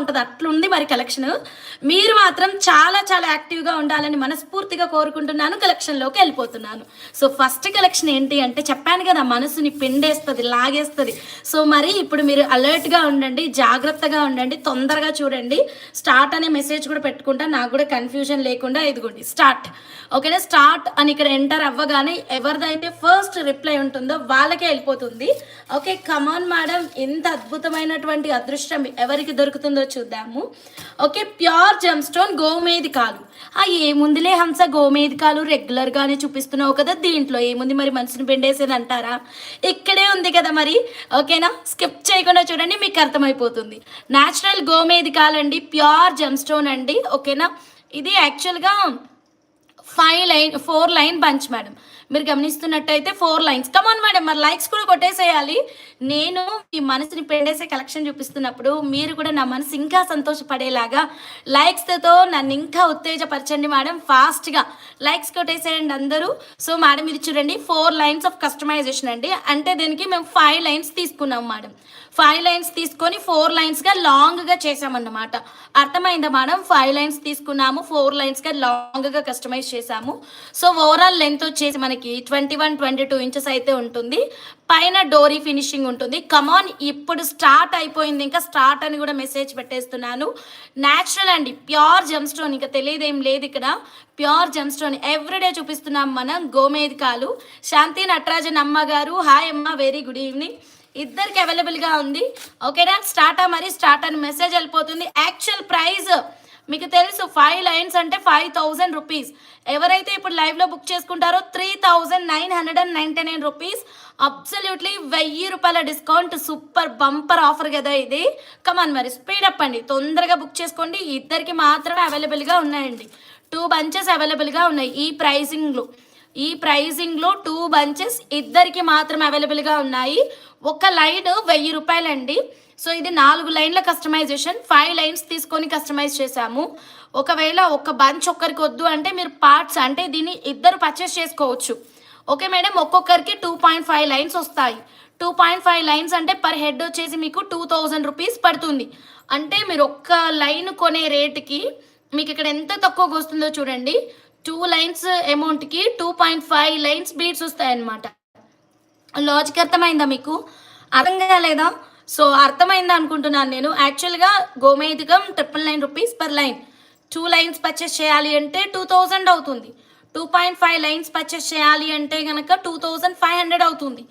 ఉంటుంది, అట్లుంది మరి కలెక్షన్. మీరు మాత్రం చాలా చాలా యాక్టివ్గా ఉండాలని మనస్ఫూర్తిగా కోరుకుంటున్నాను. కలెక్షన్లోకి వెళ్ళిపోతున్నాను. సో ఫస్ట్ కలెక్షన్ ఏంటి అంటే చెప్పాను కదా, మనసుని పిండేస్తుంది, లాగేస్తుంది. సో మరి ఇప్పుడు మీరు అలర్ట్గా ఉండండి, జాగ్రత్తగా ఉండండి, తొందరగా చూడండి. స్టార్ట్ అనే మెసేజ్ కూడా పెట్టుకుంటా, నాకు కూడా కన్ఫ్యూజన్ లేకుండా. ఇదిగోండి స్టార్ట్. ఓకేనా, స్టార్ట్ అని ఇక్కడ ఎంటర్ అవ్వగానే ఎవరిదైతే ఫస్ట్ రిప్లై ఉంటుందో వాళ్ళకే వెళ్ళిపోతుంది. ఓకే, కమాన్ మేడం, ఇంత అద్భుతమైనటువంటి అదృష్టం ఎవరికి దొరుకుతుందో చూద్దాము. ఓకే, ప్యూర్ జెమ్ స్టోన్ గోమేధికాలు. ఏముందిలే హంస, గోమేధికాలు రెగ్యులర్గానే చూపిస్తున్నావు కదా, దీంట్లో ఏముంది మరి మనసుని పిండేసేది అంటారా? ఇక్కడే ఉంది కదా మరి. ఓకేనా, స్కిప్ చేయకుండా చూడండి, మీకు అర్థమైపోతుంది. న్యాచురల్ గోమేధికాలు అండి, ప్యూర్ జెమ్ స్టోన్ అండి. ఓకేనా, ఇది యాక్చువల్గా 4 లైన్ బంచ్ మేడం. మీరు గమనిస్తున్నట్టయితే 4 లైన్స్. కమాన్ మేడం, మరి లైక్స్ కూడా కొట్టేసేయాలి. నేను ఈ మనసుని పెండేసే కలెక్షన్ చూపిస్తున్నప్పుడు మీరు కూడా నా మనసు ఇంకా సంతోషపడేలాగా లైక్స్తో నన్ను ఇంకా ఉత్తేజపరచండి మేడం. ఫాస్ట్గా లైక్స్ కొట్టేసేయండి అందరూ. సో మేడం ఇది చూడండి, 4 లైన్స్ ఆఫ్ కస్టమైజేషన్ అండి. అంటే దీనికి మేము 5 లైన్స్ తీసుకున్నాం మేడం. 5 లైన్స్ తీసుకొని 4 లైన్స్గా లాంగ్గా చేసామన్నమాట. అర్థమైందా మేడం? 5 లైన్స్ తీసుకున్నాము, 4 లైన్స్గా లాంగ్గా కస్టమైజ్ చేసాము. సో ఓవరాల్ లెంత్ వచ్చేసి మనకి 21-22 ఇంచెస్ అయితే ఉంటుంది. పైన డోరీ ఫినిషింగ్ ఉంటుంది. కమాన్, ఇప్పుడు స్టార్ట్ అయిపోయింది, ఇంకా స్టార్ట్ అని కూడా మెసేజ్ పెట్టేస్తున్నాను. న్యాచురల్ అండి, ప్యూర్ జెమ్ స్టోన్, ఇంకా తెలియదేం లేదు ఇక్కడ. ప్యూర్ జెమ్ స్టోన్ ఎవ్రీడే చూపిస్తున్నాం మనం. గోమేధికాలు. శాంతి నటరాజన్ అమ్మ గారు, హాయ్ అమ్మ, వెరీ గుడ్ ఈవినింగ్. ఇద్దరికి అవైలబుల్గా ఉంది. ఓకేనా, స్టార్టా మరి స్టార్ట్ అని మెసేజ్ వెళ్ళిపోతుంది. యాక్చువల్ ప్రైస్ మీకు తెలుసు, 5 లైన్స్ అంటే 5000 రూపీస్. ఎవరైతే ఇప్పుడు లైవ్లో బుక్ చేసుకుంటారో 3999 రూపీస్. అబ్సల్యూట్లీ 1000 రూపాయల డిస్కౌంట్. సూపర్ బంపర్ ఆఫర్ కదా ఇది. కమాన్ మరి స్పీడప్ అండి, తొందరగా బుక్ చేసుకోండి. ఇద్దరికి మాత్రమే అవైలబుల్గా ఉన్నాయండి. 2 బంచెస్ అవైలబుల్గా ఉన్నాయి ఈ ప్రైజింగ్లో 2 బంచెస్ ఇద్దరికి మాత్రం అవైలబుల్గా ఉన్నాయి. ఒక లైన్ 1000 రూపాయలండి. సో ఇది 4 లైన్ల కస్టమైజేషన్, 5 లైన్స్ తీసుకొని కస్టమైజ్ చేశాము. ఒకవేళ ఒక బంచ్ ఒక్కరికి వద్దు అంటే మీరు పార్ట్స్ అంటే దీన్ని ఇద్దరు పర్చేస్ చేసుకోవచ్చు. ఓకే మేడం, ఒక్కొక్కరికి 2.5 లైన్స్ వస్తాయి. 2.5 లైన్స్ అంటే పర్ హెడ్ వచ్చేసి మీకు 2000 రూపీస్ పడుతుంది. అంటే మీరు ఒక్క లైన్ కొనే రేటుకి మీకు ఇక్కడ ఎంత తక్కువగా వస్తుందో చూడండి. 2 లైన్స్ అమౌంట్కి 2.5 లైన్స్ బీడ్స్ వస్తాయన్నమాట. లాజిక్ అర్థమైందా మీకు? అర్థం కాలేదా? సో అర్థమైందా అనుకుంటున్నాను నేను. యాక్చువల్గా గోమేధికం 999 rupees per line. 2 lines purchase చేయాలి అంటే 2000 అవుతుంది. 2.5 లైన్స్ పర్చేస్ చేయాలి అంటే కనుక 2500 అవుతుంది.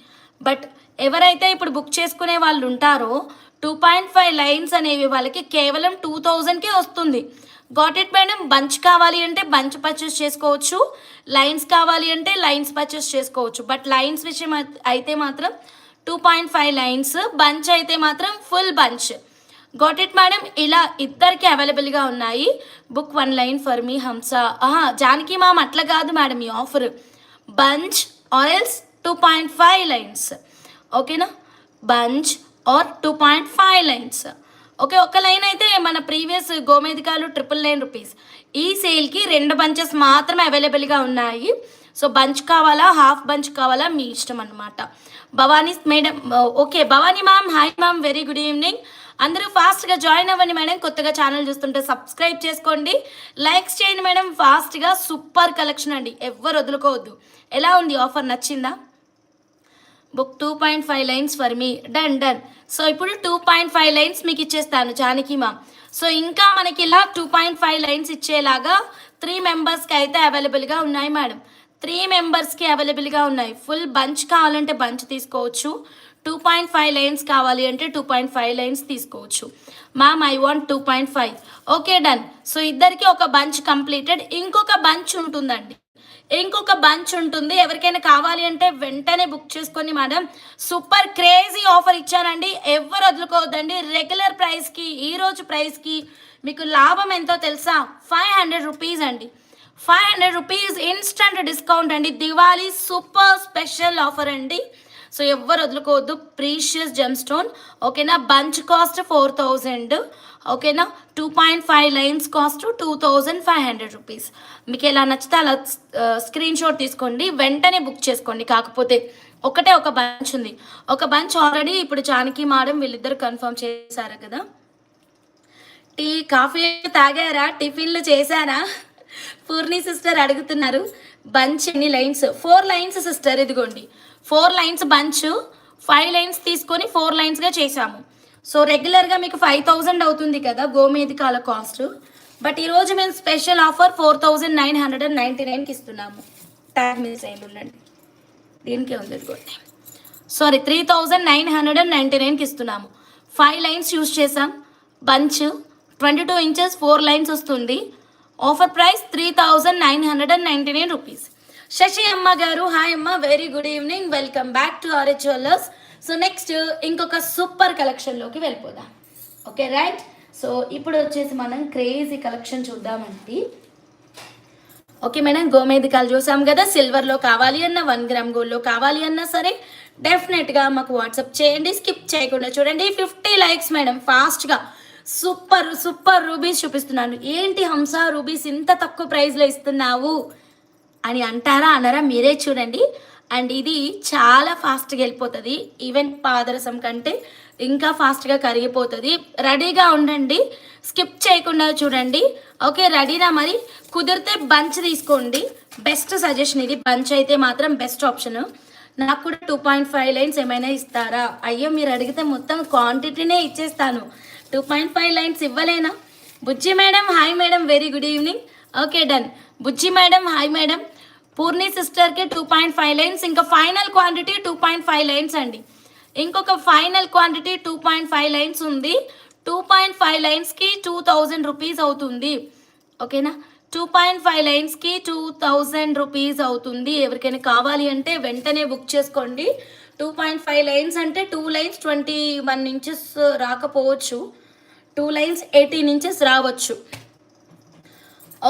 బట్ ఎవరైతే ఇప్పుడు బుక్ చేసుకునే వాళ్ళు ఉంటారో 2.5 లైన్స్ అనేవి వాళ్ళకి కేవలం 2000కే వస్తుంది. Got it madam. బంచ్ కావాలి అంటే బంచ్ పర్చేస్ చేసుకోవచ్చు, లైన్స్ కావాలి అంటే లైన్స్ పర్చేస్ చేసుకోవచ్చు. బట్ లైన్స్ విషయం అయితే మాత్రం 2.5 లైన్స్, బంచ్ అయితే మాత్రం full bunch. Got it madam. ఇలా ఇద్దరికి అవైలబుల్గా ఉన్నాయి. బుక్ 1 లైన్ ఫర్ మీ హంస. జానకి మామ్ అట్లా కాదు మేడం ఈ offer. Bunch or else 2.5 lines. ఓకేనా, బంచ్ ఆర్ 2.5 లైన్స్. ఓకే, ఒక లైన్ అయితే మన ప్రీవియస్ గోమేధికాలు 999 రూపీస్. ఈ సేల్కి 2 బంచెస్ మాత్రమే అవైలబుల్గా ఉన్నాయి. సో బంచ్ కావాలా, హాఫ్ బంచ్ కావాలా, మీ ఇష్టం అనమాట. Bhavani madam, okay Bhavani ma'am, hi ma'am, very good evening. అందరూ ఫాస్ట్గా జాయిన్ అవ్వండి మేడం. కొత్తగా ఛానల్ చూస్తుంటే సబ్స్క్రైబ్ చేసుకోండి, లైక్స్ చేయండి మేడం ఫాస్ట్గా. సూపర్ కలెక్షన్ అండి, ఎవ్వరు వదులుకోవద్దు. ఎలా ఉంది ఆఫర్, నచ్చిందా? Book 2.5 lines for me. Done. So ఇప్పుడు 2.5 లైన్స్ మీకు ఇచ్చేస్తాను జానకి మ్యామ్. సో ఇంకా మనకి ఇలా 2.5 లైన్స్ ఇచ్చేలాగా 3 మెంబర్స్కి అయితే అవైలబుల్గా ఉన్నాయి మేడం. 3 మెంబర్స్కి అవైలబుల్గా ఉన్నాయి. ఫుల్ బంచ్ కావాలంటే బంచ్ తీసుకోవచ్చు, 2.5 లైన్స్ కావాలి అంటే 2.5 లైన్స్ తీసుకోవచ్చు. Ma'am I want 2.5. Okay done. So ఇద్దరికి ఒక బంచ్ కంప్లీటెడ్. ఇంకొక బంచ్ ఉంటుందండి, ఎవరికైనా కావాలి అంటే వెంటనే బుక్ చేసుకొని మేడం. సూపర్ క్రేజీ ఆఫర్ ఇచ్చానండి, ఎవరు వదులుకోవద్దండి. రెగ్యులర్ ప్రైస్కి ఈరోజు ప్రైస్కి మీకు లాభం ఎంతో తెలుసా? 500 రూపీస్ అండి. 500 రూపీస్ ఇన్స్టంట్ డిస్కౌంట్ అండి. దివాళీ సూపర్ స్పెషల్ ఆఫర్ అండి. సో ఎవ్వరు వదులుకోవద్దు. Precious gem stone. ఓకేనా, బంచ్ కాస్ట్ 4000. ఓకేనా, 2.5 లైన్స్ కాస్ట్ 2500 రూపీస్. మీకు ఎలా నచ్చితే అలా స్క్రీన్ షాట్ తీసుకోండి, వెంటనే బుక్ చేసుకోండి. కాకపోతే ఒకటే ఒక బంచ్ ఉంది. ఒక బంచ్ ఆల్రెడీ ఇప్పుడు జానకి మేడం వీళ్ళిద్దరు కన్ఫర్మ్ చేశారు కదా. టీ కాఫీ తాగారా, టిఫిన్లు చేశారా? పూర్ణి సిస్టర్ అడుగుతున్నారు. బంచ్ ఎన్ని లైన్స్? 4 lines sister. ఇదిగోండి 4 లైన్స్ బంచ్, 5 లైన్స్ తీసుకొని 4 లైన్స్గా చేశాము. సో రెగ్యులర్గా మీకు 5000 అవుతుంది కదా గోమేధికాల కాస్ట్. బట్ ఈరోజు మేము స్పెషల్ ఆఫర్ 4999కి ఇస్తున్నాము. ట్యాగ్ మిస్ అయింది ఉండండి, దీనికే ఉంది ఇదిగోండి. సారీ 3999కి ఇస్తున్నాము. 5 లైన్స్ యూజ్ చేసాం. బంచ్ 22 ఇంచెస్ 4 లైన్స్ వస్తుంది. Offer price 3999 rupees. శశి అమ్మ గారు హాయ్ అమ్మ, very good evening, welcome back to RH jewellers. So next ఇంకొక సూపర్ కలెక్షన్లోకి వెళ్ళిపోదాం. Okay right. సో ఇప్పుడు వచ్చేసి మనం క్రేజీ కలెక్షన్ చూద్దామండి. ఓకే మేడం, గోమేధికాలు చూసాం కదా. సిల్వర్లో కావాలి అన్నా, 1 గ్రామ్ గోల్డ్లో కావాలి అన్నా సరే డెఫినెట్గా మాకు వాట్సాప్ చేయండి. స్కిప్ చేయకుండా చూడండి. 50 లైక్స్ మేడం, ఫాస్ట్గా. సూపర్ సూపర్ రూబీస్ చూపిస్తున్నాను. ఏంటి హంస రూబీస్ ఇంత తక్కువ ప్రైస్లో ఇస్తున్నావు అని అంటారా అనరా, మీరే చూడండి. అండ్ ఇది చాలా ఫాస్ట్గా వెళ్ళిపోతుంది. ఈవెన్ పాదరసం కంటే ఇంకా ఫాస్ట్గా కరిగిపోతుంది. రెడీగా ఉండండి, స్కిప్ చేయకుండా చూడండి. ఓకే రెడీనా? మరి కుదిరితే బంచ్ తీసుకోండి, బెస్ట్ సజెషన్ ఇది. బంచ్ అయితే మాత్రం బెస్ట్ ఆప్షన్. నాకు కూడా 2.5 లైన్స్ ఏమైనా ఇస్తారా? అయ్యో మీరు అడిగితే మొత్తం క్వాంటిటీనే ఇచ్చేస్తాను. 2.5 లైన్స్ ఇవ్వలేనా? Bujji madam hi madam, very good evening. Okay done. Bujji madam hi madam. Poorni సిస్టర్కి 2.5 లైన్స్, ఇంకా ఫైనల్ క్వాంటిటీ 2.5 లైన్స్ అండి. ఇంకొక ఫైనల్ క్వాంటిటీ 2.5 లైన్స్ ఉంది. 2.5 లైన్స్కి 2000 రూపీస్ అవుతుంది. ఓకేనా? 2.5 లైన్స్కి 2000 రూపీస్ అవుతుంది. ఎవరికైనా కావాలి అంటే వెంటనే బుక్ చేసుకోండి. 2.5 లైన్స్ అంటే 2 లైన్స్ 21 ఇంచెస్ రాకపోవచ్చు, 2 లైన్స్ 18 ఇంచెస్ రావచ్చు.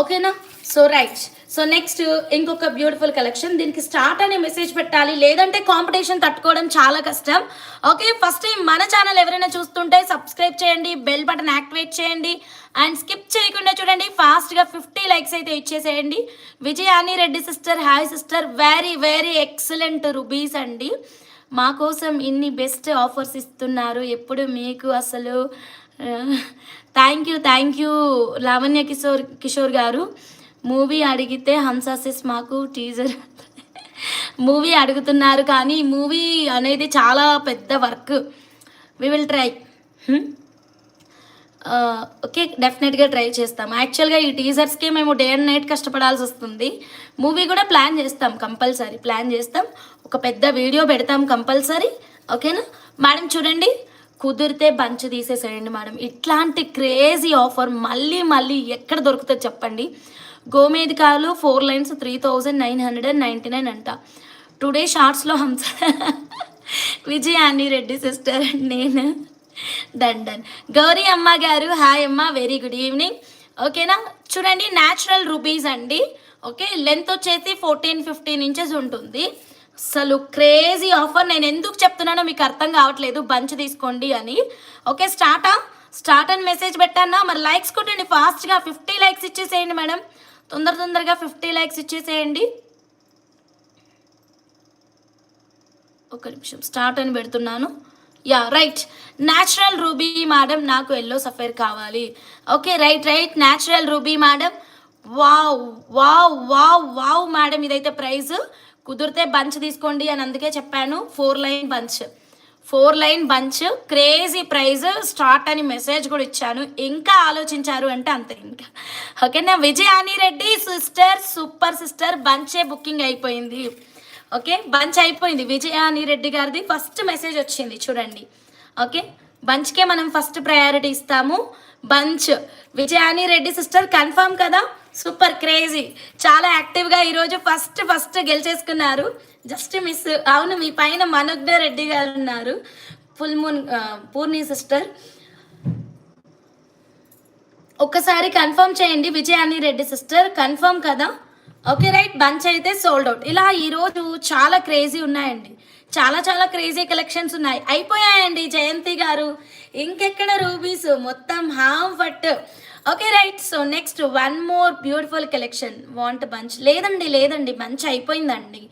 ఓకేనా? So right. సో నెక్స్ట్ ఇంకొక బ్యూటిఫుల్ కలెక్షన్. దీనికి స్టార్ట్ అనే మెసేజ్ పెట్టాలి, లేదంటే కాంపిటీషన్ తట్టుకోవడం చాలా కష్టం. ఓకే, ఫస్ట్ టైం మన ఛానల్ ఎవరైనా చూస్తుంటే సబ్స్క్రైబ్ చేయండి, బెల్ బటన్ యాక్టివేట్ చేయండి అండ్ స్కిప్ చేయకుండా చూడండి. ఫాస్ట్గా 50 లైక్స్ అయితే ఇచ్చేసేయండి. Vijayani Reddy sister hi sister, very very excellent rubies అండి. మా కోసం ఇన్ని బెస్ట్ ఆఫర్స్ ఇస్తున్నారు ఎప్పుడు మీకు అసలు. థ్యాంక్ యూ లావణ్య కిషోర్ గారు. మూవీ అడిగితే హంసాసిస్ మాకు టీజర్ మూవీ అడుగుతున్నారు, కానీ మూవీ అనేది చాలా పెద్ద work. We will try. Okay డెఫినెట్గా ట్రై చేస్తాం. యాక్చువల్గా ఈ టీజర్స్కి మేము డే అండ్ నైట్ కష్టపడాల్సి వస్తుంది. మూవీ కూడా ప్లాన్ చేస్తాం, కంపల్సరీ ప్లాన్ చేస్తాం. ఒక పెద్ద వీడియో పెడతాం కంపల్సరీ. ఓకేనా మేడం? చూడండి, కుదిరితే బంచ్ తీసేసేయండి మేడం. ఇట్లాంటి క్రేజీ ఆఫర్ మళ్ళీ మళ్ళీ ఎక్కడ దొరుకుతుంది చెప్పండి. గోమేధికాలు 4 లైన్స్ 3999 అంట. టుడే షార్ట్స్లో హంస విజయాని రెడ్డి సిస్టర్ నేను డన్. గౌరీ అమ్మ గారు హాయ్ అమ్మ, వెరీ గుడ్ ఈవినింగ్. ఓకేనా? చూడండి న్యాచురల్ రూబీస్ అండి. ఓకే, లెంత్ వచ్చేసి 14-15 ఇంచెస్ ఉంటుంది. అసలు క్రేజీ ఆఫర్. నేను ఎందుకు చెప్తున్నానో మీకు అర్థం కావట్లేదు, బంచ్ తీసుకోండి అని. ఓకే స్టార్ట్ అని మెసేజ్ పెట్టానా? మరి లైక్స్ కొట్టండి ఫాస్ట్గా. 50 లైక్స్ ఇచ్చేసేయండి మేడం, తొందరగా 50 లైక్స్ ఇచ్చేసేయండి. ఒక నిమిషం, స్టార్ట్ అని పెడుతున్నాను. Yeah right. Natural ruby madam, నాకు ఎల్లో సఫైర్ కావాలి. Okay right natural ruby madam. Wow madam, ఇదైతే ప్రైస్. కుదిరితే బంచ్ తీసుకోండి అని అందుకే చెప్పాను. 4 line bunch crazy price. Start అని మెసేజ్ కూడా ఇచ్చాను. ఇంకా ఆలోచించారు అంటే అంతే ఇంకా. ఓకేనా? Vijayani Reddy sister super sister, బంచే బుకింగ్ అయిపోయింది. ఓకే బంచ్ అయిపోయింది. విజయాని రెడ్డి గారిది ఫస్ట్ మెసేజ్ వచ్చింది చూడండి. ఓకే బంచ్కే మనం ఫస్ట్ ప్రయారిటీ ఇస్తాము. బంచ్ విజయాని రెడ్డి సిస్టర్ కన్ఫర్మ్ కదా? సూపర్ క్రేజీ, చాలా యాక్టివ్గా ఈరోజు ఫస్ట్ గెలిచేసుకున్నారు. Just miss. అవును, మీ పైన మనోజ్ఞ రెడ్డి గారు ఉన్నారు. ఫుల్ మూన్ పూర్ణి సిస్టర్, ఒక్కసారి కన్ఫర్మ్ చేయండి. విజయాని రెడ్డి సిస్టర్ కన్ఫర్మ్ కదా? Okay right. బంచ్ అయితే సోల్డ్ అవుట్. ఇలా ఈరోజు చాలా క్రేజీ ఉన్నాయండి, చాలా క్రేజీ కలెక్షన్స్ ఉన్నాయి. అయిపోయాయండి జయంతి గారు, ఇంకెక్కడ రూబీస్ మొత్తం హాఫ్ ఫట్. Okay right. So next 1 more beautiful collection. Want bunch? లేదండి బంచ్ అయిపోయిందండి.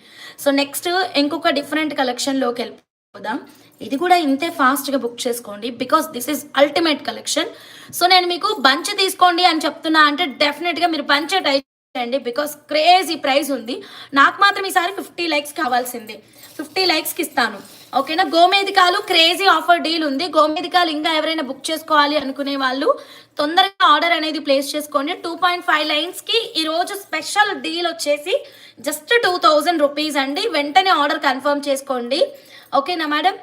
సో నెక్స్ట్ ఇంకొక డిఫరెంట్ కలెక్షన్లోకి వెళ్ళిపోదాం. ఇది కూడా ఇంతే ఫాస్ట్గా బుక్ చేసుకోండి, because this is ultimate collection. So నేను మీకు బంచ్ తీసుకోండి అని చెప్తున్నా అంటే డెఫినెట్గా మీరు బంచ్ ట్రై చేయండి, బికాస్ క్రేజీ ప్రైస్ ఉంది. నాకు మాత్రం ఈసారి 50 లైక్స్ కావాల్సిందే, 50 లైక్స్కి ఇస్తాను. ఓకేనా. గోమేధికాలు క్రేజీ ఆఫర్ డీల్ ఉంది. గోమేధికాలు ఇంకా ఎవరైనా బుక్ చేసుకోవాలి అనుకునే వాళ్ళు తొందరగా ఆర్డర్ అనేది ప్లేస్ చేసుకోండి. 2.5 లైన్స్కి ఈరోజు స్పెషల్ డీల్ వచ్చేసి జస్ట్ 2000 రూపీస్ అండి. వెంటనే ఆర్డర్ కన్ఫర్మ్ చేసుకోండి. ఓకేనా madam.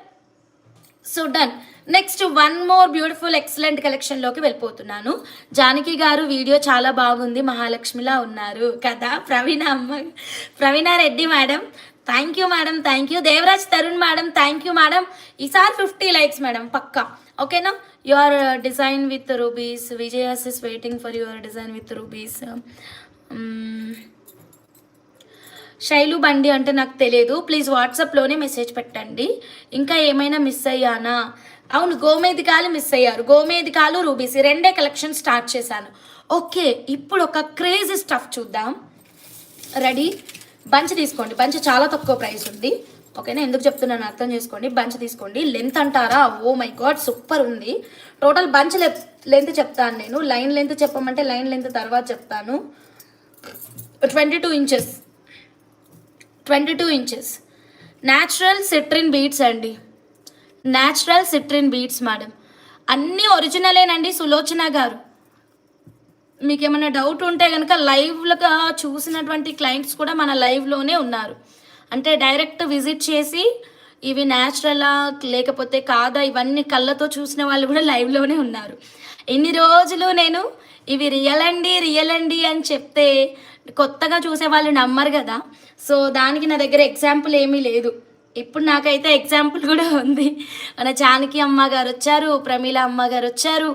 So done. Next one more beautiful excellent కలెక్షన్లోకి వెళ్ళిపోతున్నాను. జానకి గారు వీడియో చాలా బాగుంది, మహాలక్ష్మిలా ఉన్నారు కదా. Praveena Reddy madam, thank you madam, thank you. Devaraj Tarun madam, thank you madam. ఈసారి 50 లైక్స్ మేడం పక్కా. ఓకేనా. Your design with rubies, Vijayas is waiting for your design with rubies. Shailu Bandi అంటే నాకు తెలియదు, ప్లీజ్ వాట్సాప్లోనే మెసేజ్ పెట్టండి. ఇంకా ఏమైనా మిస్ అయ్యానా? అవును, గోమేధికాలు మిస్ అయ్యారు. గోమేధికాలు రూబీస్ రెండే కలెక్షన్ స్టార్ట్ చేశాను. ఓకే, ఇప్పుడు ఒక క్రేజీ స్టఫ్ చూద్దాం. రెడీ. బంచ్ తీసుకోండి, బంచ్ చాలా తక్కువ ప్రైస్ ఉంది. ఓకేనా. ఎందుకు చెప్తున్నాను అర్థం చేసుకోండి. బంచ్ తీసుకోండి. లెంత్ అంటారా, ఓ మై గాడ్ సూపర్ ఉంది. టోటల్ బంచ్ లెంత్ చెప్తాను నేను. లైన్ లెంత్ చెప్పమంటే లైన్ లెంత్ తర్వాత చెప్తాను. 22 ఇంచెస్, 22 ఇంచెస్. న్యాచురల్ సిట్రిన్ బీడ్స్ అండి, న్యాచురల్ సిట్రిన్ బీడ్స్ మేడం. అన్నీ ఒరిజినలేనండి సులోచన గారు. మీకు ఏమైనా డౌట్ ఉంటే కనుక లైవ్లుగా చూసినటువంటి క్లయింట్స్ కూడా మన లైవ్లోనే ఉన్నారు. అంటే డైరెక్ట్ విజిట్ చేసి ఇవి న్యాచురలా లేకపోతే కాదా ఇవన్నీ కళ్ళతో చూసిన వాళ్ళు కూడా లైవ్లోనే ఉన్నారు. ఇన్ని రోజులు నేను ఇవి రియల్ అండి అని చెప్తే కొత్తగా చూసే వాళ్ళు నమ్మరు కదా. సో దానికి నా దగ్గర ఎగ్జాంపుల్ ఏమీ లేదు. ఇప్పుడు నాకైతే ఎగ్జాంపుల్ కూడా ఉంది. మన జానకి అమ్మ గారు వచ్చారు, ప్రమీల అమ్మ గారు వచ్చారు.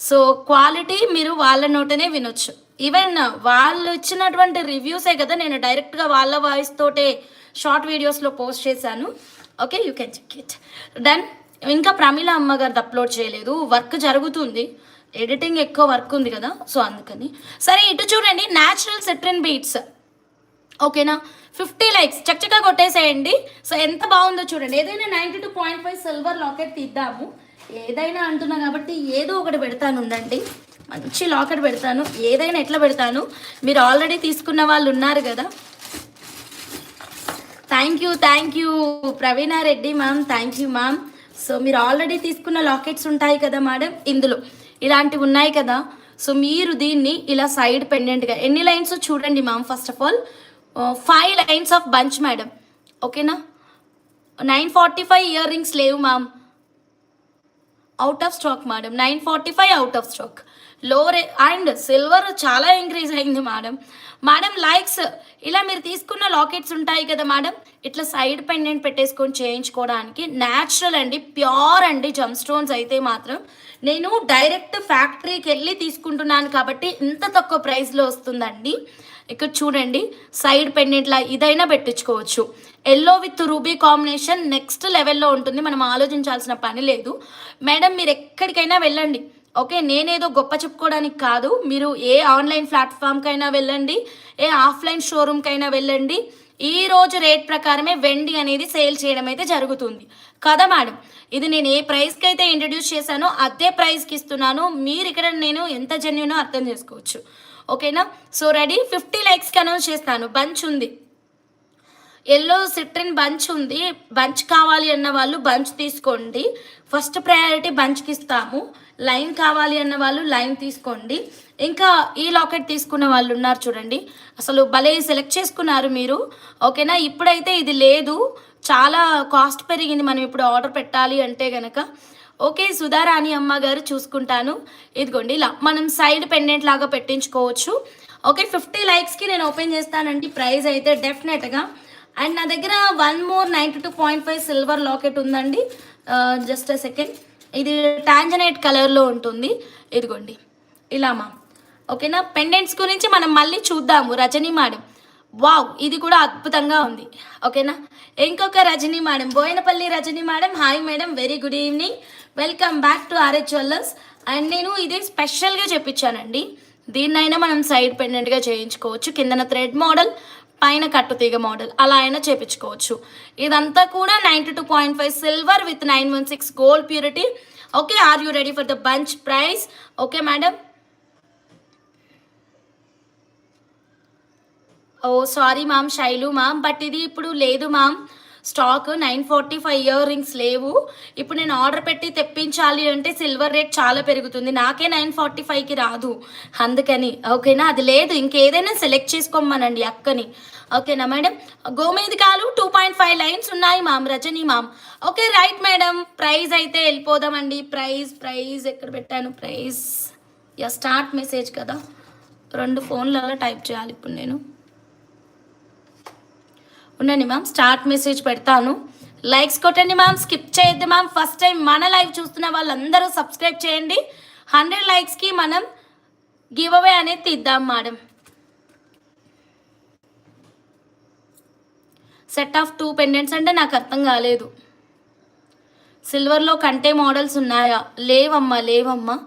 సో క్వాలిటీ మీరు వాళ్ళ నోటనే వినొచ్చు. ఈవెన్ వాళ్ళు ఇచ్చినటువంటి రివ్యూసే కదా నేను డైరెక్ట్గా వాళ్ళ వాయిస్ తోటే షార్ట్ వీడియోస్లో పోస్ట్ చేశాను. Okay, you can check it. Done. ఇంకా ప్రమీల అమ్మ గారిది అప్లోడ్ చేయలేదు, వర్క్ జరుగుతుంది, ఎడిటింగ్ ఎక్కువ వర్క్ ఉంది కదా, సో అందుకని. సరే ఇటు చూడండి, న్యాచురల్ సిట్రిన్ బీట్స్. ఓకేనా. 50 లైక్స్ చక్కగా కొట్టేసేయండి. సో ఎంత బాగుందో చూడండి. ఏదైనా 92.5 సిల్వర్ లాకెట్ తీద్దాము. ఏదైనా అంటున్నా కాబట్టి ఏదో ఒకటి పెడతాను ఉండండి. మంచి లాకెట్ పెడతాను. ఏదైనా ఎట్లా పెడతాను, మీరు ఆల్రెడీ తీసుకున్న వాళ్ళు ఉన్నారు కదా. Thank you Praveena Reddy ma'am, thank you ma'am. So మీరు ఆల్రెడీ తీసుకున్న లాకెట్స్ ఉంటాయి కదా మేడం, ఇందులో ఇలాంటివి ఉన్నాయి కదా. సో మీరు దీన్ని ఇలా సైడ్ పెండెంట్గా ఎన్ని లైన్స్ చూడండి ma'am. First of all 5 lines of bunch madam. ఓకేనా. 945 ఇయర్ రింగ్స్ లేవు ma'am, out of stock madam. 945 out of stock. And silver చాలా ఇంక్రీజ్ అయింది మేడం. లైక్స్ ఇలా మీరు తీసుకున్న లాకెట్స్ ఉంటాయి కదా మేడం, ఇట్లా సైడ్ పెండెంట్ పెట్టేసుకొని చేయించుకోవడానికి న్యాచురల్ అండి, ప్యూర్ అండి. జమ్ స్టోన్స్ అయితే మాత్రం నేను డైరెక్ట్ ఫ్యాక్టరీకి వెళ్ళి తీసుకుంటున్నాను కాబట్టి ఇంత తక్కువ ప్రైస్లో వస్తుందండి. ఇక్కడ చూడండి, సైడ్ పెండెంట్లా ఇదైనా పెట్టించుకోవచ్చు. Yellow with ruby combination next లెవెల్లో ఉంటుంది, మనం ఆలోచించాల్సిన పని లేదు మేడం. మీరు ఎక్కడికైనా వెళ్ళండి. ఓకే, నేనేదో గొప్ప చెప్పుకోవడానికి కాదు. మీరు ఏ ఆన్లైన్ ప్లాట్ఫామ్కైనా వెళ్ళండి, ఏ ఆఫ్లైన్ షోరూమ్కైనా వెళ్ళండి, ఈ రోజు రేట్ ప్రకారమే వెండి అనేది సేల్ చేయడం అయితే జరుగుతుంది కదా మేడం. ఇది నేను ఏ ప్రైస్కి అయితే ఇంట్రడ్యూస్ చేశానో అదే ప్రైస్కి ఇస్తున్నాను. మీరు ఇక్కడ నేను ఎంత జెన్యూనో అర్థం చేసుకోవచ్చు. ఓకేనా. So ready. 50 లైక్స్కి అనౌన్స్ చేస్తాను. బంచ్ ఉంది, ఎల్లో సిట్రిన్ బంచ్ ఉంది. బంచ్ కావాలి అన్న వాళ్ళు బంచ్ తీసుకోండి, ఫస్ట్ ప్రయారిటీ బంచ్కి ఇస్తాము. లైన్ కావాలి అన్న వాళ్ళు లైన్ తీసుకోండి. ఇంకా ఈ లాకెట్ తీసుకున్న వాళ్ళు ఉన్నారు చూడండి, అసలు భలే సెలెక్ట్ చేసుకున్నారు మీరు. ఓకేనా. ఇప్పుడైతే ఇది లేదు, చాలా కాస్ట్ పెరిగింది మనం ఇప్పుడు ఆర్డర్ పెట్టాలి అంటే కనుక. ఓకే, సుధారాణి అమ్మ గారు చూసుకుంటాను. ఇదిగోండి ఇలా మనం సైడ్ పెండెంట్ లాగా పెట్టించుకోవచ్చు. ఓకే, 50 లైక్స్కి నేను ఓపెన్ చేస్తానండి ప్రైస్ అయితే డెఫినెట్గా. అండ్ నా దగ్గర వన్ మోర్ 92.5 సిల్వర్ లాకెట్ ఉందండి. Just a second. ఇది టాంజనైట్ కలర్లో ఉంటుంది. ఇదిగోండి ఇలా మా. ఓకేనా. పెండెంట్స్ గురించి మనం మళ్ళీ చూద్దాము. రజనీ మేడం, వావ్ ఇది కూడా అద్భుతంగా ఉంది. ఓకేనా. ఇంకొక Rajani madam, Boyanapalli Rajani madam, hi madam, very good evening, welcome back to RH jewellers. And నేను ఇది స్పెషల్గా చెప్పించానండి. దీన్నైనా మనం సైడ్ పెండెంట్గా చేయించుకోవచ్చు. కిందన థ్రెడ్ మోడల్, పైన కట్టుతీగ మోడల్ అలా అయినా చేపించుకోవచ్చు. ఇదంతా కూడా 92.5 silver with 916 gold purity. Okay, are you ready for the bunch price? Okay madam. Oh sorry ma'am, Shailu ma'am, but ఇది ఇప్పుడు లేదు మ్యామ్ స్టాక్. 945 ఇయర్ రింగ్స్ లేవు. ఇప్పుడు నేను ఆర్డర్ పెట్టి తెప్పించాలి అంటే సిల్వర్ రేట్ చాలా పెరుగుతుంది, నాకే 945కి రాదు, అందుకని. ఓకేనా, అది లేదు, ఇంకేదైనా సెలెక్ట్ చేసుకోమనండి అక్కని. ఓకేనా మేడం. గోమేదికాలు 2.5 లైన్స్ ఉన్నాయి ma'am, Rajani ma'am. Okay right madam. Price అయితే వెళ్ళిపోదామండి. ప్రైజ్ ఎక్కడ పెట్టాను? ప్రైజ్ యా స్టార్ట్ మెసేజ్ కదా, 2 ఫోన్లలో టైప్ చేయాలి ఇప్పుడు నేను. ఉండండి మ్యామ్, స్టార్ట్ మెసేజ్ పెడతాను. లైక్స్ కొట్టండి మ్యామ్, స్కిప్ చేయొద్దు మ్యామ్. ఫస్ట్ టైం మన లైవ్ చూస్తున్న వాళ్ళందరూ సబ్స్క్రైబ్ చేయండి. 100 లైక్స్కి మనం గివ్ అవే అనేది తీద్దాం మేడం. సెట్ ఆఫ్ 2 పెండెంట్స్ అంటే నాకు అర్థం కాలేదు. సిల్వర్లో కంటే మోడల్స్ ఉన్నాయా? లేవమ్మా.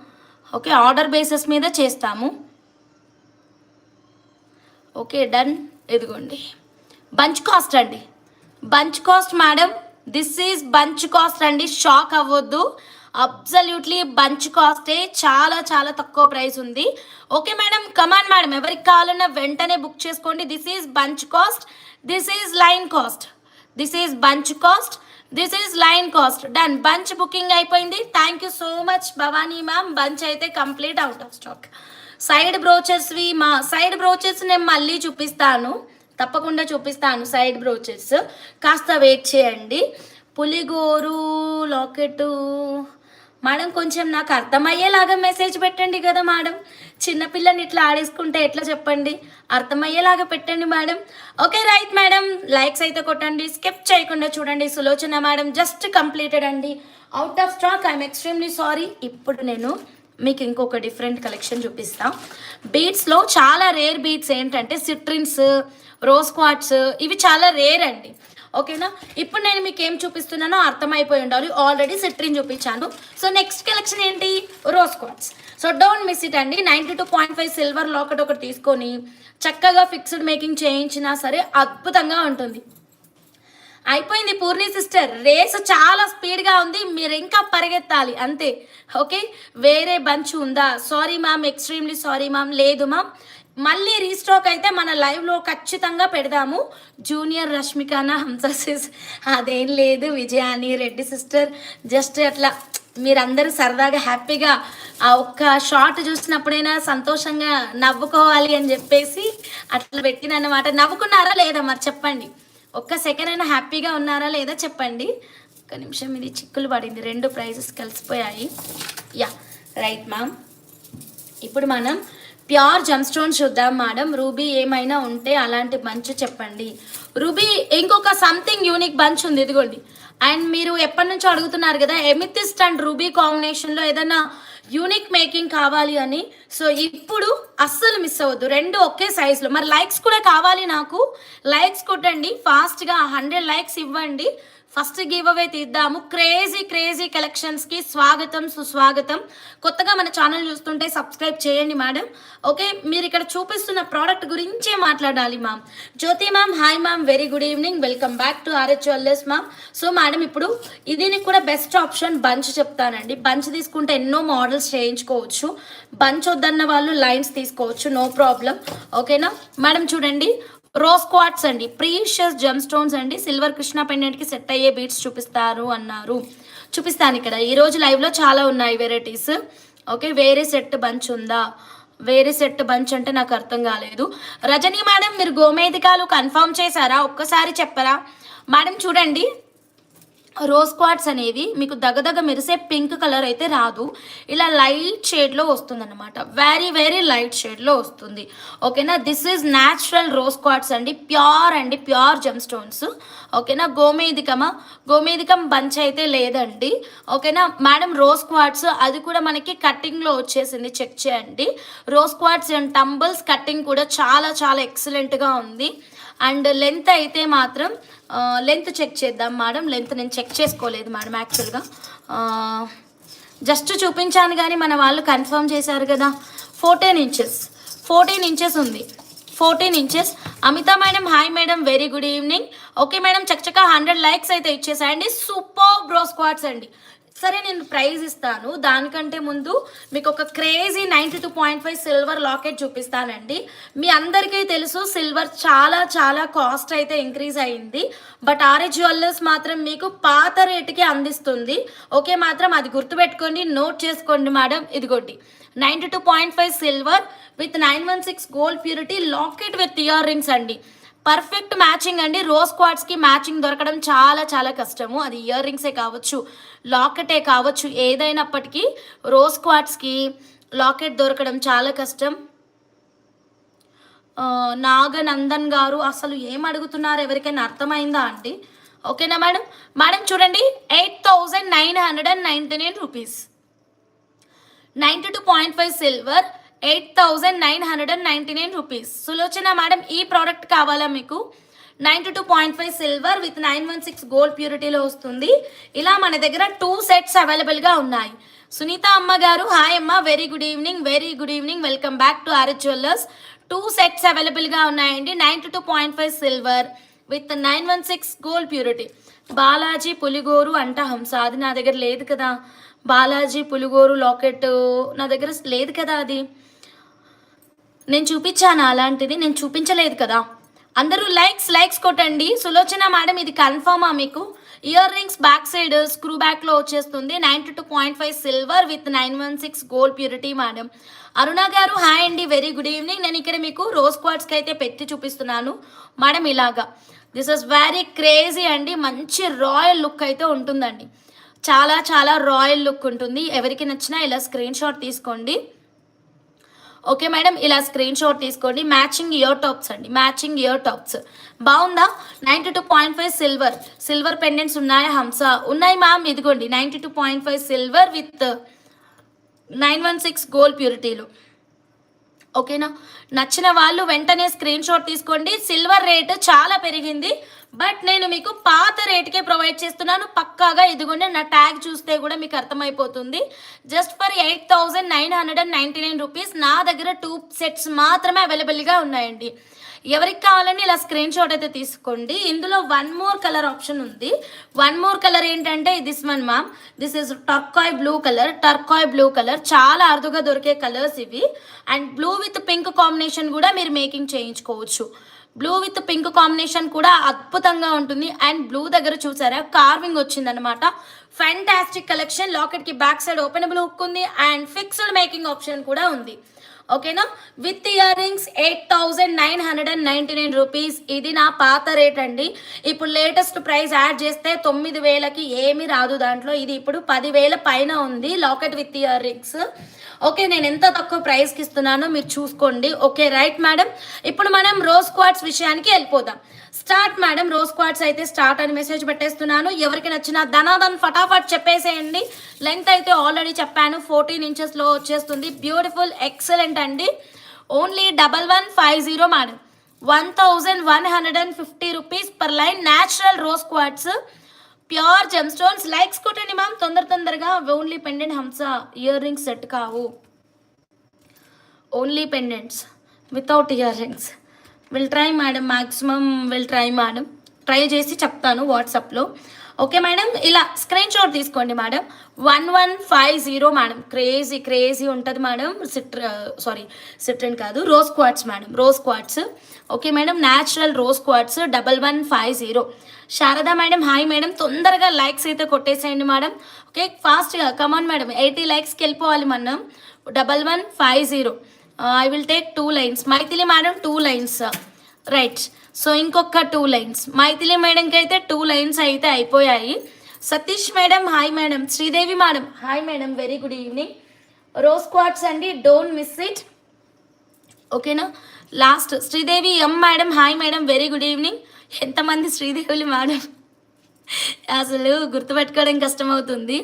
ఓకే, ఆర్డర్ బేసిస్ మీద చేస్తాము. Okay done. ఇదిగోండి బంచ్ కాస్ట్ అండి, bunch cost madam. This is bunch cost అండి, షాక్ అవ్వద్దు. అబ్సల్యూట్లీ బంచ్ కాస్టే, చాలా చాలా తక్కువ ప్రైస్ ఉంది. ఓకే మేడం, కమాన్ మేడం, ఎవరికి కావాలన్నా వెంటనే బుక్ చేసుకోండి. This is bunch cost, this is line cost, this is bunch cost, this is line cost. Done, bunch booking అయిపోయింది. Thank you so much Bhavani ma'am. Bunch అయితే complete out of stock. Side బ్రోచెస్వి మా side brooches నేను మళ్ళీ చూపిస్తాను, తప్పకుండా చూపిస్తాను. Side brooches కాస్త వెయిట్ చేయండి. పులిగోరు లాకెట్ మేడం, కొంచెం నాకు అర్థమయ్యేలాగా మెసేజ్ పెట్టండి కదా మేడం. చిన్నపిల్లని ఇట్లా ఆడేసుకుంటే ఎట్లా చెప్పండి, అర్థమయ్యేలాగా పెట్టండి madam. Okay right madam, likes అయితే కొట్టండి, స్కిప్ చేయకుండా చూడండి. సులోచన మేడం జస్ట్ కంప్లీటెడ్ అండి, out of stock. I'm extremely sorry. ఇప్పుడు నేను మీకు ఇంకొక డిఫరెంట్ కలెక్షన్ చూపిస్తాను. బీడ్స్లో చాలా రేర్ బీడ్స్ ఏంటంటే సిట్రిన్స్, రోజ్ క్వార్ట్స్, ఇవి చాలా రేర్ అండి. ఓకేనా, ఇప్పుడు నేను మీకు ఏం చూపిస్తున్నానో అర్థమైపోయి ఉండాలి. ఆల్రెడీ సిట్రిన్ చూపించాను. సో నెక్స్ట్ కలెక్షన్ ఏంటి? Rose quartz. So don't miss it అండి. 92.5 సిల్వర్ లాకెట్ ఒకటి తీసుకొని చక్కగా ఫిక్స్డ్ మేకింగ్ చేయించినా సరే అద్భుతంగా ఉంటుంది. అయిపోయింది పూర్ణి సిస్టర్, రేస్ చాలా స్పీడ్గా ఉంది, మీరు ఇంకా పరిగెత్తాలి అంతే. ఓకే, వేరే బంచ్ ఉందా? Sorry ma'am, extremely sorry ma'am. లేదు మ్యామ్, మళ్ళీ రీస్టాక్ అయితే మన లైవ్లో ఖచ్చితంగా పెడదాము. జూనియర్ రష్మికానా హంస అదేం లేదు, విజయాని రెడ్డి సిస్టర్, జస్ట్ అట్లా మీరందరూ సరదాగా హ్యాపీగా ఆ ఒక్క షార్ట్ చూసినప్పుడైనా సంతోషంగా నవ్వుకోవాలి అని చెప్పేసి అట్లా పెట్టినన్నమాట. నవ్వుకున్నారా లేదా మరి చెప్పండి, ఒక్క సెకండ్ అయినా హ్యాపీగా ఉన్నారా లేదా చెప్పండి. ఒక్క నిమిషం, ఇది చిక్కులు పడింది, 2 ప్రైజెస్ కలిసిపోయాయి. Yeah right ma'am. ఇప్పుడు మనం ప్యూర్ జమ్ స్టోన్స్ చూద్దాం మేడం. రూబీ ఏమైనా ఉంటే అలాంటి బంచ్ చెప్పండి. రూబీ ఇంకొక సంథింగ్ యూనిక్ బంచ్ ఉంది, ఇదిగోండి. అండ్ మీరు ఎప్పటి నుంచో అడుగుతున్నారు కదా ఎమితిస్ట్ అండ్ రూబీ కాంబినేషన్లో ఏదైనా యూనిక్ మేకింగ్ కావాలి అని. సో ఇప్పుడు అస్సలు మిస్ అవ్వద్దు, 2 ఒకే సైజులో. మరి లైక్స్ కూడా కావాలి నాకు, లైక్స్ కొట్టండి ఫాస్ట్గా, 100 లైక్స్ ఇవ్వండి. ఫస్ట్ గివ్ అవే తీద్దాము. క్రేజీ కలెక్షన్స్కి స్వాగతం సుస్వాగతం. కొత్తగా మన ఛానల్ చూస్తుంటే సబ్స్క్రైబ్ చేయండి మేడం. ఓకే, మీరు ఇక్కడ చూపిస్తున్న ప్రోడక్ట్ గురించే మాట్లాడాలి ma'am. Jyoti ma'am hi ma'am, very good evening, welcome back to RH jewellers ma'am. So madam, ఇప్పుడు ఇది కూడా బెస్ట్ ఆప్షన్ బంచ్ చెప్తానండి. బంచ్ తీసుకుంటే ఎన్నో మోడల్స్ చేయించుకోవచ్చు. బంచ్ వద్దన్న వాళ్ళు లైన్స్ తీసుకోవచ్చు, నో ప్రాబ్లం. ఓకేనా మేడం, చూడండి రోజ్ క్వార్ట్స్ అండి, ప్రీషియస్ జమ్ స్టోన్స్ అండి, సిల్వర్ కృష్ణ పెండెంట్కి సెట్ అయ్యే బీడ్స్ చూపిస్తారు అన్నారు. చూపిస్తాను ఇక్కడ ఈరోజు లైవ్లో చాలా ఉన్నాయి వెరైటీస్. ఓకే, వేరే సెట్ బంచ్ ఉందా? వేరే సెట్ బంచ్ అంటే నాకు అర్థం కాలేదు. రజనీ మేడం, మీరు గోమేధికాలు కన్ఫర్మ్ చేశారా? ఒక్కసారి చెప్పరా మేడం. చూడండి, రోజ్ క్వార్ట్స్ అనేవి మీకు దగదగ మెరిసే పింక్ కలర్ అయితే రాదు, ఇలా లైట్ షేడ్లో వస్తుంది అనమాట, వెరీ లైట్ షేడ్లో వస్తుంది. ఓకేనా, this is natural rose quartz అండి, ప్యూర్ జమ్ స్టోన్స్. ఓకేనా, గోమేధికం బంచ్ అయితే లేదండి. ఓకేనా మేడం, రోజ్ క్వార్ట్స్ అది కూడా మనకి కట్టింగ్లో వచ్చేసింది, చెక్ చేయండి. రోజ్ క్వార్ట్స్ అండ్ టంబుల్స్ కట్టింగ్ కూడా చాలా ఎక్సలెంట్గా ఉంది. అండ్ లెంత్ అయితే మాత్రం లెంత్ చెక్ చేద్దాం మేడం. లెంత్ నేను చెక్ చేసుకోలేదు మేడం, యాక్చువల్గా జస్ట్ చూపించాను కానీ మన వాళ్ళు కన్ఫర్మ్ చేశారు కదా. 14 ఇంచెస్ ఉంది, 14 inches. Amitha madam hi madam, very good evening. Okay madam, చక్కచక్క 100 లైక్స్ అయితే ఇచ్చేసాయండి. సూపర్ బ్రో స్క్వాడ్స్ అండి. సరే నేను ప్రైజ్ ఇస్తాను, దానికంటే ముందు మీకు ఒక క్రేజీ 92.5 సిల్వర్ లాకెట్ చూపిస్తానండి. మీ అందరికీ తెలుసు సిల్వర్ చాలా చాలా కాస్ట్ అయితే ఇంక్రీజ్ అయింది, బట్ ఆర్ఎస్ జ్యువెలర్స్ మాత్రం మీకు పాత రేటుకి అందిస్తుంది. ఓకే, మాత్రం అది గుర్తుపెట్టుకోండి, నోట్ చేసుకోండి మేడం. ఇదిగోండి 92.5 silver with 916 gold purity locket with ear rings అండి. పర్ఫెక్ట్ మ్యాచింగ్ అండి. రోజ్ క్వార్ట్స్కి మ్యాచింగ్ దొరకడం చాలా చాలా కష్టము. అది ఇయర్ రింగ్సే కావచ్చు, లాకెటే కావచ్చు, ఏదైనప్పటికీ రోజ్ క్వార్ట్స్కి లాకెట్ దొరకడం చాలా కష్టం. నాగనందన్ గారు అసలు ఏం అడుగుతున్నారు, ఎవరికైనా అర్థమైందా అండి? ఓకేనా మేడం? మేడం చూడండి, 8,999 rupees, 92.5 silver, 8,999 rupees. Sulochana madam ఈ ప్రోడక్ట్ కావాలా మీకు? 92.5 సిల్వర్ విత్ 916 గోల్డ్ ప్యూరిటీలో వస్తుంది. ఇలా మన దగ్గర 2 సెట్స్ అవైలబుల్గా ఉన్నాయి. సునీత అమ్మ గారు హాయ్ అమ్మ, very good evening, very good evening, welcome back to RS jewellers. 2 sets అవైలబుల్గా ఉన్నాయండి. 92.5 silver with 916 gold purity. Balaji పులిగోరు అంట హంస, అది నా దగ్గర లేదు కదా. బాలాజీ పులిగోరు లాకెట్ నా దగ్గర లేదు కదా. అది నేను చూపించాను, అలాంటిది నేను చూపించలేదు కదా. అందరూ లైక్స్ కొట్టండి. సులోచన మేడం ఇది కన్ఫర్మా మీకు? Ear rings back side screw బ్యాక్లో వచ్చేస్తుంది. 92.5 silver with 916 gold purity madam. Aruna గారు హాయ్ అండి, వెరీ గుడ్ ఈవినింగ్. నేను ఇక్కడ మీకు రోజ్ క్వార్ట్స్కి అయితే పెట్టి చూపిస్తున్నాను మేడం. ఇలాగా దిస్ ఇస్ వెరీ క్రేజీ అండి. మంచి రాయల్ లుక్ అయితే ఉంటుందండి, చాలా చాలా రాయల్ లుక్ ఉంటుంది. ఎవరికి నచ్చినా ఇలా స్క్రీన్ షాట్ తీసుకోండి. ఓకే మేడం, ఇలా స్క్రీన్ షాట్ తీసుకోండి. మ్యాచింగ్ ఇయర్ టాప్స్ అండి, మ్యాచింగ్ ఇయర్ టాప్స్. బాగుందా? 92.5 సిల్వర్ పెండెంట్స్ ఉన్నాయా హంస? ఉన్నాయి మ్యామ్, ఇదిగోండి 92.5 సిల్వర్ విత్ 916 గోల్డ్ ప్యూరిటీలో. ఓకేనా? నచ్చిన వాళ్ళు వెంటనే స్క్రీన్ షాట్ తీసుకోండి. సిల్వర్ రేట్ చాలా పెరిగింది, బట్ నేను మీకు పాత రేటుకే ప్రొవైడ్ చేస్తున్నాను పక్కాగా. ఇదిగోండి నా ట్యాగ్ చూస్తే కూడా మీకు అర్థమైపోతుంది. Just for 8,999 rupees. నా దగ్గర 2 సెట్స్ మాత్రమే అవైలబుల్గా ఉన్నాయండి. ఎవరికి కావాలని ఇలా స్క్రీన్ షాట్ అయితే తీసుకోండి. ఇందులో 1 మోర్ కలర్ ఆప్షన్ ఉంది. 1 మోర్ కలర్ ఏంటంటే this one ma'am, this is turquoise blue colour. Turquoise blue colour చాలా అరుదుగా దొరికే కలర్స్ ఇవి. And blue with pink combination కూడా మీరు మేకింగ్ చేయించుకోవచ్చు. బ్లూ విత్ పింక్ కాంబినేషన్ కూడా అద్భుతంగా ఉంటుంది. అండ్ బ్లూ దగ్గర చూసారా కార్వింగ్ వచ్చిందనమాట. Fantastic collection. లాకెట్కి బ్యాక్ సైడ్ ఓపెనబుల్ హుక్ ఉంది అండ్ ఫిక్స్డ్ మేకింగ్ ఆప్షన్ కూడా ఉంది. ఓకేనా? With ear rings 8,999 rupees. ఇది నా పాత రేట్ అండి. ఇప్పుడు లేటెస్ట్ ప్రైస్ యాడ్ చేస్తే 9,000కి ఏమీ రాదు దాంట్లో. ఇది ఇప్పుడు 10,000 పైన ఉంది locket with ear rings. Okay, నేను ఎంత తక్కువ ప్రైస్కి ఇస్తున్నానో మీరు చూసుకోండి. Okay right madam. ఇప్పుడు మనం రోజ్ క్వార్ట్స్ విషయానికి వెళ్ళిపోదాం. Start madam. రోజ్ క్వార్ట్స్ అయితే స్టార్ట్ అని మెసేజ్ పెట్టేస్తున్నాను. ఎవరికి నచ్చిన ధనాధన్ ఫటాఫట్ చెప్పేసేయండి. లెంత్ అయితే ఆల్రెడీ చెప్పాను, 14 ఇంచెస్లో వచ్చేస్తుంది. బ్యూటిఫుల్, ఎక్సలెంట్ అండి. Only 1150 madam. 1,150 rupees per line. Natural rose quartz, pure gem stones. Likes కొట్టండి మ్యామ్ తొందరగా. ఓన్లీ పెండెంట్ హంస, ఇయర్ రింగ్స్ సెట్ కావు, only pendants without ear rings. Will try madam, maximum will try madam. Try చేసి చెప్తాను వాట్సాప్లో. Okay madam, ఇలా screen shot తీసుకోండి madam. 1150 madam. Crazy ఉంటుంది మేడం. సిట్రన్ కాదు, rose quartz madam, rose quartz. Okay madam, natural rose quartz 1150. Sharada madam hi madam. తొందరగా likes అయితే కొట్టేసేయండి madam. Okay ఫాస్ట్గా కమాన్ మేడం. 80 లైక్స్కి వెళ్ళిపోవాలి మనం. 1150. I will take 2 lines. Maithili madam 2 lines right. So ఇంకొక 2 lines. Maithili మేడంకి అయితే 2 లైన్స్ అయితే అయిపోయాయి. Satish madam hi madam. Sridevi madam hi madam, very good evening. Rose quartz అండి, డోంట్ మిస్ ఇట్. ఓకేనా? Last Sridevi M madam hi madam, very good evening. ఎంతమంది శ్రీదేవులు మేడం, అసలు గుర్తుపెట్టుకోవడం కష్టమవుతుంది.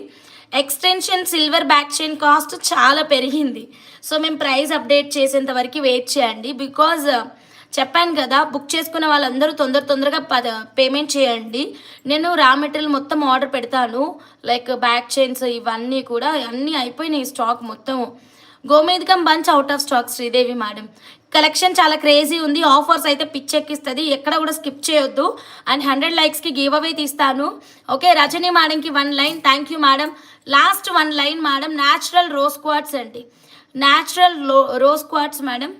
Extension silver back chain cost చాలా పెరిగింది. సో మేము ప్రైస్ అప్డేట్ చేసేంత వరకు వెయిట్ చేయండి. బికాజ్ చెప్పాను కదా, బుక్ చేసుకున్న వాళ్ళందరూ తొందరగా పేమెంట్ చేయండి. నేను రా మెటీరియల్ మొత్తం ఆర్డర్ పెడతాను. లైక్ బ్యాక్ చైన్స్ ఇవన్నీ కూడా అన్నీ అయిపోయినాయి స్టాక్ మొత్తం. గోమేధికం bunch out of stock Sridevi madam. Collection చాలా క్రేజీ ఉంది. ఆఫర్స్ అయితే పిచ్చెక్కిస్తుంది, ఎక్కడ కూడా స్కిప్ చేయొద్దు. అండ్ 100 లైక్స్కి గివ్ అవే తీస్తాను. ఓకే, రజనీ మేడంకి 1 line. Thank you madam. Last 1 line madam. Natural rose quartz అండి, న్యాచురల్ రోజ్ క్వార్ట్స్ మేడం.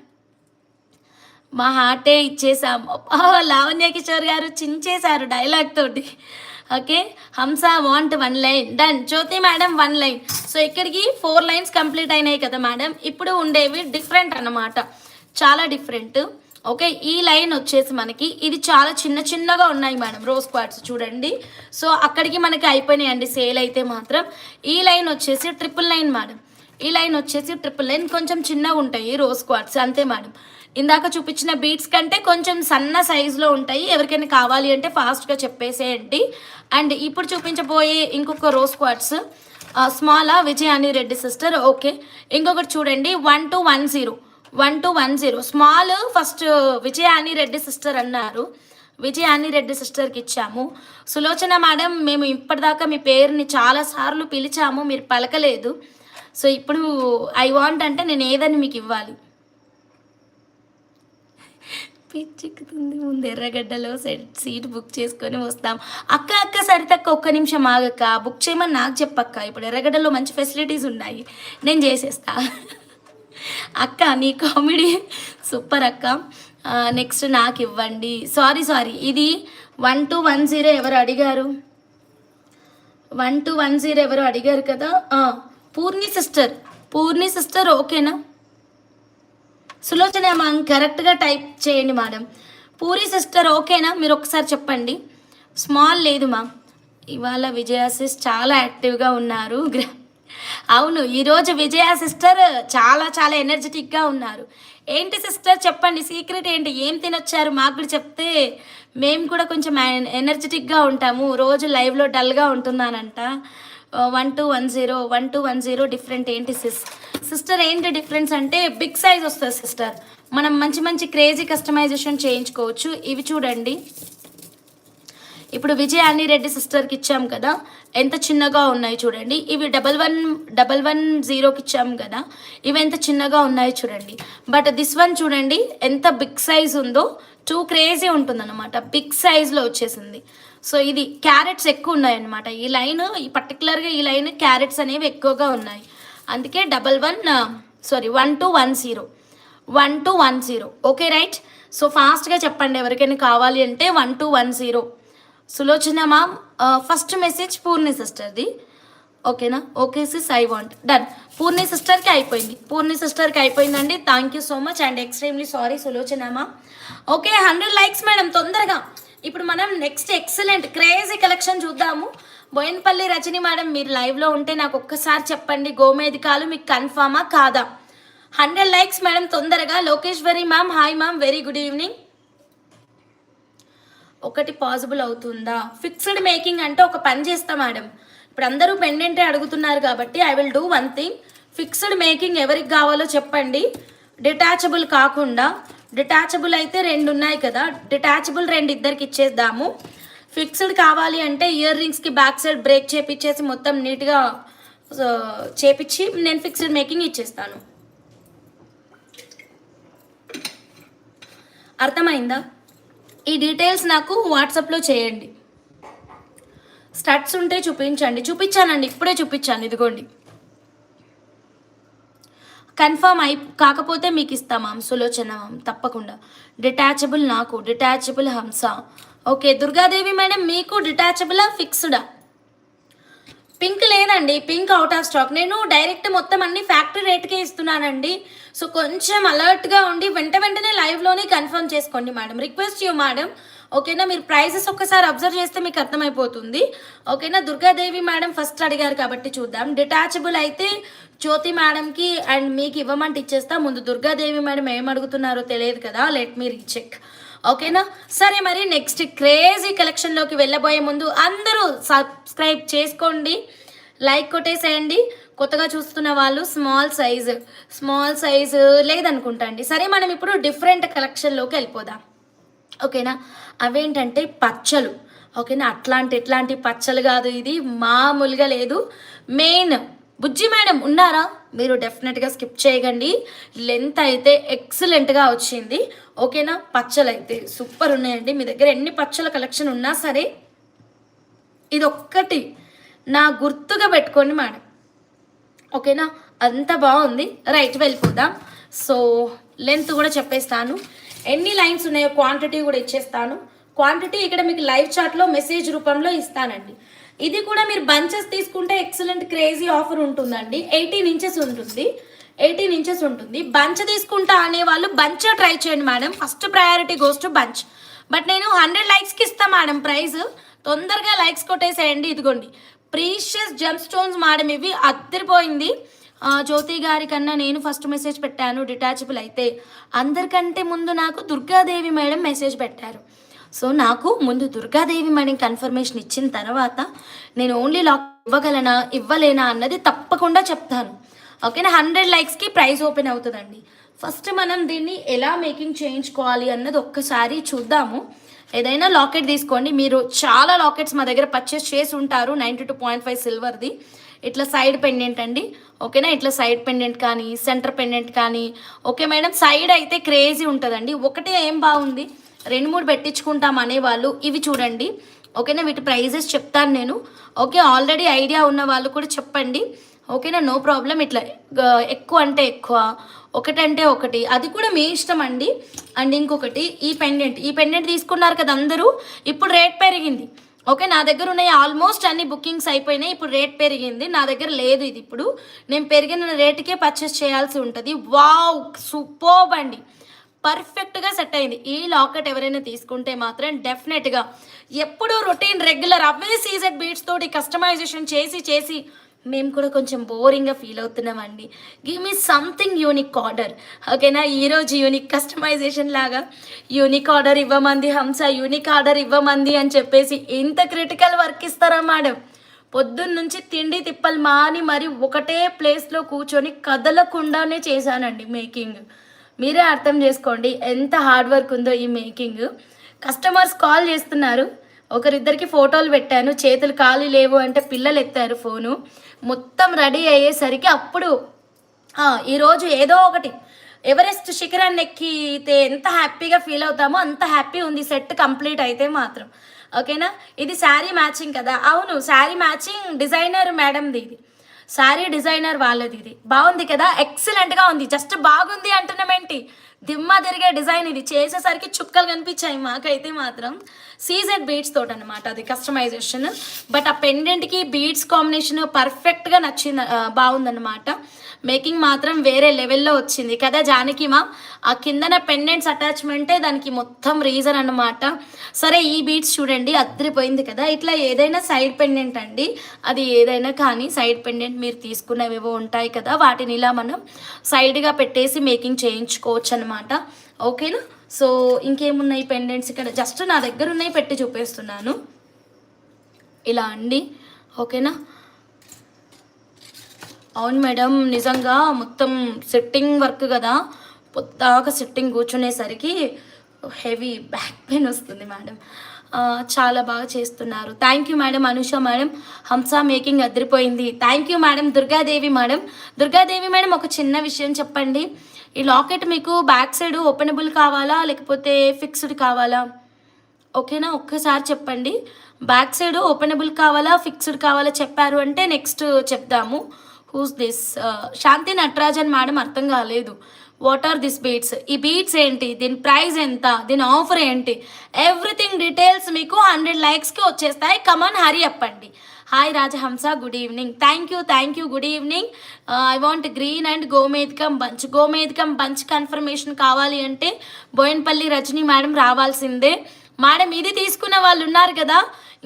మా హార్టే ఇచ్చేసాము. లావణ్య కిషోర్ గారు చించేశారు డైలాగ్ తోటి. ఓకే, హంస వాంట్ 1 లైన్. డన్. జ్యోతి మేడం 1 లైన్. సో ఇక్కడికి 4 లైన్స్ కంప్లీట్ అయినాయి కదా మేడం. ఇప్పుడు ఉండేవి డిఫరెంట్ అన్నమాట, చాలా డిఫరెంట్. ఓకే, ఈ లైన్ వచ్చేసి మనకి ఇది చాలా చిన్న చిన్నగా ఉన్నాయి మేడం రోజ్ క్వార్ట్స్ చూడండి. సో అక్కడికి మనకి అయిపోయినాయండి సేల్ అయితే మాత్రం. ఈ లైన్ వచ్చేసి 999 మేడం. ఈ లైన్ వచ్చేసి 999, కొంచెం చిన్నగా ఉంటాయి రోజ్ క్వార్ట్స్ అంతే మేడం. ఇందాక చూపించిన బీట్స్ కంటే కొంచెం సన్న సైజులో ఉంటాయి. ఎవరికైనా కావాలి అంటే ఫాస్ట్గా చెప్పేసేయండి. అండ్ ఇప్పుడు చూపించబోయే ఇంకొక రోజ్ క్వార్ట్స్ స్మాలా విజయాని రెడ్డి సిస్టర్. ఓకే, ఇంకొకటి చూడండి 1210 small. First Vijayani Reddy sister అన్నారు, విజయాని రెడ్డి సిస్టర్కి ఇచ్చాము. సులోచన మేడం, మేము ఇప్పటిదాకా మీ పేరుని చాలాసార్లు పిలిచాము, మీరు పలకలేదు. సో ఇప్పుడు ఐ వాంట్ అంటే నేను ఏదని మీకు ఇవ్వాలి. పిచ్చెక్కుతుంది. ముందు ఎర్రగడ్డలో సీట్ బుక్ చేసుకొని వస్తాం. అక్క సరితక్క ఒక్క నిమిషం ఆగక్క, బుక్ చేయమని నాకు చెప్పక్క. ఇప్పుడు ఎర్రగడ్డలో మంచి ఫెసిలిటీస్ ఉన్నాయి, నేను చేసేస్తా. అక్క నీ కామెడీ సూపర్ అక్క. నెక్స్ట్ నాకు ఇవ్వండి. సారీ ఇది 1210 ఎవరు అడిగారు? 1210 ఎవరు అడిగారు కదా. పూర్ణి సిస్టర్ ఓకేనా? సులోచన మ్యామ్ కరెక్ట్గా టైప్ చేయండి మేడం. పూరి సిస్టర్ ఓకేనా? మీరు ఒకసారి చెప్పండి. స్మాల్ లేదు మ్యామ్. ఇవాళ విజయ సిస్ చాలా యాక్టివ్గా ఉన్నారు. అవును, ఈరోజు విజయ సిస్టర్ చాలా చాలా ఎనర్జెటిక్గా ఉన్నారు. ఏంటి సిస్టర్ చెప్పండి, సీక్రెట్ ఏంటి? ఏం తినొచ్చారు మాకు కూడా చెప్తే మేము కూడా కొంచెం ఎనర్జెటిక్గా ఉంటాము. రోజు లైవ్లో డల్గా ఉంటున్నానంట. 1210 డిఫరెంట్ ఏంటి సిస్టర్ ఏంటి డిఫరెన్స్ అంటే బిగ్ సైజ్ వస్తుంది సిస్టర్. మనం మంచి మంచి క్రేజీ కస్టమైజేషన్ చేయించుకోవచ్చు. ఇవి చూడండి, ఇప్పుడు విజయాని రెడ్డి సిస్టర్కి ఇచ్చాం కదా, ఎంత చిన్నగా ఉన్నాయి చూడండి. ఇవి 1110కి ఇచ్చాము కదా, ఇవి ఎంత చిన్నగా ఉన్నాయి చూడండి. బట్ దిస్ వన్ చూడండి ఎంత బిగ్ సైజ్ ఉందో. క్రేజీ ఉంటుందన్నమాట, బిగ్ సైజ్లో వచ్చేసింది. సో ఇది క్యారెట్స్ ఎక్కువ ఉన్నాయన్నమాట. ఈ లైన్ పర్టికులర్గా ఈ లైన్ క్యారెట్స్ అనేవి ఎక్కువగా ఉన్నాయి, అందుకే 1210. Okay right. సో ఫాస్ట్గా చెప్పండి ఎవరికైనా కావాలి అంటే 1210. Sulochana ma'am first message Purni సిస్టర్ది. ఓకేనా? Okay sis, I want. Done. Purni సిస్టర్కి అయిపోయిందండి. Thank you so much and extremely sorry Sulochana ma'am. Okay, 100 likes madam తొందరగా. ఇప్పుడు మనం నెక్స్ట్ ఎక్సలెంట్ క్రేజీ కలెక్షన్ చూద్దాము. బోయిన్పల్లి రజని మేడం, మీరు లైవ్లో ఉంటే నాకు ఒక్కసారి చెప్పండి, గోమేధికాలు మీకు కన్ఫామా కాదా? 100 లైక్స్ మేడం తొందరగా. Lokeshwari ma'am hi ma'am, very good evening. ఒకటి పాసిబుల్ అవుతుందా? ఫిక్స్డ్ మేకింగ్ అంటే ఒక పని చేస్తా మేడం. ఇప్పుడు అందరూ పెండెంటే అడుగుతున్నారు కాబట్టి I will do 1 thing. Fixed making ఎవరికి కావాలో చెప్పండి, డిటాచబుల్ కాకుండా. డిటాచబుల్ అయితే 2 ఉన్నాయి కదా, డిటాచబుల్ 2 ఇద్దరికి ఇచ్చేద్దాము. ఫిక్స్డ్ కావాలి అంటే ఇయర్ రింగ్స్కి బ్యాక్ సైడ్ బ్రేక్ చేపించేసి మొత్తం నీట్గా చేపించి నేను ఫిక్స్డ్ మేకింగ్ ఇచ్చేస్తాను. అర్థమైందా? ఈ డీటెయిల్స్ నాకు వాట్సాప్లో చేయండి. స్టడ్స్ ఉంటే చూపించానండి, ఇప్పుడే చూపించాను, ఇదిగోండి. కన్ఫర్మ్ కాకపోతే మీకు ఇస్తాం మ్యామ్. సులోచన మ్యామ్ తప్పకుండా. డిటాచబుల్ నాకు, డిటాచబుల్ హంస. ఓకే, దుర్గాదేవి మేడం మీకు డిటాచబులా ఫిక్స్డా? పింక్ లేదండి, పింక్ అవుట్ ఆఫ్ స్టాక్. నేను డైరెక్ట్ మొత్తం అన్ని ఫ్యాక్టరీ రేట్కే ఇస్తున్నానండి. సో కొంచెం అలర్ట్గా ఉండి వెంటనే లైవ్లోనే కన్ఫర్మ్ చేసుకోండి మేడం. Request you madam. ఓకేనా? మీరు ప్రైజెస్ ఒక్కసారి అబ్జర్వ్ చేస్తే మీకు అర్థమైపోతుంది. ఓకేనా? దుర్గాదేవి మేడం ఫస్ట్ అడిగారు కాబట్టి చూద్దాం. డిటాచబుల్ అయితే జ్యోతి మేడంకి అండ్ మీకు ఇవ్వమంటే ఇచ్చేస్తా. ముందు దుర్గాదేవి మేడం ఏం అడుగుతున్నారో తెలియదు కదా, లెట్ మీ రీచెక్. ఓకేనా? సరే, మరి నెక్స్ట్ క్రేజీ కలెక్షన్లోకి వెళ్ళబోయే ముందు అందరూ సబ్స్క్రైబ్ చేసుకోండి, లైక్ కొట్టేసేయండి. కొత్తగా చూస్తున్న వాళ్ళు స్మాల్ సైజు లేదనుకుంటా అండి. సరే, మనం ఇప్పుడు డిఫరెంట్ కలెక్షన్లోకి వెళ్ళిపోదాం. ఓకేనా? అవేంటంటే పచ్చలు. ఓకేనా? ఎట్లాంటి పచ్చలు కాదు, ఇది మామూలుగా లేదు. మెయిన్ బుజ్జి మేడం ఉన్నారా? మీరు డెఫినెట్గా స్కిప్ చేయకండి. లెంత్ అయితే ఎక్సలెంట్గా వచ్చింది. ఓకేనా, పచ్చలు అయితే సూపర్ ఉన్నాయండి. మీ దగ్గర ఎన్ని పచ్చల కలెక్షన్ ఉన్నా సరే ఇది ఒక్కటి నా గుర్తుగా పెట్టుకోండి మేడం. ఓకేనా, అంత బాగుంది. రైట్, వెళ్ళిపోదాం. సో లెంత్ కూడా చెప్పేస్తాను, ఎన్ని లైన్స్ ఉన్నాయో క్వాంటిటీ కూడా ఇచ్చేస్తాను. క్వాంటిటీ ఇక్కడ మీకు లైవ్ చాట్లో మెసేజ్ రూపంలో ఇస్తానండి. ఇది కూడా మీరు బంచెస్ తీసుకుంటే ఎక్సలెంట్ క్రేజీ ఆఫర్ ఉంటుందండి. 18 ఇంచెస్ ఉంటుంది, 18 ఇంచెస్ ఉంటుంది. బంచ్ తీసుకుంటా అనే వాళ్ళు బంచ్ ట్రై చేయండి madam. First priority goes to bunch. But నేను 100 లైక్స్కి ఇస్తాను మేడం ప్రైజ్. తొందరగా లైక్స్ కొట్టేసేయండి. ఇదిగోండి ప్రీషియస్ జెమ్ స్టోన్స్ మేడం, ఇవి అద్దరిపోయింది. జ్యోతి గారి కన్నా నేను ఫస్ట్ మెసేజ్ పెట్టాను డిటాచబుల్ అయితే. అందరికంటే ముందు నాకు దుర్గాదేవి మేడం మెసేజ్ పెట్టారు. సో నాకు ముందు దుర్గాదేవి మేడం కన్ఫర్మేషన్ ఇచ్చిన తర్వాత నేను ఓన్లీ లాక్ ఇవ్వగలనా ఇవ్వలేనా అన్నది తప్పకుండా చెప్తాను. ఓకేనా, 100 లైక్స్కి ప్రైస్ ఓపెన్ అవుతుందండి. ఫస్ట్ మనం దీన్ని ఎలా మేకింగ్ చేయించుకోవాలి అన్నది ఒక్కసారి చూద్దాము. ఏదైనా లాకెట్ తీసుకోండి. మీరు చాలా లాకెట్స్ మా దగ్గర పర్చేస్ చేసి ఉంటారు. 92.5 సిల్వర్ది ఇట్లా సైడ్ పెండెంట్ అండి. ఓకేనా, ఇట్లా సైడ్ పెండెంట్ కానీ సెంటర్ పెండెంట్ కానీ. ఓకే మేడం, సైడ్ అయితే క్రేజీ ఉంటుందండి. ఒకటే ఏం బాగుంది, 2-3 పెట్టించుకుంటాం అనేవాళ్ళు ఇవి చూడండి. ఓకేనా, వీటి ప్రైజెస్ చెప్తాను నేను. ఓకే, ఆల్రెడీ ఐడియా ఉన్న వాళ్ళు కూడా చెప్పండి. ఓకేనా, నో ప్రాబ్లం. ఇట్లా ఎక్కువ అంటే ఎక్కువ, ఒకటంటే ఒకటి, అది కూడా మీ ఇష్టం అండి. అండ్ ఇంకొకటి ఈ పెండెంట్ తీసుకున్నారు కదా అందరూ, ఇప్పుడు రేట్ పెరిగింది. ఓకే, నా దగ్గర ఉన్నాయి ఆల్మోస్ట్ అన్ని బుకింగ్స్ అయిపోయినాయి. ఇప్పుడు రేట్ పెరిగింది, నా దగ్గర లేదు ఇది. ఇప్పుడు నేను పెరిగిన రేటుకే పర్చేస్ చేయాల్సి ఉంటుంది. వావ్, సూపర్బ్ అండి, పర్ఫెక్ట్గా సెట్ అయింది. ఈ లాకెట్ ఎవరైనా తీసుకుంటే మాత్రం డెఫినెట్గా ఎప్పుడూ రొటీన్ రెగ్యులర్ అవే సీజెడ్ బీట్స్ తోటి కస్టమైజేషన్ చేసి మేము కూడా కొంచెం బోరింగ్గా ఫీల్ అవుతున్నామండి. Give me something unique order. ఓకేనా, ఈరోజు యూనిక్ కస్టమైజేషన్ లాగా యూనిక్ ఆర్డర్ ఇవ్వమంది హంస, యూనిక్ ఆర్డర్ ఇవ్వమంది అని చెప్పేసి ఇంత క్రిటికల్ వర్క్ ఇస్తారా మేడం? పొద్దున్న నుంచి తిండి తిప్పలు మాని మరి ఒకటే ప్లేస్లో కూర్చొని కదలకుండానే చేశానండి మేకింగ్. మీరే అర్థం చేసుకోండి ఎంత హార్డ్ వర్క్ ఉందో ఈ మేకింగ్. కస్టమర్స్ కాల్ చేస్తున్నారు, ఒకరిద్దరికి ఫోటోలు పెట్టాను, చేతులు ఖాళీ లేవు అంటే పిల్లలు ఎత్తారు ఫోను. మొత్తం రెడీ అయ్యేసరికి అప్పుడు ఈరోజు ఏదో ఒకటి ఎవరెస్ట్ శిఖరాన్ని ఎక్కితే ఎంత హ్యాపీగా ఫీల్ అవుతామో అంత హ్యాపీ ఉంది సెట్ కంప్లీట్ అయితే మాత్రం. ఓకేనా, ఇది శారీ మ్యాచింగ్ కదా. అవును, శారీ మ్యాచింగ్ డిజైనర్ మేడంది ఇది, శారీ డిజైనర్ వాళ్ళది. ఇది బాగుంది కదా, ఎక్సలెంట్గా ఉంది. జస్ట్ బాగుంది అంటున్నామేంటి, దిమ్మ తిరిగే డిజైన్. ఇది చేసేసరికి చుక్కలు కనిపించాయి మాకైతే మాత్రం. సీజెడ్ బీడ్స్ తోటి అనమాట అది కస్టమైజేషన్. బట్ ఆ పెండెంట్కి బీడ్స్ కాంబినేషన్ పర్ఫెక్ట్గా నచ్చింది, బాగుందన్నమాట. మేకింగ్ మాత్రం వేరే లెవెల్లో వచ్చింది కదా జానకి మా. ఆ కిందన పెండెంట్స్ అటాచ్మెంటే దానికి మొత్తం రీజన్ అన్నమాట. సరే, ఈ బీడ్స్ చూడండి అద్దరిపోయింది కదా. ఇట్లా ఏదైనా సైడ్ పెండెంట్ అండి, అది ఏదైనా కానీ సైడ్ పెండెంట్ మీరు తీసుకునేవేవో ఉంటాయి కదా, వాటిని ఇలా మనం సైడ్గా పెట్టేసి మేకింగ్ చేయించుకోవచ్చు అనమాట. ఓకేనా, సో ఇంకేమున్నాయి పెండెంట్స్ ఇక్కడ జస్ట్ నా దగ్గర ఉన్నాయి పెట్టి చూపిస్తున్నాను ఇలా అండి. ఓకేనా, అవును మేడం, నిజంగా మొత్తం సెట్టింగ్ వర్క్ కదా, పొద్దాక సెట్టింగ్ కూర్చునేసరికి హెవీ బ్యాక్ పెయిన్ వస్తుంది మేడం. చాలా బాగా చేస్తున్నారు. Thank you madam. Anusha madam, హంస మేకింగ్ అదిరిపోయింది. Thank you madam. Durgadevi madam ఒక చిన్న విషయం చెప్పండి. ఈ లాకెట్ మీకు బ్యాక్ సైడ్ ఓపెనబుల్ కావాలా లేకపోతే ఫిక్స్డ్ కావాలా? ఓకేనా, ఒక్కసారి చెప్పండి. బ్యాక్ సైడ్ ఓపెనబుల్ కావాలా ఫిక్స్డ్ కావాలా చెప్పారు అంటే నెక్స్ట్ చెప్దాము. Who's this? Shanti Natarajan madam, అర్థం కాలేదు. What are this beads? ఈ బీట్స్ ఏంటి, దీని ప్రైస్ ఎంత, దీని ఆఫర్ ఏంటి, ఎవ్రీథింగ్ డీటెయిల్స్ మీకు 100 లైక్స్కి వచ్చేస్తాయి. కమాన్ హరి అప్పండి. Hi Rajahamsa, good evening. Thank you, good evening. I want green and గోమేధికం బంచ్ కన్ఫర్మేషన్ కావాలి అంటే బోయిన్పల్లి రజనీ మేడం రావాల్సిందే. మేడం ఇది తీసుకున్న వాళ్ళు ఉన్నారు కదా,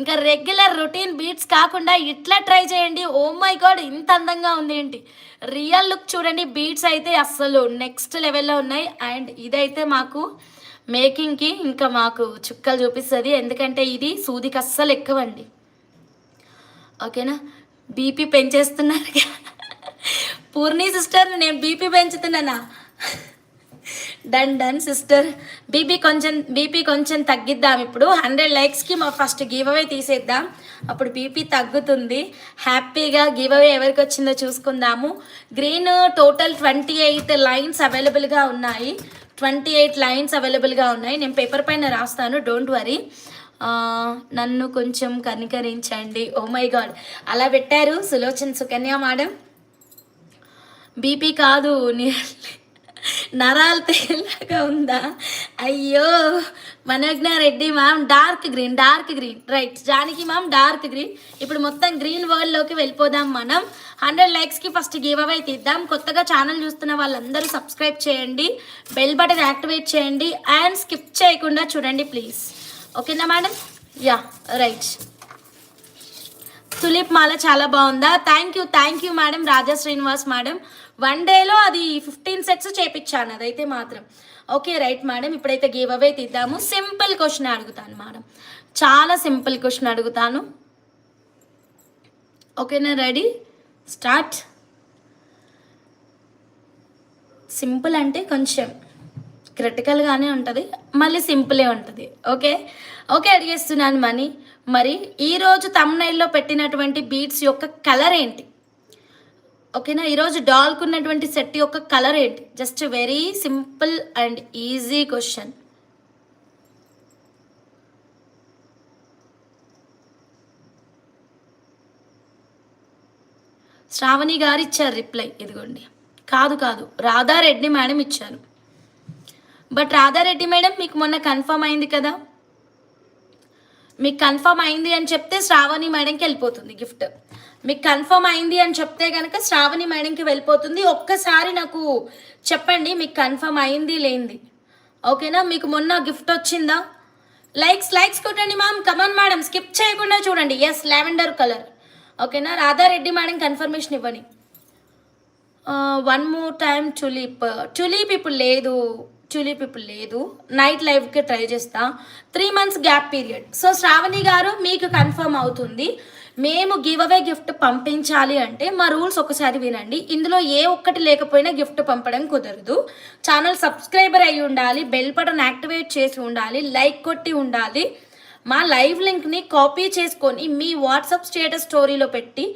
ఇంకా రెగ్యులర్ రొటీన్ బీట్స్ కాకుండా ఇట్లా ట్రై చేయండి. ఓ మై గాడ్, ఇంత అందంగా ఉంది ఏంటి, రియల్ లుక్ చూడండి. బీట్స్ అయితే అస్సలు నెక్స్ట్ లెవెల్లో ఉన్నాయి. అండ్ ఇదైతే మాకు మేకింగ్కి ఇంకా మాకు చుక్కలు చూపిస్తుంది, ఎందుకంటే ఇది సూదికి అస్సలు ఎక్కువండి. ఓకేనా, బీపీ పెంచేస్తున్నారు పూర్ణి సిస్టర్, నేను బీపీ పెంచుతున్నానా? Done sister. బీపీ కొంచెం తగ్గిద్దాం. ఇప్పుడు 100 లైక్స్కి మా ఫస్ట్ గివ్ అవే తీసేద్దాం, అప్పుడు బీపీ తగ్గుతుంది. హ్యాపీగా గివ్ అవే ఎవరికి వచ్చిందో చూసుకుందాము. గ్రీన్ టోటల్ 28 లైన్స్ అవైలబుల్గా ఉన్నాయి. 28 లైన్స్ అవైలబుల్గా ఉన్నాయి. నేను పేపర్ పైన రాస్తాను, డోంట్ వరీ. నన్ను కొంచెం కనికరించండి. ఓ మై గాడ్, అలా పెట్టారు సులోచన్ సుకన్య మేడం. బీపీ కాదు, నరాలు తేలాగా ఉందా? అయ్యో. Manogna Reddy ma'am dark green right. Janaki ma'am dark green. ఇప్పుడు మొత్తం గ్రీన్ వరల్డ్లోకి వెళ్ళిపోదాం మనం. 100 లైక్స్కి ఫస్ట్ గివ్ అవే తీద్దాం. కొత్తగా ఛానల్ చూస్తున్న వాళ్ళందరూ సబ్స్క్రైబ్ చేయండి, బెల్ బటన్ యాక్టివేట్ చేయండి అండ్ స్కిప్ చేయకుండా చూడండి ప్లీజ్. ఓకేనా మేడం? Yeah right. తులిప్ మాల చాలా బాగుందా? Thank you madam. Raja Srinivas madam. 1 డేలో అది 15 సెట్స్ చేపించాను అదైతే మాత్రం. Okay right madam. ఇప్పుడైతే గివ్ అవే తీద్దాము. సింపుల్ క్వశ్చన్ అడుగుతాను మేడం, చాలా సింపుల్ క్వశ్చన్ అడుగుతాను. ఓకేనా? Ready, start. సింపుల్ అంటే కొంచెం క్రిటికల్గానే ఉంటుంది, మళ్ళీ సింపులే ఉంటుంది. ఓకే అడిగేస్తున్నాను మరి ఈరోజు థంబ్నెయిల్లో పెట్టినటువంటి బీడ్స్ యొక్క కలర్ ఏంటి? ఓకేనా? ఈరోజు డాల్కు ఉన్నటువంటి సెట్ యొక్క కలర్ ఏంటి? Just very simple and easy question. Sravani garu ఇచ్చారు రిప్లై, ఇదిగోండి. కాదు రాధారెడ్డి మేడం ఇచ్చారు. బట్ రాధారెడ్డి మేడం మీకు మొన్న కన్ఫర్మ్ అయింది కదా, మీకు కన్ఫర్మ్ అయింది అని చెప్తే శ్రావణి మేడంకి వెళ్ళిపోతుంది గిఫ్ట్. మీకు కన్ఫర్మ్ అయింది అని చెప్తే కనుక శ్రావణి మేడంకి వెళ్ళిపోతుంది. ఒక్కసారి నాకు చెప్పండి మీకు కన్ఫర్మ్ అయింది లేనిది. ఓకేనా? మీకు మొన్న గిఫ్ట్ వచ్చిందా? లైక్స్ కొట్టండి మ్యామ్. కమన్ మేడం, స్కిప్ చేయకుండా చూడండి. Yes, lavender colour. ఓకేనా? రాధారెడ్డి మేడం కన్ఫర్మేషన్ ఇవ్వని. 1 more time టులీప్ ఇప్పుడు లేదు. నైట్ లైవ్కి ట్రై చేస్తా. 3 months gap period. So Shravani గారు మీకు కన్ఫర్మ్ అవుతుంది. మేము గివ్ అవే గిఫ్ట్ పంపించాలి అంటే మా రూల్స్ ఒకసారి వినండి. ఇందులో ఏ ఒక్కటి లేకపోయినా గిఫ్ట్ పంపడం కుదరదు. ఛానల్ సబ్స్క్రైబర్ అయి ఉండాలి, బెల్ బటన్ యాక్టివేట్ చేసి ఉండాలి, లైక్ కొట్టి ఉండాలి. మా లైవ్ లింక్ని కాపీ చేసుకొని మీ వాట్సాప్ స్టేటస్ స్టోరీలో పెట్టి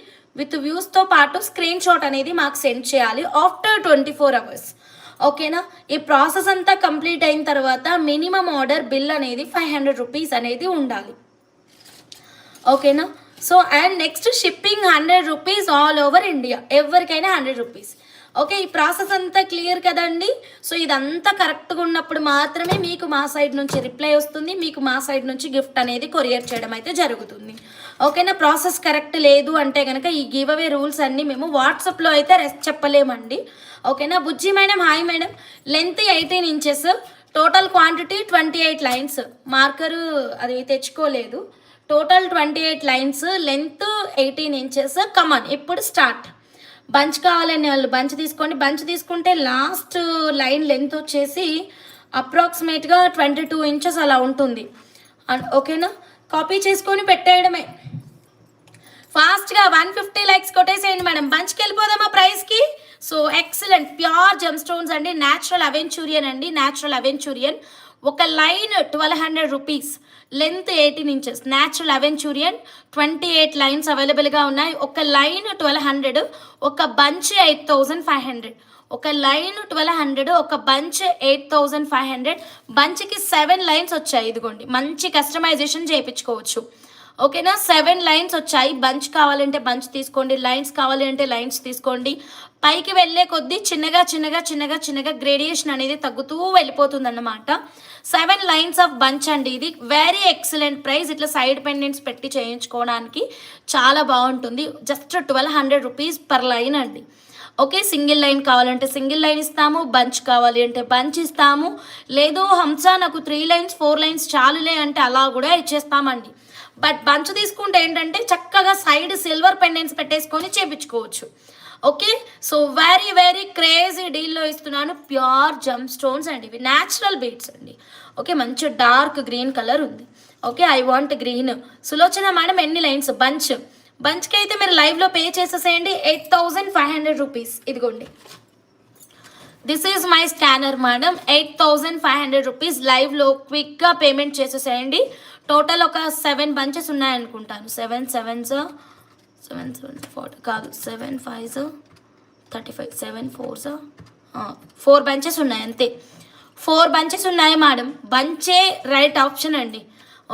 విత్ వ్యూస్తో పాటు స్క్రీన్ షాట్ అనేది మాకు సెండ్ చేయాలి ఆఫ్టర్ 24 hours. ఓకేనా? ఈ ప్రాసెస్ అంతా కంప్లీట్ అయిన తర్వాత మినిమం ఆర్డర్ బిల్ అనేది 500 రూపీస్ అనేది ఉండాలి. ఓకేనా? So and next shipping 100 rupees all over India, ఎవరికైనా 100 రూపీస్. ఓకే, ఈ ప్రాసెస్ అంతా క్లియర్ కదండి. సో ఇదంతా కరెక్ట్గా ఉన్నప్పుడు మాత్రమే మీకు మా సైడ్ నుంచి రిప్లై వస్తుంది, మీకు మా సైడ్ నుంచి గిఫ్ట్ అనేది కొరియర్ చేయడం అయితే జరుగుతుంది. ఓకేనా? ప్రాసెస్ కరెక్ట్ లేదు అంటే కనుక ఈ గివ్ అవే రూల్స్ అన్నీ మేము వాట్సాప్లో అయితే చెప్పలేమండి. ఓకేనా? Bujji madam hi madam. Length 18 inches, total quantity 28 lines. Marker అది తెచ్చుకోలేదు. Total 28 lines, length 18 inches. Come on, ఇప్పుడు స్టార్ట్. బంచ్ కావాలని వాళ్ళు బంచ్ తీసుకోండి. బంచ్ తీసుకుంటే లాస్ట్ లైన్ లెంత్ వచ్చేసి అప్రాక్సిమేట్గా 22 inches అలా ఉంటుంది. ఓకేనా? కాపీ చేసుకొని పెట్టేయడమే ఫాస్ట్గా. 150 లైక్స్ కొట్టేసేయండి మేడం. బంచ్కి వెళ్ళిపోదామా ప్రైస్కి? So excellent pure gem stones అండి, న్యాచురల్ అవెంచూరియన్. ఒక line 1200 rupees, length 18 inches, natural aventurine. 28 lines అవైలబుల్గా ఉన్నాయి. ఒక లైన్ 1200, ఒక బంచ్ 8500. ఒక లైన్ 1200, ఒక బంచ్ 8500. బంచ్కి 7 లైన్స్ వచ్చాయి. ఇదిగోండి, మంచి కస్టమైజేషన్ చేయించుకోవచ్చు. ఓకేనా? 7 లైన్స్ వచ్చాయి. బంచ్ కావాలంటే బంచ్ తీసుకోండి, లైన్స్ కావాలి అంటే లైన్స్ తీసుకోండి. పైకి వెళ్ళే కొద్దీ చిన్నగా గ్రేడియేషన్ అనేది తగ్గుతూ వెళ్ళిపోతుంది అన్నమాట. 7 లైన్స్ ఆఫ్ బంచ్ అండి. ఇది వెరీ ఎక్సలెంట్ ప్రైస్. ఇట్లా సైడ్ పెండెంట్స్ పెట్టి చేయించుకోవడానికి చాలా బాగుంటుంది. జస్ట్ 1200 రూపీస్ పర్ లైన్ అండి. ఓకే, సింగిల్ లైన్ కావాలంటే సింగిల్ లైన్ ఇస్తాము, బంచ్ కావాలి అంటే బంచ్ ఇస్తాము. లేదు హంసా నాకు 3 లైన్స్ 4 లైన్స్ చాలులే అంటే అలా కూడా ఇచ్చేస్తామండి. బట్ బంచ్ తీసుకుంటే ఏంటంటే చక్కగా సైడ్ సిల్వర్ పెండెంట్స్ పెట్టేసుకొని చేపించుకోవచ్చు. ఓకే, సో వెరీ క్రేజీ డీల్లో ఇస్తున్నాను. ప్యూర్ జమ్ స్టోన్స్ అండి, ఇవి న్యాచురల్ బీడ్స్ అండి. ఓకే, మంచి డార్క్ గ్రీన్ కలర్ ఉంది. Okay, I want green. Sulochana madam ఎన్ని లైన్స్? బంచ్కి అయితే మీరు లైవ్లో పే చేసేసేయండి 8500 రూపీస్. ఇదిగోండి, this is my scanner madam. 8500 rupees లైవ్లో క్విక్గా పేమెంట్ చేసేసేయండి. టోటల్ ఒక 7 బంచెస్ ఉన్నాయనుకుంటాను. 7 7s 7 7 40 కాదు, 7 5s 35, 7 4s 4 బంచెస్ ఉన్నాయి అంతే. 4 బంచెస్ ఉన్నాయి మేడం. బంచే రైట్ ఆప్షన్ అండి.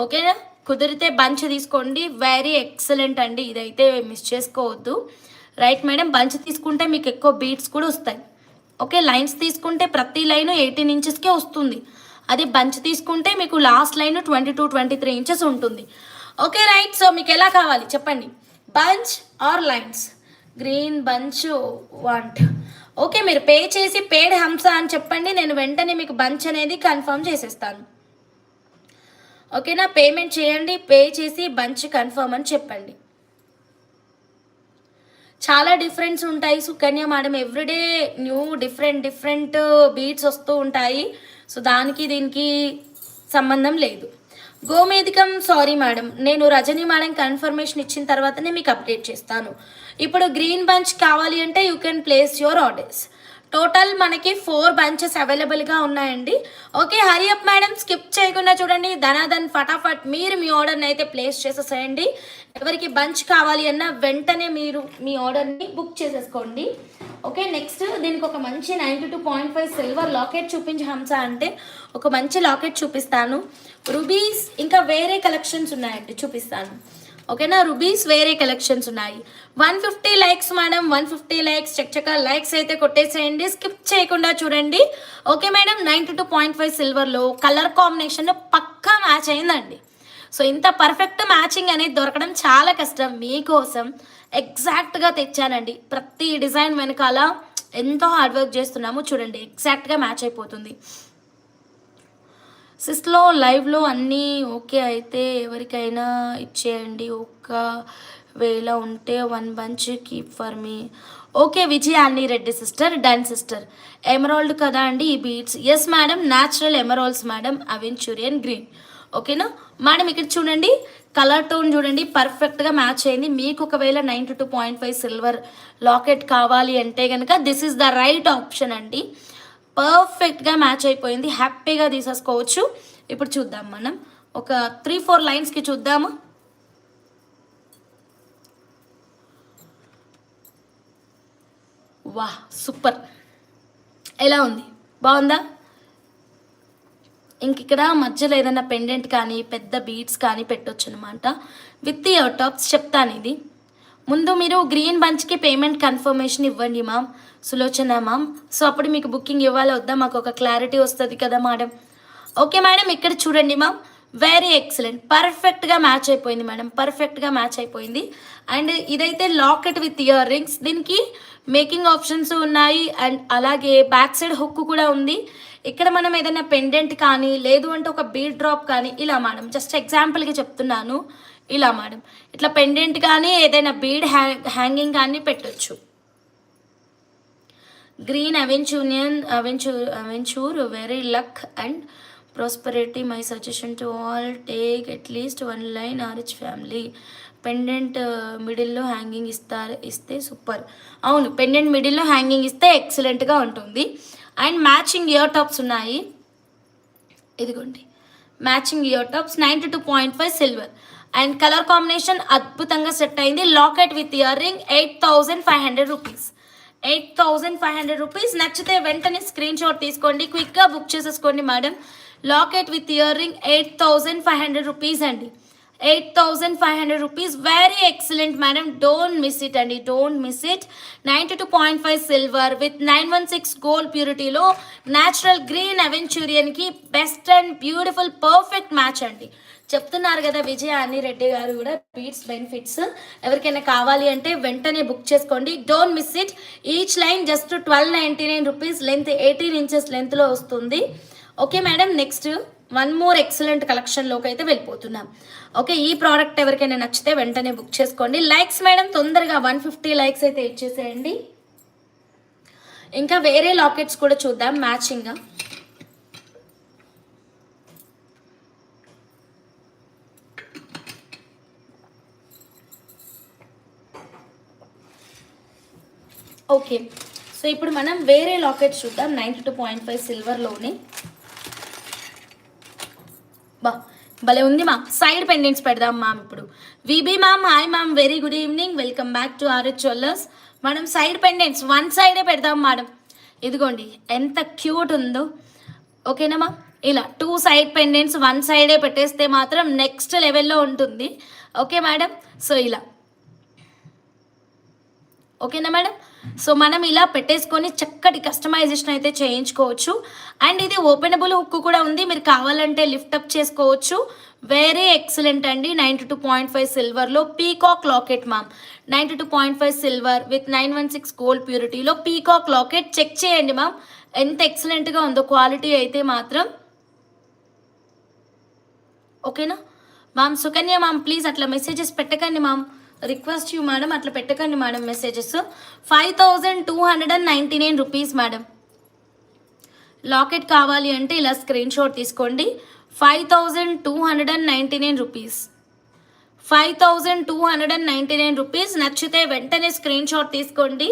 ఓకేనా, కుదిరితే బంచ్ తీసుకోండి. వెరీ ఎక్సలెంట్ అండి, ఇదైతే మిస్ చేసుకోవద్దు. రైట్ మేడం, బంచ్ తీసుకుంటే మీకు ఎక్కువ బీట్స్ కూడా వస్తాయి. ఓకే, లైన్స్ తీసుకుంటే ప్రతి లైన్ 18 ఇంచెస్కే వస్తుంది. అది బంచ్ తీసుకుంటే మీకు లాస్ట్ లైన్ 22-23 ఇంచెస్ ఉంటుంది. ఓకే రైట్, సో మీకు ఎలా కావాలి చెప్పండి, bunch or lines? Green bunch want. Okay, మీరు పే చేసి పేడ్ హంస అని చెప్పండి, నేను వెంటనే మీకు బంచ్ అనేది కన్ఫర్మ్ చేసేస్తాను. ఓకేనా, పేమెంట్ చేయండి, పే చేసి బంచ్ కన్ఫర్మ్ అని చెప్పండి. చాలా డిఫరెన్స్ ఉంటాయి Sukanya madam, everyday new different beads వస్తూ ఉంటాయి. సో దానికి దీనికి సంబంధం లేదు. గోమేధికం సారీ మేడం, నేను రజనీ మేడం కన్ఫర్మేషన్ ఇచ్చిన తర్వాతనే మీకు అప్డేట్ చేస్తాను. ఇప్పుడు గ్రీన్ బంచ్ కావాలి అంటే you can place your orders. Total మనకి 4 బంచెస్ అవైలబుల్గా ఉన్నాయండి. Okay, Hari up madam, skip చేయకుండా చూడండి. ధనాధన్ ఫటాఫట్ మీరు మీ ఆర్డర్ని అయితే ప్లేస్ చేసేసేయండి. ఎవరికి బంచ్ కావాలి అన్నా వెంటనే మీరు మీ ఆర్డర్ని బుక్ చేసేసుకోండి. ఓకే, నెక్స్ట్ దీనికి ఒక మంచి 92.5 సిల్వర్ లాకెట్ చూపించి హంస అంటే ఒక మంచి లాకెట్ చూపిస్తాను. రూబీస్ ఇంకా వేరే కలెక్షన్స్ ఉన్నాయండి, చూపిస్తాను. ఓకేనా, రూబీస్ వేరే కలెక్షన్స్ ఉన్నాయి. 150 లైక్స్ మేడం, 150 లైక్స్. చక్క లైక్స్ అయితే కొట్టేసేయండి, స్కిప్ చేయకుండా చూడండి. ఓకే మేడం, 92.5 సిల్వర్లో కలర్ కాంబినేషన్ పక్కా మ్యాచ్ అయిందండి. సో ఇంత పర్ఫెక్ట్ మ్యాచింగ్ అనేది దొరకడం చాలా కష్టం. మీకోసం ఎగ్జాక్ట్గా తెచ్చానండి. ప్రతి డిజైన్ వెనకాల ఎంతో హార్డ్ వర్క్ చేస్తున్నాము, చూడండి ఎగ్జాక్ట్గా మ్యాచ్ అయిపోతుంది. సిస్లో లైవ్లో అన్నీ ఓకే అయితే ఎవరికైనా ఇచ్చేయండి, ఒకవేళ ఉంటే 1 bunch keep for me. Okay Vijayani Reddy sister, done sister. Emerald కదా అండి ఈ beads? Yes madam, natural emeralds madam, aventurine green. ఓకేనా మేడం, ఇక్కడ చూడండి కలర్ టోన్ చూడండి పర్ఫెక్ట్గా మ్యాచ్ అయింది. మీకు ఒకవేళ 92.5 సిల్వర్ లాకెట్ కావాలి అంటే కనుక this is the right option అండి. పర్ఫెక్ట్గా మ్యాచ్ అయిపోయింది, హ్యాపీగా తీసేసుకోవచ్చు. ఇప్పుడు చూద్దాం మనం ఒక 3-4 లైన్స్కి చూద్దాము. వా సూపర్, ఎలా ఉంది, బాగుందా? ఇంక ఇక్కడ మధ్యలో ఏదైనా పెండెంట్ కానీ పెద్ద బీడ్స్ కానీ పెట్టొచ్చు అనమాట విత్ ఇయర్ టాప్స్. చెప్తాను ఇది. ముందు మీరు గ్రీన్ బంచ్కి పేమెంట్ కన్ఫర్మేషన్ ఇవ్వండి మ్యామ్, సులోచన మ్యామ్. సో అప్పుడు మీకు బుకింగ్ ఇవ్వాలి వద్దా మాకు ఒక క్లారిటీ వస్తుంది కదా మేడం. ఓకే మేడం, ఇక్కడ చూడండి మ్యామ్, వెరీ ఎక్సలెంట్, పర్ఫెక్ట్గా మ్యాచ్ అయిపోయింది మేడం, పర్ఫెక్ట్గా మ్యాచ్ అయిపోయింది. అండ్ ఇదైతే లాకెట్ విత్ ఇయర్ రింగ్స్, దీనికి మేకింగ్ ఆప్షన్స్ ఉన్నాయి అండ్ అలాగే బ్యాక్ సైడ్ హుక్ కూడా ఉంది. ఇక్కడ మనం ఏదైనా పెండెంట్ కానీ లేదు అంటే ఒక బీడ్ డ్రాప్ కానీ ఇలా మేడం, జస్ట్ ఎగ్జాంపుల్గా చెప్తున్నాను, ఇలా మేడం ఇట్లా పెండెంట్ కానీ ఏదైనా బీడ్ హ్యాంగింగ్ కానీ పెట్టొచ్చు. Green aventurine very luck and prosperity. My suggestion to all, take at least 1 line RH family. Pendant మిడిల్లో హ్యాంగింగ్ ఇస్తే సూపర్. అవును, పెండెంట్ మిడిల్లో హ్యాంగింగ్ ఇస్తే ఎక్సలెంట్గా ఉంటుంది. అండ్ మ్యాచింగ్ ఇయర్ టాప్స్ ఉన్నాయి, ఇదిగోండి matching ear tops 92.5 silver and colour combination అద్భుతంగా సెట్ అయింది. Locket with ear ring 8500 rupees. 8500 rupees. నచ్చితే వెంటనే స్క్రీన్ షాట్ తీసుకోండి, క్విక్గా బుక్ చేసేసుకోండి madam. Locket with ear ring 8500 rupees అండి, 8500 rupees. Very excellent madam, don't miss it అండి, don't miss it. 92.5 silver with 916 gold ప్యూరిటీలో న్యాచురల్ గ్రీన్ అవెంచూరియన్కి best and beautiful perfect match అండి. చెప్తున్నారు కదా విజయ అని రెడ్డి గారు కూడా బీట్స్ బెనిఫిట్స్. ఎవరికైనా కావాలి అంటే వెంటనే బుక్ చేసుకోండి, don't miss it. Each line just 1299 rupees, length 18 inches లెంత్లో వస్తుంది. Okay madam, next 1 more excellent కలెక్షన్లోకి అయితే వెళ్ళిపోతున్నాం. ఓకే, ఈ ప్రోడక్ట్ ఎవరికైనా నచ్చితే వెంటనే బుక్ చేసుకోండి. లైక్స్ మేడం తొందరగా 150 లైక్స్ అయితే ఇచ్చేసేయండి. ఇంకా వేరే లాకెట్స్ కూడా చూద్దాం మ్యాచింగ్గా. ఓకే, సో ఇప్పుడు మనం వేరే లాకెట్స్ చూద్దాం 92.5 సిల్వర్లోనే. భలే ఉంది మ్యామ్. సైడ్ పెండెంట్స్ పెడదాం మ్యామ్ ఇప్పుడు. VB ma'am, hi ma'am, very good evening, welcome back to RH jewellers. మనం సైడ్ పెండెంట్స్ వన్ సైడే పెడదాం మేడం. ఇదిగోండి ఎంత క్యూట్ ఉందో. ఓకేనా మ్యామ్? ఇలా 2 సైడ్ పెండెంట్స్ వన్ సైడే పెట్టేస్తే మాత్రం నెక్స్ట్ లెవెల్లో ఉంటుంది. Okay madam? సో ఇలా ఓకేనా మేడం? సో మనం ఇలా పెట్టేసుకొని చక్కటి కస్టమైజేషన్ అయితే చేయించుకోవచ్చు. అండ్ ఇది ఓపెనబుల్ హుక్ కూడా ఉంది, మీరు కావాలంటే లిఫ్ట్ అప్ చేసుకోవచ్చు. వెరీ ఎక్సలెంట్ అండి. 92.5 సిల్వర్లో peacock locket ma'am. 92.5 silver with 916 gold ప్యూరిటీలో పీకాక్ లాకెట్. చెక్ చేయండి మ్యామ్ ఎంత ఎక్సలెంట్గా ఉందో క్వాలిటీ అయితే మాత్రం. ఓకేనా మ్యామ్? సుకన్య మ్యామ్ ప్లీజ్ అట్లా మెసేజెస్ పెట్టకండి మ్యామ్, రిక్వెస్ట్ యూ మేడం, అట్లా పెట్టకండి madam messages. 5299 rupees madam. Locket కావాలి అంటే ఇలా స్క్రీన్ షాట్ తీసుకోండి. 5299 రూపీస్. 5299 రూపీస్. నచ్చితే వెంటనే స్క్రీన్ షాట్ తీసుకోండి,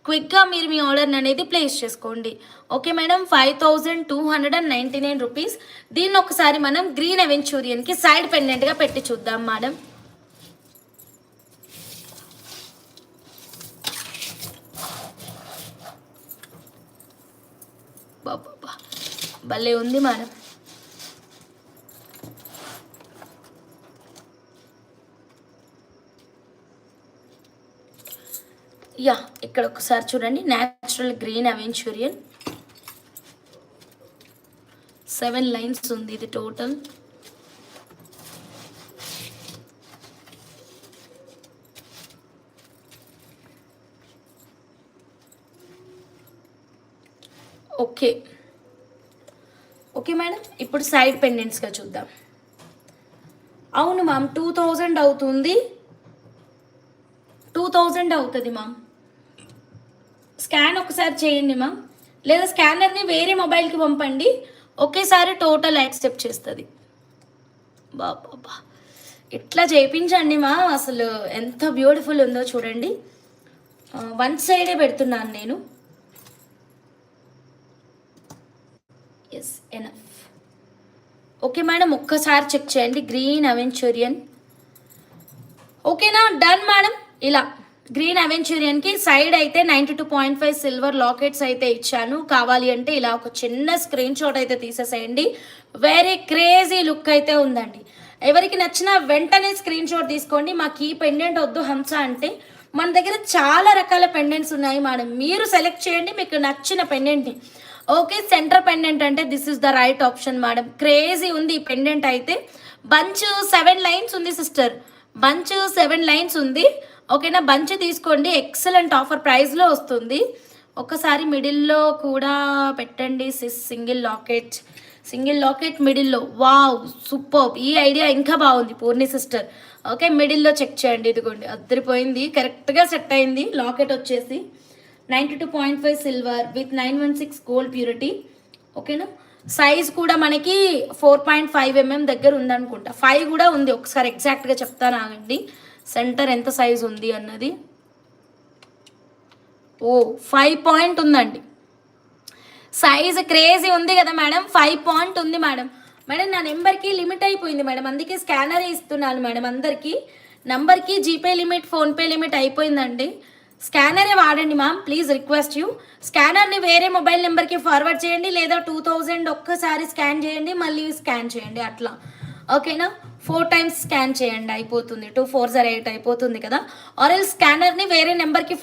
క్విక్గా మీరు మీ ఆర్డర్ అనేది ప్లేస్ చేసుకోండి. Okay madam? 5299 రూపీస్. దీన్ని ఒకసారి మనం గ్రీన్ అవెంచూరియన్కి సైడ్ పెండెంట్గా పెట్టి చూద్దాం మేడం. బాబా భలే ఉంది మేడం. యా ఇక్కడ ఒకసారి చూడండి, న్యాచురల్ గ్రీన్ అవెంచూరియన్ 7 లైన్స్ ఉంది ఇది టోటల్. Okay okay madam. ఇప్పుడు సైడ్ పెండెంట్స్గా చూద్దాం. అవును మ్యామ్ 2000 అవుతుంది, 2000 అవుతుంది మ్యామ్. స్కాన్ ఒకసారి చేయండి మ్యామ్, లేదా స్కానర్ని వేరే మొబైల్కి పంపండి, ఒకేసారి టోటల్ యాక్సెప్ట్ చేస్తుంది. బాబా ఇట్లా చేయించండి మా, అసలు ఎంత బ్యూటిఫుల్ ఉందో చూడండి. వన్ సైడే పెడుతున్నాను నేను. Yes enough. ఓకే మేడం, ఒక్కసారి చెక్ చేయండి. గ్రీన్ అవెంచూరియన్ ఓకేనా? Done madam. ఇలా గ్రీన్ అవెంచూరియన్కి సైడ్ అయితే 92.5 సిల్వర్ లాకెట్స్ అయితే ఇచ్చాను. కావాలి అంటే ఇలా ఒక చిన్న స్క్రీన్ షాట్ అయితే తీసేసేయండి. వెరీ క్రేజీ లుక్ అయితే ఉందండి. ఎవరికి నచ్చినా వెంటనే స్క్రీన్ షాట్ తీసుకోండి. మాకు ఈ పెండెంట్ వద్దు హంస అంటే మన దగ్గర చాలా రకాల పెండెంట్స్ ఉన్నాయి మేడం, మీరు సెలెక్ట్ చేయండి మీకు నచ్చిన పెండెంట్ని. ఓకే, సెంటర్ పెండెంట్ అంటే this is the right option madam. Crazy ఉంది ఈ పెండెంట్ అయితే. బంచ్ 7 లైన్స్ ఉంది సిస్టర్, బంచ్ 7 లైన్స్ ఉంది. ఓకేనా? బంచ్ తీసుకోండి, ఎక్సలెంట్ ఆఫర్ ప్రైస్లో వస్తుంది. ఒకసారి మిడిల్లో కూడా పెట్టండి సిస్, సింగిల్ లాకెట్ మిడిల్లో. వావ్ సూపర్, ఈ ఐడియా ఇంకా బాగుంది పూర్ణి సిస్టర్. ఓకే, మిడిల్లో చెక్ చేయండి. ఇదిగోండి అద్దరిపోయింది, కరెక్ట్గా సెట్ అయింది. లాకెట్ వచ్చేసి 92.5 సిల్వర్ విత్ 916 గోల్డ్ ప్యూరిటీ. ఓకేనా? సైజ్ కూడా మనకి 4.5 mm దగ్గర ఉందనుకుంటా, 5 కూడా ఉంది. ఒకసారి ఎగ్జాక్ట్గా చెప్తాను ఆగండి, సెంటర్ ఎంత సైజ్ ఉంది అన్నది. 5 పాయింట్ ఉందండి. సైజ్ క్రేజీ ఉంది కదా మేడం, 5 పాయింట్ ఉంది మేడం. మేడం నా నెంబర్కి లిమిట్ అయిపోయింది మేడం, అందుకే స్కానరే ఇస్తున్నాను మేడం. అందరికీ నంబర్కి జీపే లిమిట్, ఫోన్పే లిమిట్ అయిపోయిందండి. స్కానరే వాడండి మ్యామ్, ప్లీజ్ రిక్వెస్ట్ యూ. స్కానర్ని వేరే మొబైల్ నెంబర్కి ఫార్వర్డ్ చేయండి, లేదా 2000 ఒక్కసారి స్కాన్ చేయండి, మళ్ళీ స్కాన్ చేయండి అట్లా. ఓకేనా? 4 టైమ్స్ స్కాన్ చేయండి, అయిపోతుంది. 2408 అయిపోతుంది కదా. ఆర్ ఎల్ స్కానర్ని వేరే నెంబర్కి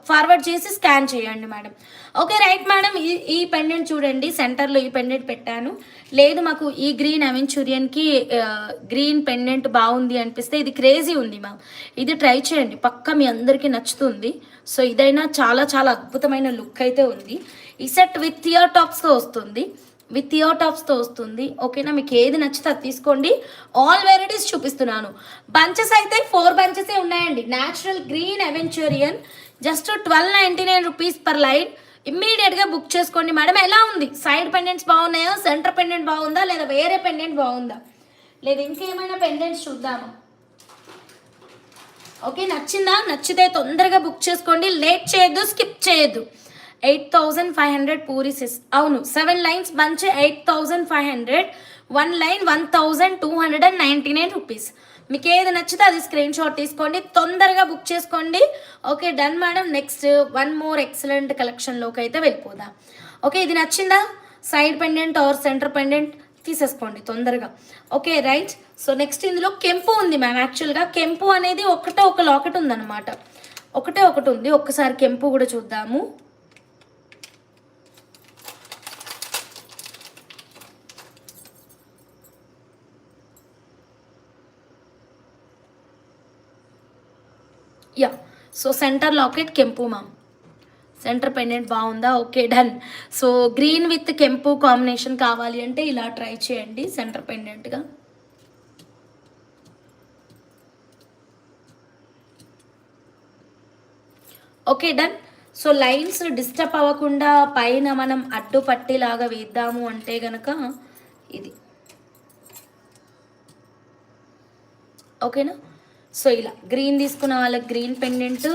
ఫార్వర్డ్ చేసి స్కాన్ చేయండి మేడం. Okay right madam. ఈ పెండెంట్ చూడండి, సెంటర్లో ఈ పెండెంట్ పెట్టాను. లేదు మాకు ఈ గ్రీన్ అవెంచూరియన్కి గ్రీన్ పెండెంట్ బాగుంది అనిపిస్తే ఇది క్రేజీ ఉంది మ్యామ్, ఇది ట్రై చేయండి, పక్కా మీ అందరికీ నచ్చుతుంది. సో ఇదైనా చాలా చాలా అద్భుతమైన లుక్ అయితే ఉంది. ఈ సెట్ విత్ ఇయర్ టాప్స్తో వస్తుంది, ఓకేనా? మీకు ఏది నచ్చితే అది తీసుకోండి. ఆల్ వెరైటీస్ చూపిస్తున్నాను. బంచెస్ అయితే 4 బంచెసే ఉన్నాయండి. Natural green aventurine just 1299 rupees per line. ఇమ్మీడియట్గా బుక్ చేసుకోండి మేడం. ఎలా ఉంది? సైడ్ పెండెంట్స్ బాగున్నాయా, సెంటర్ పెండెంట్ బాగుందా, లేదా వేరే పెండెంట్ బాగుందా, లేదా ఇంకేమైనా పెండెంట్స్ చూద్దాము. ఓకే, నచ్చిందా? నచ్చితే తొందరగా బుక్ చేసుకోండి, లేట్ చేయొద్దు, స్కిప్ చేయొద్దు. 8,500 పూరి సిస్. అవును, 7 లైన్స్ బంచ్ 8,500, 1 లైన్ 1,299 రూపీస్. మీకు ఏది నచ్చితే అది స్క్రీన్ షాట్ తీసుకోండి, తొందరగా బుక్ చేసుకోండి. Okay done madam. Next one more excellent కలెక్షన్లోకి అయితే వెళ్ళిపోదాం. ఓకే, ఇది నచ్చిందా? Side pendant or centre pendant తీసేసుకోండి తొందరగా. Okay right. సో నెక్స్ట్ ఇందులో కెంపు ఉంది మ్యామ్. యాక్చువల్గా కెంపు అనేది ఒకటే ఒక లాకెట్ ఉందన్నమాట, ఒకటే ఒకటి ఉంది. ఒక్కసారి కెంపు కూడా చూద్దాము. యా, సో సెంటర్ లాకెట్ కెంపు మ్యామ్. సెంటర్ పెండెంట్ బాగుందా? Okay done. So green with కెంపు కాంబినేషన్ కావాలి అంటే ఇలా ట్రై చేయండి సెంటర్ పెండెంట్గా. Okay done. So lines disturb అవ్వకుండా పైన మనం అడ్డు పట్టిలాగా వేద్దాము అంటే కనుక ఇది ఓకేనా. సో ఇలా గ్రీన్ తీసుకున్న వాళ్ళకి గ్రీన్ పెండెంట్,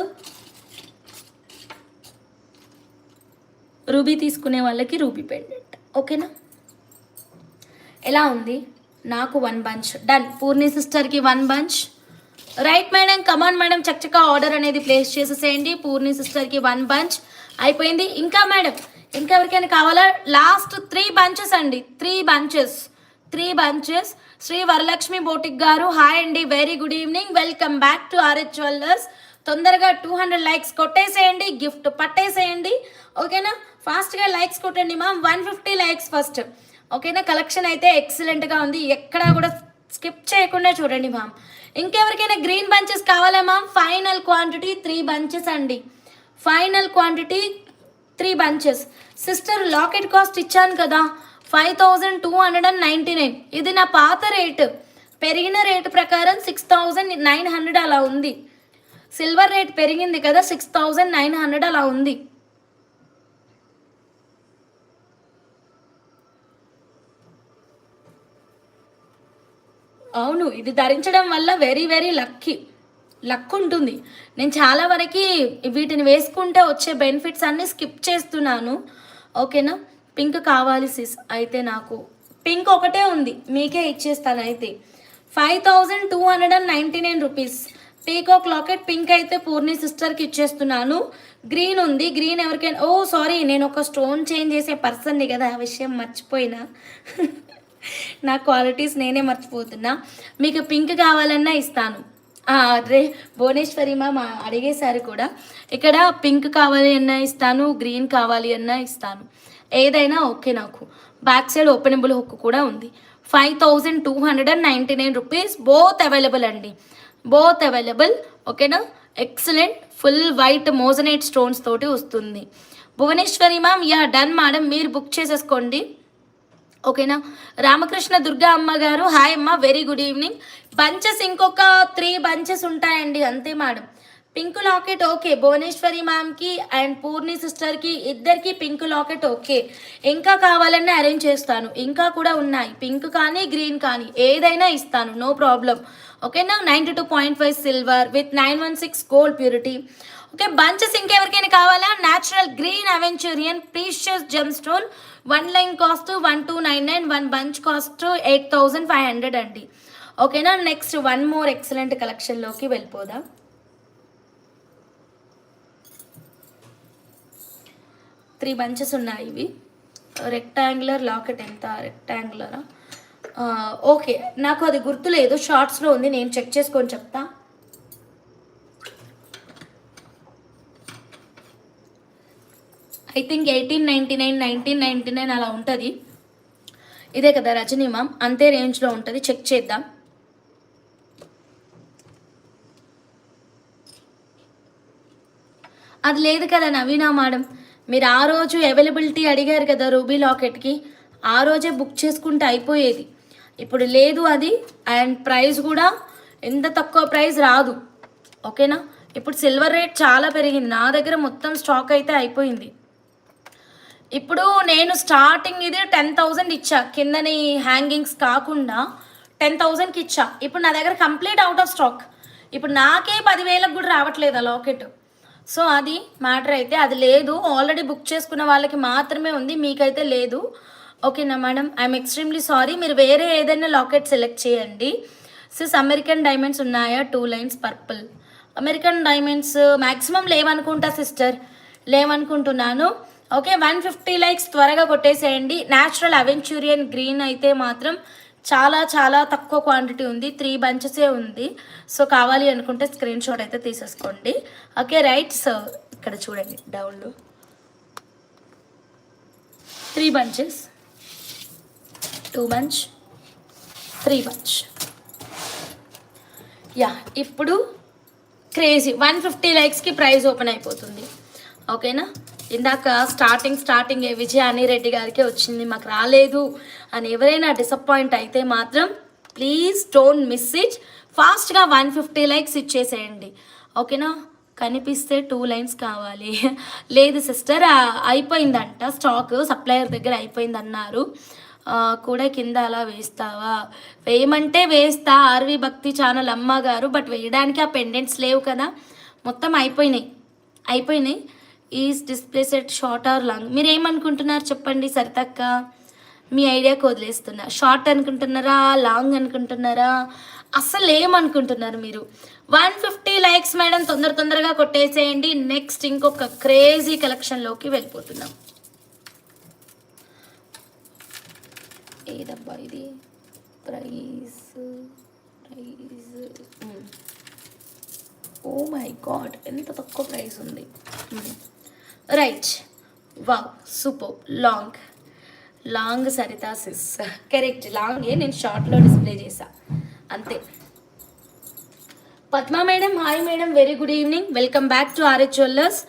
రూబీ తీసుకునే వాళ్ళకి రూబీ పెండెంట్. ఓకేనా, ఎలా ఉంది? నాకు 1 బంచ్ డన్. పూర్ణి సిస్టర్కి 1 bunch. Right madam, come on madam, చక్కగా ఆర్డర్ అనేది ప్లేస్ చేసేసేయండి. పూర్ణి సిస్టర్కి 1 బంచ్ అయిపోయింది. ఇంకా మేడం, ఇంకా ఎవరికైనా కావాలా? లాస్ట్ 3 బంచెస్ అండి, 3 బంచెస్. శ్రీ వరలక్ష్మి బోటిక్ గారు హాయ్ అండి, very good evening, welcome back to RH jewellers. తొందరగా 200 లైక్స్ కొట్టేసేయండి, గిఫ్ట్ పట్టేసేయండి. ఓకేనా, ఫాస్ట్గా లైక్స్ కొట్టండి మ్యామ్. 150 likes first. ఓకేనా, కలెక్షన్ అయితే ఎక్సలెంట్గా ఉంది, ఎక్కడా కూడా స్కిప్ చేయకుండా చూడండి మ్యామ్. ఇంకెవరికైనా గ్రీన్ బంచెస్ కావాలా మ్యామ్? ఫైనల్ క్వాంటిటీ 3 బంచెస్ అండి, final quantity 3 bunches. Sister locket cost ఇచ్చాను కదా 5,299. ఇది నా పాత రేటు, పెరిగిన రేటు ప్రకారం 6,900 అలా ఉంది. సిల్వర్ రేట్ పెరిగింది కదా, 6,900 అలా ఉంది. అవును, ఇది ధరించడం వల్ల వెరీ వెరీ లక్ ఉంటుంది. నేను చాలా వరకు వీటిని వేసుకుంటే వచ్చే బెనిఫిట్స్ అన్నీ స్కిప్ చేస్తున్నాను. ఓకేనా, పింక్ కావాలి సిస్ అయితే నాకు పింక్ ఒకటే ఉంది, మీకే ఇచ్చేస్తాను అయితే. 5,299 రూపీస్ పీకాక్ లాకెట్ పింక్ అయితే పూర్ణి సిస్టర్కి ఇచ్చేస్తున్నాను. గ్రీన్ ఉంది, గ్రీన్ ఎవరికైనా, ఓ సారీ నేను ఒక స్టోన్ చేంజ్ చేసే పర్సన్ని కదా, ఆ విషయం మర్చిపోయినా. నా క్వాలిటీస్ నేనే మర్చిపోతున్నా. మీకు పింక్ కావాలన్నా ఇస్తాను. అదే భువనేశ్వరి మ్యామ్ అడిగేశారు కూడా, ఇక్కడ పింక్ కావాలి అన్నా ఇస్తాను, గ్రీన్ కావాలి అన్నా ఇస్తాను, ఏదైనా ఓకే నాకు. బ్యాక్ సైడ్ ఓపెనబుల్ హుక్ కూడా ఉంది. 5,299 రూపీస్, బోత్ అవైలబుల్ అండి, బోత్ అవైలబుల్. ఓకేనా, excellent full white moissanite stones తోటి వస్తుంది. Bhuvaneshwari ma'am ya done madam, మీరు బుక్ చేసేసుకోండి. ఓకేనా, రామకృష్ణ దుర్గా అమ్మ గారు హాయ్ అమ్మ, వెరీ గుడ్ ఈవినింగ్. బంచెస్ ఇంకొక 3 బంచెస్ ఉంటాయండి అంతే madam. Pink locket okay, Bhuvaneshwari మ్యామ్కి అండ్ పూర్ణి సిస్టర్కి ఇద్దరికి పింక్ లాకెట్ ఓకే. ఇంకా కావాలన్నా అరేంజ్ చేస్తాను, ఇంకా కూడా ఉన్నాయి, పింక్ కానీ గ్రీన్ కానీ ఏదైనా ఇస్తాను, నో ప్రాబ్లం. ఓకేనా, 92.5 silver with 916 gold purity. Okay, bunches ఇంకెవరికైనా కావాలా? Natural green aventurine precious gem stone, 1 line cost 1,299, 1 bunch cost 8,500 అండి. ఓకేనా, నెక్స్ట్ 1 మోర్ ఎక్సలెంట్ కలెక్షన్లోకి వెళ్ళిపోదాం. 3 బంచెస్ ఉన్నాయి ఇవి. రెక్టాంగులర్ లాకెట్ ఎంత? రెక్టాంగులరా? ఓకే, నాకు అది గుర్తులేదు, షార్ట్స్లో ఉంది, నేను చెక్ చేసుకొని చెప్తా. ఐ థింక్ 1899, 1999 అలా ఉంటుంది. ఇదే కదా రజనీ మ్యామ్, అంతే రేంజ్లో ఉంటుంది, చెక్ చేద్దాం. అది లేదు కదా నవీనా మేడం, మీరు ఆ రోజు అవైలబిలిటీ అడిగారు కదా రూబీ లాకెట్కి, ఆ రోజే బుక్ చేసుకుంటే అయిపోయేది. ఇప్పుడు లేదు అది, అండ్ ప్రైస్ కూడా ఎంత తక్కువ ప్రైస్ రాదు. ఓకేనా, ఇప్పుడు సిల్వర్ రేట్ చాలా పెరిగింది, నా దగ్గర మొత్తం స్టాక్ అయితే అయిపోయింది. ఇప్పుడు నేను స్టార్టింగ్ ఇది 10,000 ఇచ్చా, కిందని హ్యాంగింగ్స్ కాకుండా 10,000కి ఇచ్చా. ఇప్పుడు నా దగ్గర కంప్లీట్ అవుట్ ఆఫ్ స్టాక్. ఇప్పుడు నాకే 10,000కి కూడా రావట్లేదు ఆ లాకెట్. సో అది మ్యాటర్ అయితే అది లేదు, ఆల్రెడీ బుక్ చేసుకున్న వాళ్ళకి మాత్రమే ఉంది, మీకైతే లేదు. ఓకేనా మేడం, ఐఎమ్ ఎక్స్ట్రీమ్లీ సారీ. మీరు వేరే ఏదైనా లాకెట్ సెలెక్ట్ చేయండి. సిస్ అమెరికన్ డైమండ్స్ ఉన్నాయా? 2 lines purple. American diamonds maximum లేవనుకుంటా సిస్టర్, లేవనుకుంటున్నాను. ఓకే, 150 లైక్స్ త్వరగా కొట్టేసేయండి. న్యాచురల్ అవెంచూరియన్ గ్రీన్ అయితే మాత్రం చాలా చాలా తక్కువ క్వాంటిటీ ఉంది, 3 బంచెసే ఉంది. సో కావాలి అనుకుంటే స్క్రీన్ షాట్ అయితే తీసేసుకోండి. Okay right. సో ఇక్కడ చూడండి డౌన్లో 3 bunches, 2 bunch, 3 bunch. యా, ఇప్పుడు క్రేజీ 150 లైక్స్కి ప్రైజ్ ఓపెన్ అయిపోతుంది. ఓకేనా, ఇందాక స్టార్టింగ్ విజయాని రెడ్డి గారికి వచ్చింది, మాకు రాలేదు అని ఎవరైనా డిసప్పాయింట్ అయితే మాత్రం ప్లీజ్ డోంట్ మిస్ ఇట్. ఫాస్ట్గా 150 లైక్స్ ఇచ్చేసేయండి. ఓకేనా, కనిపిస్తే 2 లైన్స్ కావాలి. లేదు సిస్టర్ అయిపోయిందంట, స్టాక్ సప్లయర్ దగ్గర అయిపోయిందన్నారు కూడా. కింద అలా వేస్తావా? వేయమంటే వేస్తా, ఆర్వి భక్తి ఛానల్ అమ్మ గారు. బట్ వేయడానికి ఆ పెండెంట్స్ లేవు కదా, మొత్తం అయిపోయినాయి. Is display set short or long? మీరు ఏమనుకుంటున్నారు చెప్పండి సరితక్క, మీ ఐడియాకి వదిలేస్తున్నా. షార్ట్ అనుకుంటున్నారా, లాంగ్ అనుకుంటున్నారా, అసలు ఏమనుకుంటున్నారు మీరు? 150 లైక్స్ మేడం, తొందరగా కొట్టేసేయండి. నెక్స్ట్ ఇంకొక క్రేజీ కలెక్షన్లోకి వెళ్ళిపోతున్నాం. ఏదబ్బా ఇది? ప్రైస్ ఓ మై గాడ్, ఎంత తక్కువ ప్రైస్ ఉంది. Right, wow, super. Long Saritha sis, correct, లాంగే. నేను షార్ట్లో డిస్ప్లే చేశా అంతే. Padma madam, hi madam, very good evening, welcome back to RH jewellers.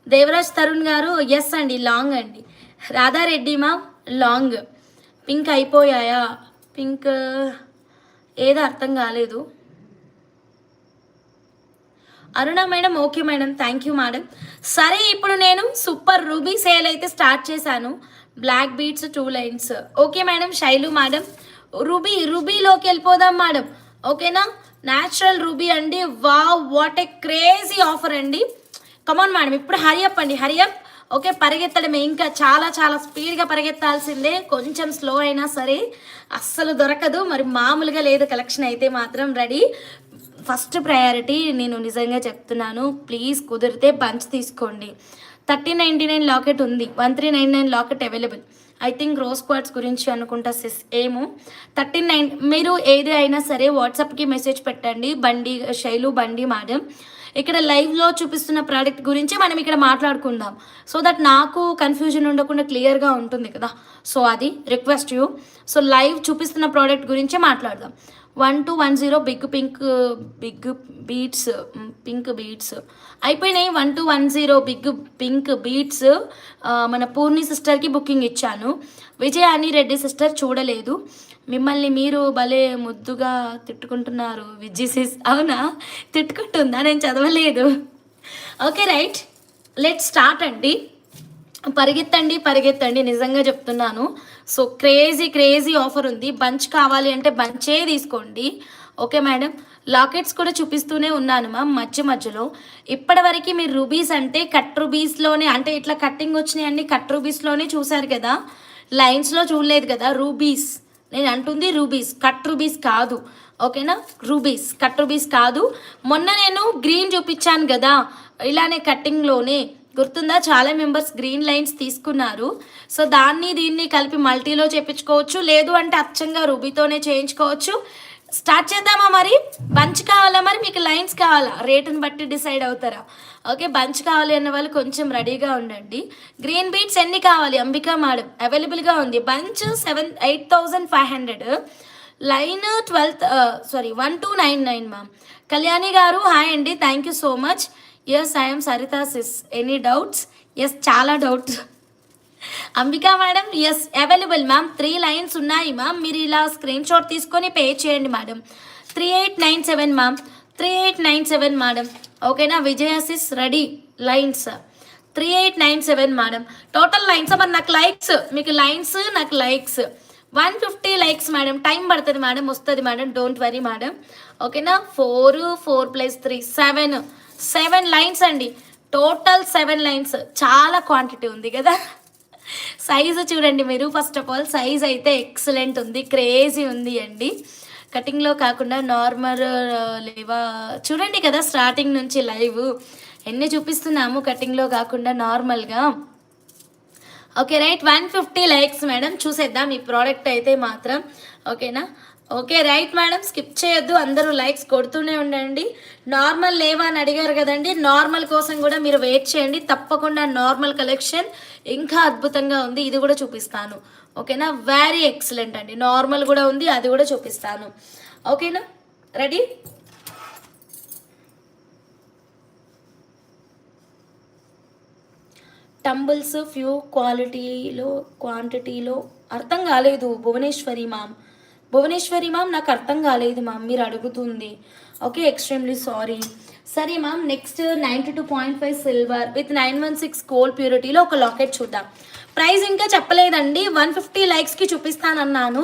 Devaraj Tarun గారు, ఎస్ అండి, లాంగ్ అండి. రాధారెడ్డి మా, లాంగ్. పింక్ అయిపోయాయా? పింక్ ఏదో అర్థం కాలేదు. Aruna madam, okay madam, thank you madam. సరే, ఇప్పుడు నేను సూపర్ రూబీ సేల్ అయితే స్టార్ట్ చేశాను. Black beads 2 lines. Okay madam. Shailu madam, రూబీలోకి వెళ్ళిపోదాం మేడం. ఓకేనా, న్యాచురల్ రూబీ అండి. Wow, what a crazy offer అండి. కమాన్ మేడం, ఇప్పుడు హరియప్ అండి, హరియప్. ఓకే, పరిగెత్తడమే, ఇంకా చాలా చాలా స్పీడ్గా పరిగెత్తాల్సిందే. కొంచెం స్లో అయినా సరే అస్సలు దొరకదు. మరి మామూలుగా లేదు కలెక్షన్ అయితే మాత్రం రెడీ. ఫస్ట్ ప్రయారిటీ నేను నిజంగా చెప్తున్నాను, ప్లీజ్ కుదిరితే బంచ్ తీసుకోండి. 1399 లాకెట్ ఉంది, 1399 locket available. I think rose quartz గురించి అనుకుంటా సిస్, ఏమో. 1399. మీరు ఏది అయినా సరే వాట్సాప్కి మెసేజ్ పెట్టండి. శైలు బండి మేడం, ఇక్కడ లైవ్లో చూపిస్తున్న ప్రోడక్ట్ గురించి మనం ఇక్కడ మాట్లాడుకుందాం, సో దట్ నాకు కన్ఫ్యూజన్ ఉండకుండా క్లియర్గా ఉంటుంది కదా. సో అది రిక్వెస్ట్ యూ. సో లైవ్ చూపిస్తున్న ప్రోడక్ట్ గురించే మాట్లాడదాం. 1210 బిగ్ బీట్స్ అయిపోయినాయి. 1210 బిగ్ పింక్ బీట్స్ మన పూర్ణి సిస్టర్కి బుకింగ్ ఇచ్చాను. విజయాని రెడ్డి సిస్టర్ చూడలేదు. మిమ్మల్ని మీరు భలే ముద్దుగా తిట్టుకుంటున్నారు విజయ్ సిస్. అవునా, తిట్టుకుంటుందా? నేను చదవలేదు. ఓకే రైట్, లెట్ స్టార్ట్ అండి. పరిగెత్తండి, నిజంగా చెప్తున్నాను. సో క్రేజీ ఆఫర్ ఉంది. బంచ్ కావాలి అంటే బంచే తీసుకోండి. ఓకే మేడం, లాకెట్స్ కూడా చూపిస్తూనే ఉన్నాను మ్యామ్ మధ్యలో. ఇప్పటివరకు మీరు రూబీస్ అంటే కట్ రూబీస్లోనే, అంటే ఇట్లా కట్టింగ్ వచ్చినాయి అన్ని కట్ రూబీస్లోనే చూసారు కదా, లైన్స్లో చూడలేదు కదా. రూబీస్ నేను అంటుంది, రూబీస్, కట్ రూబీస్ కాదు. ఓకేనా, రూబీస్, కట్ రూబీస్ కాదు. మొన్న నేను గ్రీన్ చూపించాను కదా, ఇలానే కట్టింగ్లోనే, గుర్తుందా? చాలా మెంబర్స్ గ్రీన్ లైన్స్ తీసుకున్నారు. సో దీన్ని కలిపి మల్టీలో చేయించుకోవచ్చు, లేదు అంటే అచ్చంగా రూబీతోనే చేయించుకోవచ్చు. స్టార్ట్ చేద్దామా మరి? బంచ్ కావాలా మరి, మీకు లైన్స్ కావాలా? రేటుని బట్టి డిసైడ్ అవుతారా? ఓకే, బంచ్ కావాలి అన్న వాళ్ళు కొంచెం రెడీగా ఉండండి. గ్రీన్ బీట్స్ ఎన్ని కావాలి? అంబికా మేడం అవైలబుల్గా ఉంది. Bunch 8,500, line 1299 ma'am. కళ్యాణి గారు హాయ్ అండి, thank you so much. Yes, I'm Saritha sis, any doubts? Yes, చాలా doubts. Ambika madam, yes available ma'am. 3 lines ఉన్నాయి మ్యామ్, మీరు ఇలా స్క్రీన్ షాట్ తీసుకొని పే చేయండి మేడం. 3897 ma'am, 3897 madam. ఓకేనా, Vijaya sis ready lines 3897 madam. Total lines మరి నాకు లైక్స్, మీకు లైన్స్ నాకు లైక్స్ 150 లైక్స్ మేడం. టైం పడుతుంది మేడం, వస్తుంది మేడం, డోంట్ వరీ మేడం. ఓకేనా, 4 + 3 7 లైన్స్ అండి. టోటల్ 7 లైన్స్, చాలా క్వాంటిటీ ఉంది కదా. సైజు చూడండి మీరు, ఫస్ట్ ఆఫ్ ఆల్ సైజ్ అయితే ఎక్సలెంట్ ఉంది, క్రేజీ ఉంది అండి. కటింగ్లో కాకుండా నార్మల్ లేవా చూడండి కదా, స్టార్టింగ్ నుంచి లైవ్ ఎన్ని చూపిస్తున్నాము, కటింగ్లో కాకుండా నార్మల్గా. Okay right, 150 likes madam. చూసేద్దాం ఈ ప్రోడక్ట్ అయితే మాత్రం, ఓకేనా. ఓకే రైట్ మేడం, స్కిప్ చేయొద్దు, అందరూ లైక్స్ కొడుతూనే ఉండండి. నార్మల్ లేవా అని అడిగారు కదండి, నార్మల్ కోసం కూడా మీరు వెయిట్ చేయండి, తప్పకుండా నార్మల్ కలెక్షన్ ఇంకా అద్భుతంగా ఉంది, ఇది కూడా చూపిస్తాను, ఓకేనా. వెరీ ఎక్సలెంట్ అండి, నార్మల్ కూడా ఉంది, అది కూడా చూపిస్తాను, ఓకేనా. రెడీ. టంబుల్స్ ఫ్యూ క్వాంటిటీలో అర్థం కాలేదు భువనేశ్వరి మ్యామ్, నాకు అర్థం కాలేదు మ్యామ్, మీరు అడుగుతుంది. Okay, extremely sorry. సరే ma'am, next 92.5 silver with 916 gold ప్యూరిటీలో ఒక లాకెట్ చూద్దాం. ప్రైస్ ఇంకా చెప్పలేదండి, 150 లైక్స్కి చూపిస్తానన్నాను,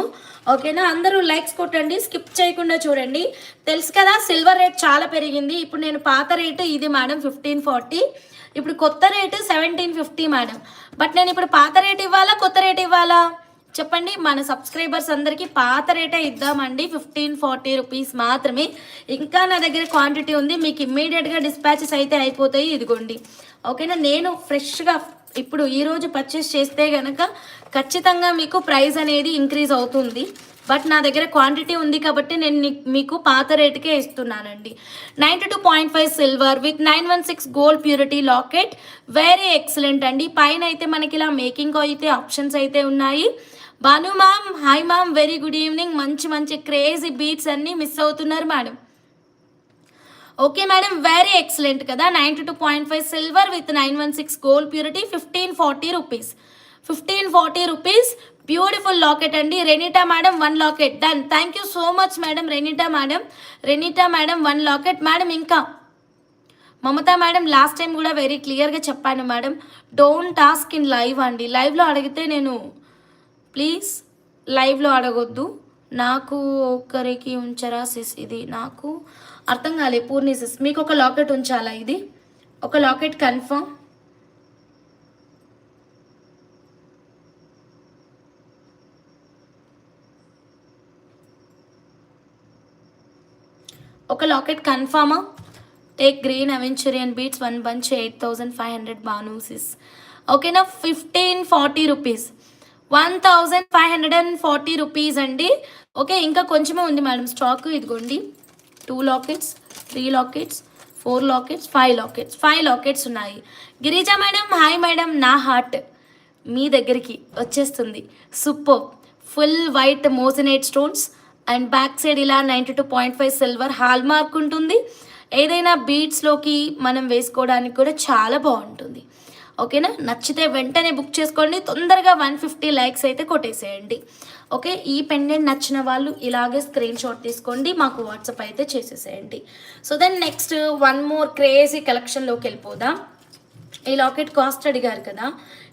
ఓకేనా. అందరూ లైక్స్ కొట్టండి, స్కిప్ చేయకుండా చూడండి. తెలుసు కదా సిల్వర్ రేట్ చాలా పెరిగింది. ఇప్పుడు నేను పాత రేటు ఇది మేడం 1540, ఇప్పుడు కొత్త రేటు 1750 మేడం. బట్ నేను ఇప్పుడు పాత రేట్ ఇవ్వాలా కొత్త రేట్ ఇవ్వాలా చెప్పండి. మన సబ్స్క్రైబర్స్ అందరికీ పాత రేటే ఇద్దామండి, 1540 రూపీస్ మాత్రమే. ఇంకా నా దగ్గర క్వాంటిటీ ఉంది, మీకు ఇమ్మీడియట్గా డిస్పాచెస్ అయితే అయిపోతాయి, ఇదిగోండి, ఓకేనా. నేను ఫ్రెష్గా ఇప్పుడు ఈరోజు పర్చేస్ చేస్తే కనుక ఖచ్చితంగా మీకు ప్రైస్ అనేది ఇంక్రీజ్ అవుతుంది. బట్ నా దగ్గర క్వాంటిటీ ఉంది కాబట్టి నేను మీకు పాత రేటుకే ఇస్తున్నానండి. 92.5 silver with 916 gold purity locket, very excellent అండి. పైన అయితే మనకి ఇలా మేకింగ్ అయితే ఆప్షన్స్ అయితే ఉన్నాయి. Bhanu ma'am hi ma'am, very good evening. మంచి మంచి క్రేజీ బీట్స్ అన్నీ మిస్ అవుతున్నారు madam. Okay madam, very excellent కదా. 92.5 silver with 916 gold purity, 1540 rupees, 1540 rupees. Beautiful locket అండి. Renita madam 1 locket done. Thank you so much madam Renita madam 1 locket madam. ఇంకా Mamata madam, last time కూడా very క్లియర్గా చెప్పాను madam, don't task in live అండి. లైవ్లో అడిగితే నేను ప్లీజ్ లైవ్లో అడగొద్దు. నాకు ఒకరికి ఉంచరా సిస్, ఇది నాకు అర్థం కాలే. పూర్ణి సిస్, మీకు ఒక లాకెట్ ఉంచాలా? ఇది ఒక లాకెట్ కన్ఫర్మ్. ఒక లాకెట్ కన్ఫామా? Take green aventurine beats 1 bunch 8500 Bhanu sis, ఓకేనా. 1540 రూపీస్, 1540 రూపీస్ అండి. ఓకే, ఇంకా కొంచెమే ఉంది మేడం స్టాక్, ఇదిగోండి. 2 లాకెట్స్, 3 లాకెట్స్, 4 లాకెట్స్, 5 లాకెట్స్ ఉన్నాయి. గిరిజా మేడం హాయ్ మేడం, నా హార్ట్ మీ దగ్గరికి వచ్చేస్తుంది. Super, full white మోజనేట్ stones and back side ఇలా 92.5 సిల్వర్ హాల్ మార్క్ ఉంటుంది. ఏదైనా బీడ్స్లోకి మనం వేసుకోవడానికి కూడా చాలా బాగుంటుంది, ఓకేనా. నచ్చితే వెంటనే బుక్ చేసుకోండి, తొందరగా 150 లైక్స్ అయితే కొట్టేసేయండి, ఓకే. ఈ పెండెంట్ నచ్చిన వాళ్ళు ఇలాగే స్క్రీన్ షాట్ తీసుకోండి, మాకు వాట్సాప్ అయితే చేసేసేయండి. So then next 1 more crazy కలెక్షన్లోకి వెళ్ళిపోదాం. ఈ లాకెట్ కాస్ట్ అడిగారు కదా,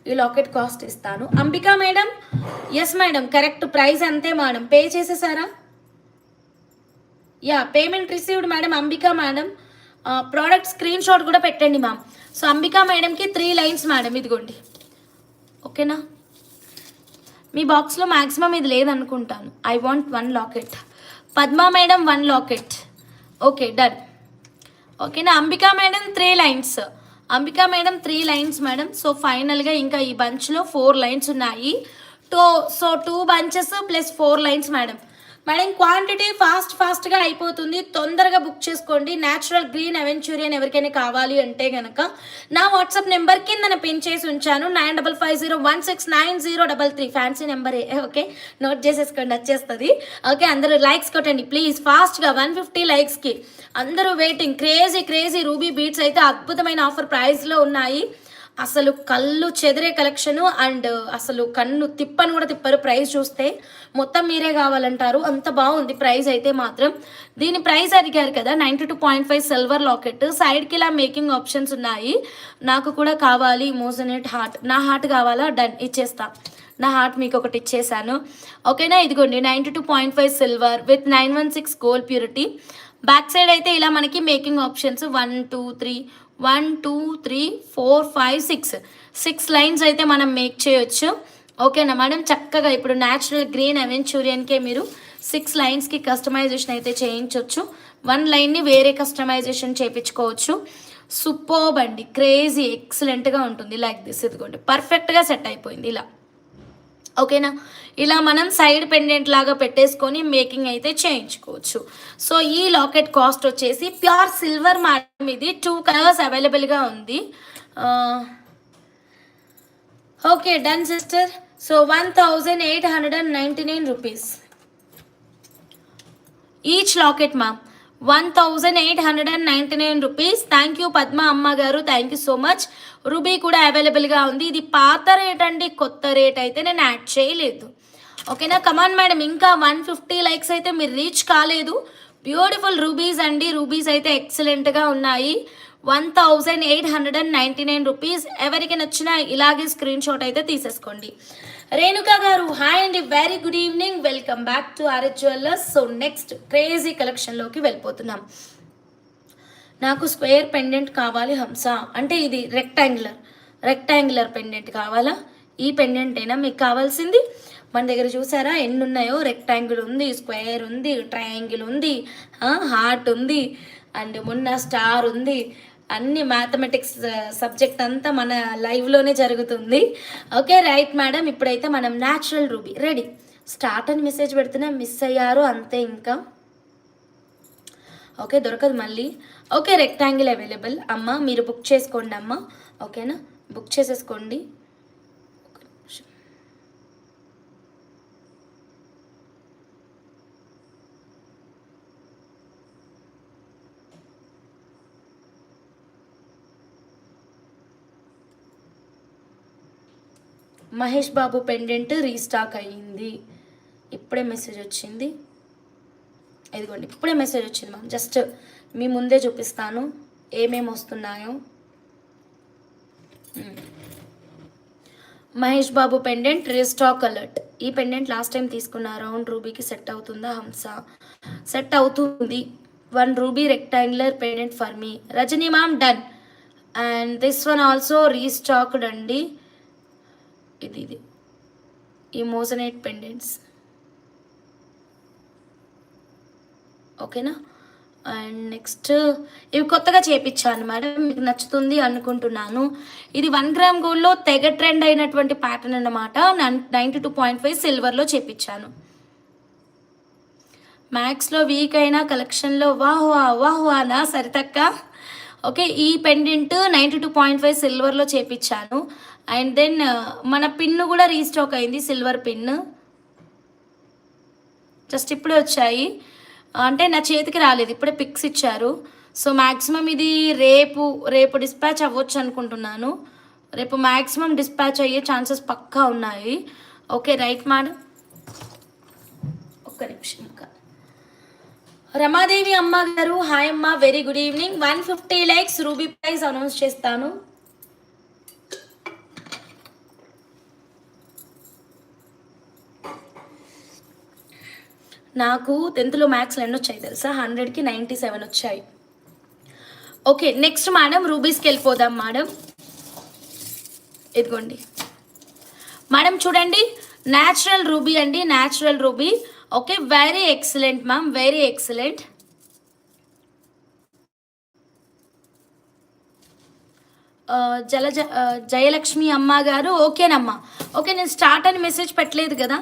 ఈ లాకెట్ కాస్ట్ ఇస్తాను. Ambika madam, yes madam correct, price అంతే మేడం. పే చేసేసారా? Yeah, payment received madam. Ambika madam product screen shot కూడా పెట్టండి మ్యామ్. సో అంబికా మేడంకి 3 లైన్స్ మేడం, ఇదిగోండి, ఓకేనా. మీ బాక్స్లో మ్యాక్సిమం ఇది లేదనుకుంటాను. I want 1 locket. Padma madam 1 locket, okay done, ఓకేనా. Ambika madam 3 lines, Ambika madam 3 lines madam. So ఫైనల్గా ఇంకా ఈ బంచ్లో 4 లైన్స్ ఉన్నాయి. So 2 bunches plus 4 lines madam. Madam quantity ఫాస్ట్గా అయిపోతుంది, తొందరగా బుక్ చేసుకోండి. న్యాచురల్ గ్రీన్ అవెంచురియన్ ఎవరికైనా కావాలి అంటే కనుక నా వాట్సాప్ నెంబర్ కింద పిన్ చేసి ఉంచాను, 9550169033, ఫ్యాన్సీ నెంబరే, ఓకే. నోట్ చేసేసుకోండి, వచ్చేస్తుంది, ఓకే. అందరూ లైక్స్ కొట్టండి ప్లీజ్ ఫాస్ట్గా, 150 లైక్స్కి అందరూ వెయిటింగ్. క్రేజీ రూబీ బీట్స్ అయితే అద్భుతమైన ఆఫర్ ప్రైస్లో ఉన్నాయి. అసలు కళ్ళు చెదిరే కలెక్షను, అండ్ అసలు కన్ను తిప్పని కూడా తిప్పరు. ప్రైస్ చూస్తే మొత్తం మీరే కావాలంటారు, అంత బాగుంది ప్రైస్ అయితే మాత్రం. దీని ప్రైస్ అడిగారు కదా, 92.5 సిల్వర్ లాకెట్, సైడ్కి ఇలా మేకింగ్ ఆప్షన్స్ ఉన్నాయి. నాకు కూడా కావాలి మోజనేట్ హార్ట్, నా హార్ట్ కావాలా? డన్, ఇచ్చేస్తా, నా హార్ట్ మీకు ఒకటి ఇచ్చేసాను, ఓకేనా. ఇదిగోండి 92.5 silver with 916 gold purity. Back side అయితే ఇలా మనకి మేకింగ్ ఆప్షన్స్ 1 2 3 1 2 3 4 5 6 లైన్స్ అయితే మనం మేక్ చేయొచ్చు. ఓకేనా మేడం, చక్కగా ఇప్పుడు న్యాచురల్ గ్రీన్ అవెంచూరియన్కే మీరు 6 లైన్స్కి కస్టమైజేషన్ అయితే చేయించవచ్చు. 1 లైన్ని వేరే కస్టమైజేషన్ చేయించుకోవచ్చు. సూపర్బ్ అండి, క్రేజీ ఎక్సలెంట్గా ఉంటుంది. లైక్ దిస్, ఇదిగోండి పర్ఫెక్ట్గా సెట్ అయిపోయింది ఇలా. ఓకేనా, ఇలా మనం సైడ్ పెండెంట్ లాగా పెట్టేసుకొని మేకింగ్ అయితే చేయించుకోవచ్చు. సో ఈ లాకెట్ కాస్ట్ వచ్చేసి ప్యూర్ సిల్వర్ మేడం, ఇది 2 కలర్స్ అవైలబుల్గా ఉంది. Okay done sister. So 1899 rupees each locket ma'am, 1899 rupees. Thank you Padma అమ్మ గారు, thank you so much. Ruby కూడా అవైలబుల్గా ఉంది. ఇది పాత రేట్ అండి, కొత్త రేట్ అయితే నేను యాడ్ చేయలేదు. ఓకేనా, కమాన్ మేడం, ఇంకా 150 లైక్స్ అయితే మీరు రీచ్ కాలేదు. బ్యూటిఫుల్ రూబీస్ అండి, రూబీస్ అయితే ఎక్సలెంట్గా ఉన్నాయి. 1899 రూపీస్. ఎవరికి నచ్చినా ఇలాగే స్క్రీన్ షాట్ అయితే తీసేసుకోండి. రేణుకా గారు హాయ్ అండి, very good evening, welcome back to RS jewellers. So next crazy కలెక్షన్లోకి వెళ్ళిపోతున్నాం. నాకు స్క్వేర్ పెండెంట్ కావాలి హంస, అంటే ఇది రెక్టాంగులర్ పెండెంట్ కావాలా? ఈ పెండెంట్ అయినా మీకు కావాల్సింది? మన దగ్గర చూసారా ఎన్ని ఉన్నాయో, రెక్టాంగిల్ ఉంది, స్క్వేర్ ఉంది, ట్రయాంగిల్ ఉంది, హార్ట్ ఉంది, అండ్ మొన్న స్టార్ ఉంది. అన్ని మ్యాథమెటిక్స్ సబ్జెక్ట్ అంతా మన లైవ్లోనే జరుగుతుంది. ఓకే రైట్ మేడం, ఇప్పుడైతే మనం న్యాచురల్ రూబీ రెడీ. స్టార్ట్ అని మెసేజ్ పెడుతున్నా, మిస్ అయ్యారు అంతే ఇంకా. ఓకే దొరకదు మళ్ళీ. ఓకే రెక్టాంగిల్ అవైలబుల్ అమ్మ, మీరు బుక్ చేసుకోండి అమ్మ. ఓకేనా, బుక్ చేసేసుకోండి. మహేష్ బాబు పెండెంట్ రీస్టాక్ అయ్యింది, ఇప్పుడే మెసేజ్ వచ్చింది. ఇదిగోండి ఇప్పుడే మెసేజ్ వచ్చింది మ్యామ్, జస్ట్ మీ ముందే చూపిస్తాను ఏమేమి వస్తున్నాయో. Mahesh Babu pendant restock alert. ఈ పెండెంట్ లాస్ట్ టైం తీసుకున్న రౌండ్ రూబీకి సెట్ అవుతుందా హంస? సెట్ అవుతుంది. 1 ruby rectangular pendant for me. Rajani ma'am done. And this one also restocked అండి. ఇది ఈ మోజనైట్ పెండెంట్స్. ఓకేనా, అండ్ నెక్స్ట్ ఇవి కొత్తగా చేయించాను మేడం, మీకు నచ్చుతుంది అనుకుంటున్నాను. ఇది 1 గ్రామ్ గోల్డ్లో తెగ ట్రెండ్ అయినటువంటి ప్యాటర్న్ అన్నమాట. 92.5 సిల్వర్లో చేయించాను. మ్యాక్స్లో వీక్ అయిన కలెక్షన్లో వాహ్వానా సరితక్క. ఓకే, ఈ పెండెంట్ 92.5 సిల్వర్లో చేయించాను. అండ్ దెన్ మన పిన్ను కూడా రీస్టాక్ అయింది, సిల్వర్ పిన్. జస్ట్ ఇప్పుడే వచ్చాయి, అంటే నా చేతికి రాలేదు, ఇప్పుడే పిక్స్ ఇచ్చారు. సో మ్యాక్సిమం ఇది రేపు డిస్పాచ్ అవ్వచ్చు అనుకుంటున్నాను. రేపు మ్యాక్సిమం డిస్పాచ్ అయ్యే ఛాన్సెస్ పక్కా ఉన్నాయి. ఓకే రైట్ మేడం, ఒక్క నిమిషం. ఇంకా రమాదేవి అమ్మ గారు హాయ్ అమ్మ, very good evening. 150 likes ruby price announce చేస్తాను. నాకు 10th మ్యాథ్స్లో ఎన్ని వచ్చాయి తెలుసా? 100కి 97 వచ్చాయి. ఓకే నెక్స్ట్ మేడం రూబీస్కి వెళ్ళిపోదాం మేడం. ఇదిగోండి మేడం చూడండి, న్యాచురల్ రూబీ అండి, natural ruby. Okay very excellent ma'am, very excellent. Jayalakshmi అమ్మ గారు ఓకేనమ్మా. ఓకే నేను స్టార్ట్ అని మెసేజ్ పెట్టలేదు కదా.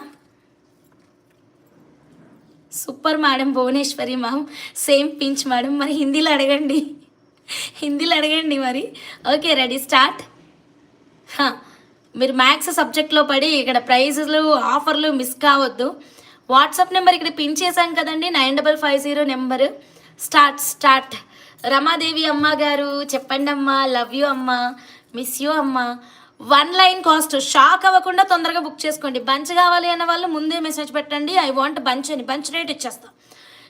Super madam Bhuvaneshwari ma'am, same pinch madam. మరి హిందీలో అడగండి మరి. Okay ready start. మీరు మ్యాథ్స్ సబ్జెక్ట్లో పడి ఇక్కడ ప్రైజెస్లు ఆఫర్లు మిస్ కావద్దు. వాట్సాప్ నెంబర్ ఇక్కడ పిన్ చేశాం కదండి, 9550 నెంబరు. స్టార్ట్. రమాదేవి అమ్మ గారు చెప్పండి అమ్మా, లవ్ యూ అమ్మ, మిస్ యూ అమ్మ. 1 లైన్ కాస్ట్. షాక్ అవ్వకుండా తొందరగా బుక్ చేసుకోండి. బంచ్ కావాలి అన్న వాళ్ళు ముందే మెసేజ్ పెట్టండి, ఐ వాంట్ బంచ్ అని, బంచ్ రేట్ ఇచ్చేస్తా.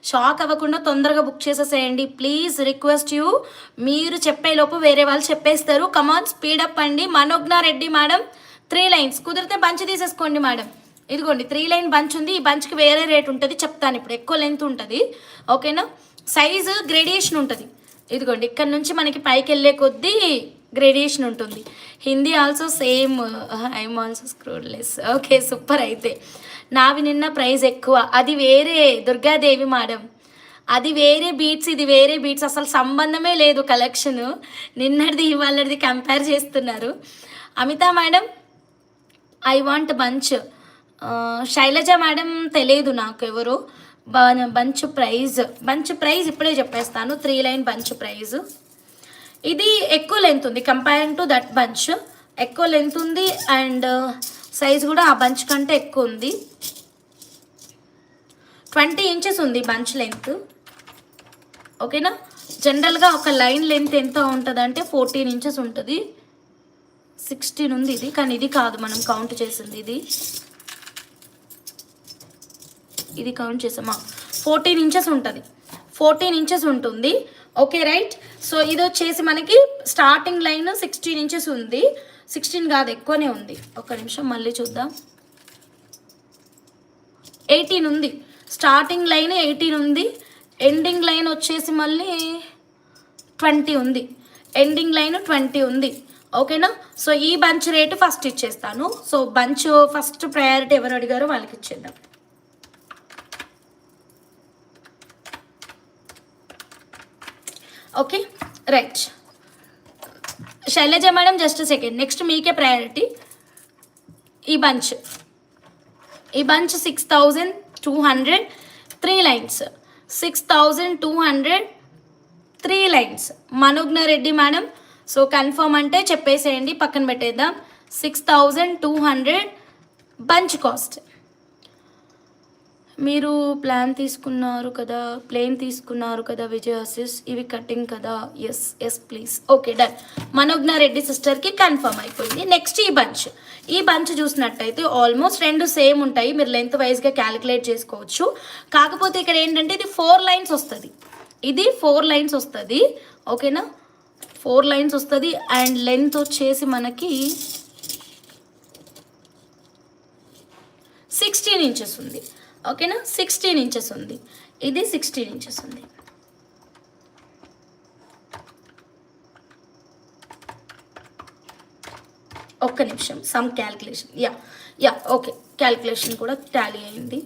షాక్ అవ్వకుండా తొందరగా బుక్ చేసేసేయండి ప్లీజ్, రిక్వెస్ట్ యూ. మీరు చెప్పేలోపు వేరే వాళ్ళు చెప్పేస్తారు. కమాన్ స్పీడప్ అండి. మనోజ్ఞ రెడ్డి మేడం 3 లైన్స్, కుదిరితే బంచ్ తీసేసుకోండి మేడం. ఇదిగోండి 3 లైన్ బంచ్ ఉంది. ఈ బంచ్కి వేరే రేట్ ఉంటుంది చెప్తాను ఇప్పుడు, ఎక్కువ లెంత్ ఉంటుంది. ఓకేనా, సైజు గ్రేడియేషన్ ఉంటుంది. ఇదిగోండి ఇక్కడ నుంచి మనకి పైకి వెళ్ళే కొద్దీ గ్రేడియేషన్ ఉంటుంది. Hindi also same, I'm also screwless. Okay super. అయితే నావి నిన్న ప్రైస్ ఎక్కువ, అది వేరే దుర్గాదేవి మేడం, అది వేరే బీట్స్, ఇది వేరే బీట్స్, అసలు సంబంధమే లేదు కలెక్షన్. నిన్నటిది ఇవాళది కంపేర్ చేస్తున్నారు. Amita madam I want bunch. Shailaja madam తెలియదు నాకు ఎవరు. బంచ్ ప్రైజ్ ఇప్పుడే చెప్పేస్తాను. 3 లైన్ బంచ్ ప్రైజ్. ఇది ఎక్కువ లెంత్ ఉంది కంపేరింగ్ టు దట్ బంచ్, ఎక్కువ లెంత్ ఉంది అండ్ సైజ్ కూడా ఆ బంచ్ కంటే ఎక్కువ ఉంది. 20 ఇంచెస్ ఉంది బంచ్ లెంత్. ఓకేనా. జనరల్గా ఒక లైన్ లెంత్ ఎంత ఉంటుంది అంటే 14 ఇంచెస్ ఉంటుంది. 16 ఉంది ఇది, కానీ ఇది కాదు మనం కౌంట్ చేసింది, ఇది కౌంట్ చేసామా. 14 ఇంచెస్ ఉంటుంది, 14 ఇంచెస్ ఉంటుంది. Okay right. సో ఇది వచ్చేసి మనకి స్టార్టింగ్ లైన్ 16 ఇంచెస్ ఉంది. 16 కాదు ఎక్కువనే ఉంది. ఒక్క నిమిషం మళ్ళీ చూద్దాం. 18 ఉంది. స్టార్టింగ్ లైన్ 18 ఉంది, ఎండింగ్ లైన్ వచ్చేసి మళ్ళీ 20 ఉంది. ఎండింగ్ లైన్ 20 ఉంది. ఓకేనా. సో ఈ బంచ్ రేటు ఫస్ట్ ఇచ్చేస్తాను. సో బంచ్ ఫస్ట్ ప్రయారిటీ ఎవరు అడిగారో వాళ్ళకి ఇచ్చేద్దాం. Okay right. Shailaja madam just second, next మీకే ప్రయారిటీ. ఈ bunch 6200, 3 lines, 6200, 3 lines. Manogna Reddy madam, so confirm అంటే చెప్పేసేయండి, పక్కన పెట్టేద్దాం. 6200 బంచ్ కాస్ట్. మీరు ప్లేన్ తీసుకున్నారు కదా విజయ్ ఆశీస్, ఇవి కటింగ్ కదా. Yes please. Okay done. Manogna Reddy సిస్టర్కి కన్ఫర్మ్ అయిపోయింది. నెక్స్ట్ ఈ బంచ్ చూసినట్టయితే ఆల్మోస్ట్ 2 సేమ్ ఉంటాయి, మీరు లెంత్ వైజ్గా క్యాలిక్యులేట్ చేసుకోవచ్చు. కాకపోతే ఇక్కడ ఏంటంటే ఇది 4 లైన్స్ వస్తుంది, ఇది 4 లైన్స్ వస్తుంది. ఓకేనా, 4 లైన్స్ వస్తుంది అండ్ లెంత్ వచ్చేసి మనకి 16 ఇంచెస్ ఉంది. ఓకేనా, 16 ఇంచెస్ ఉంది. ఇది 16 ఇంచెస్ ఉంది. ఒక్క నిమిషం, some calculation. Yeah okay, calculation కూడా టాలీ అయింది.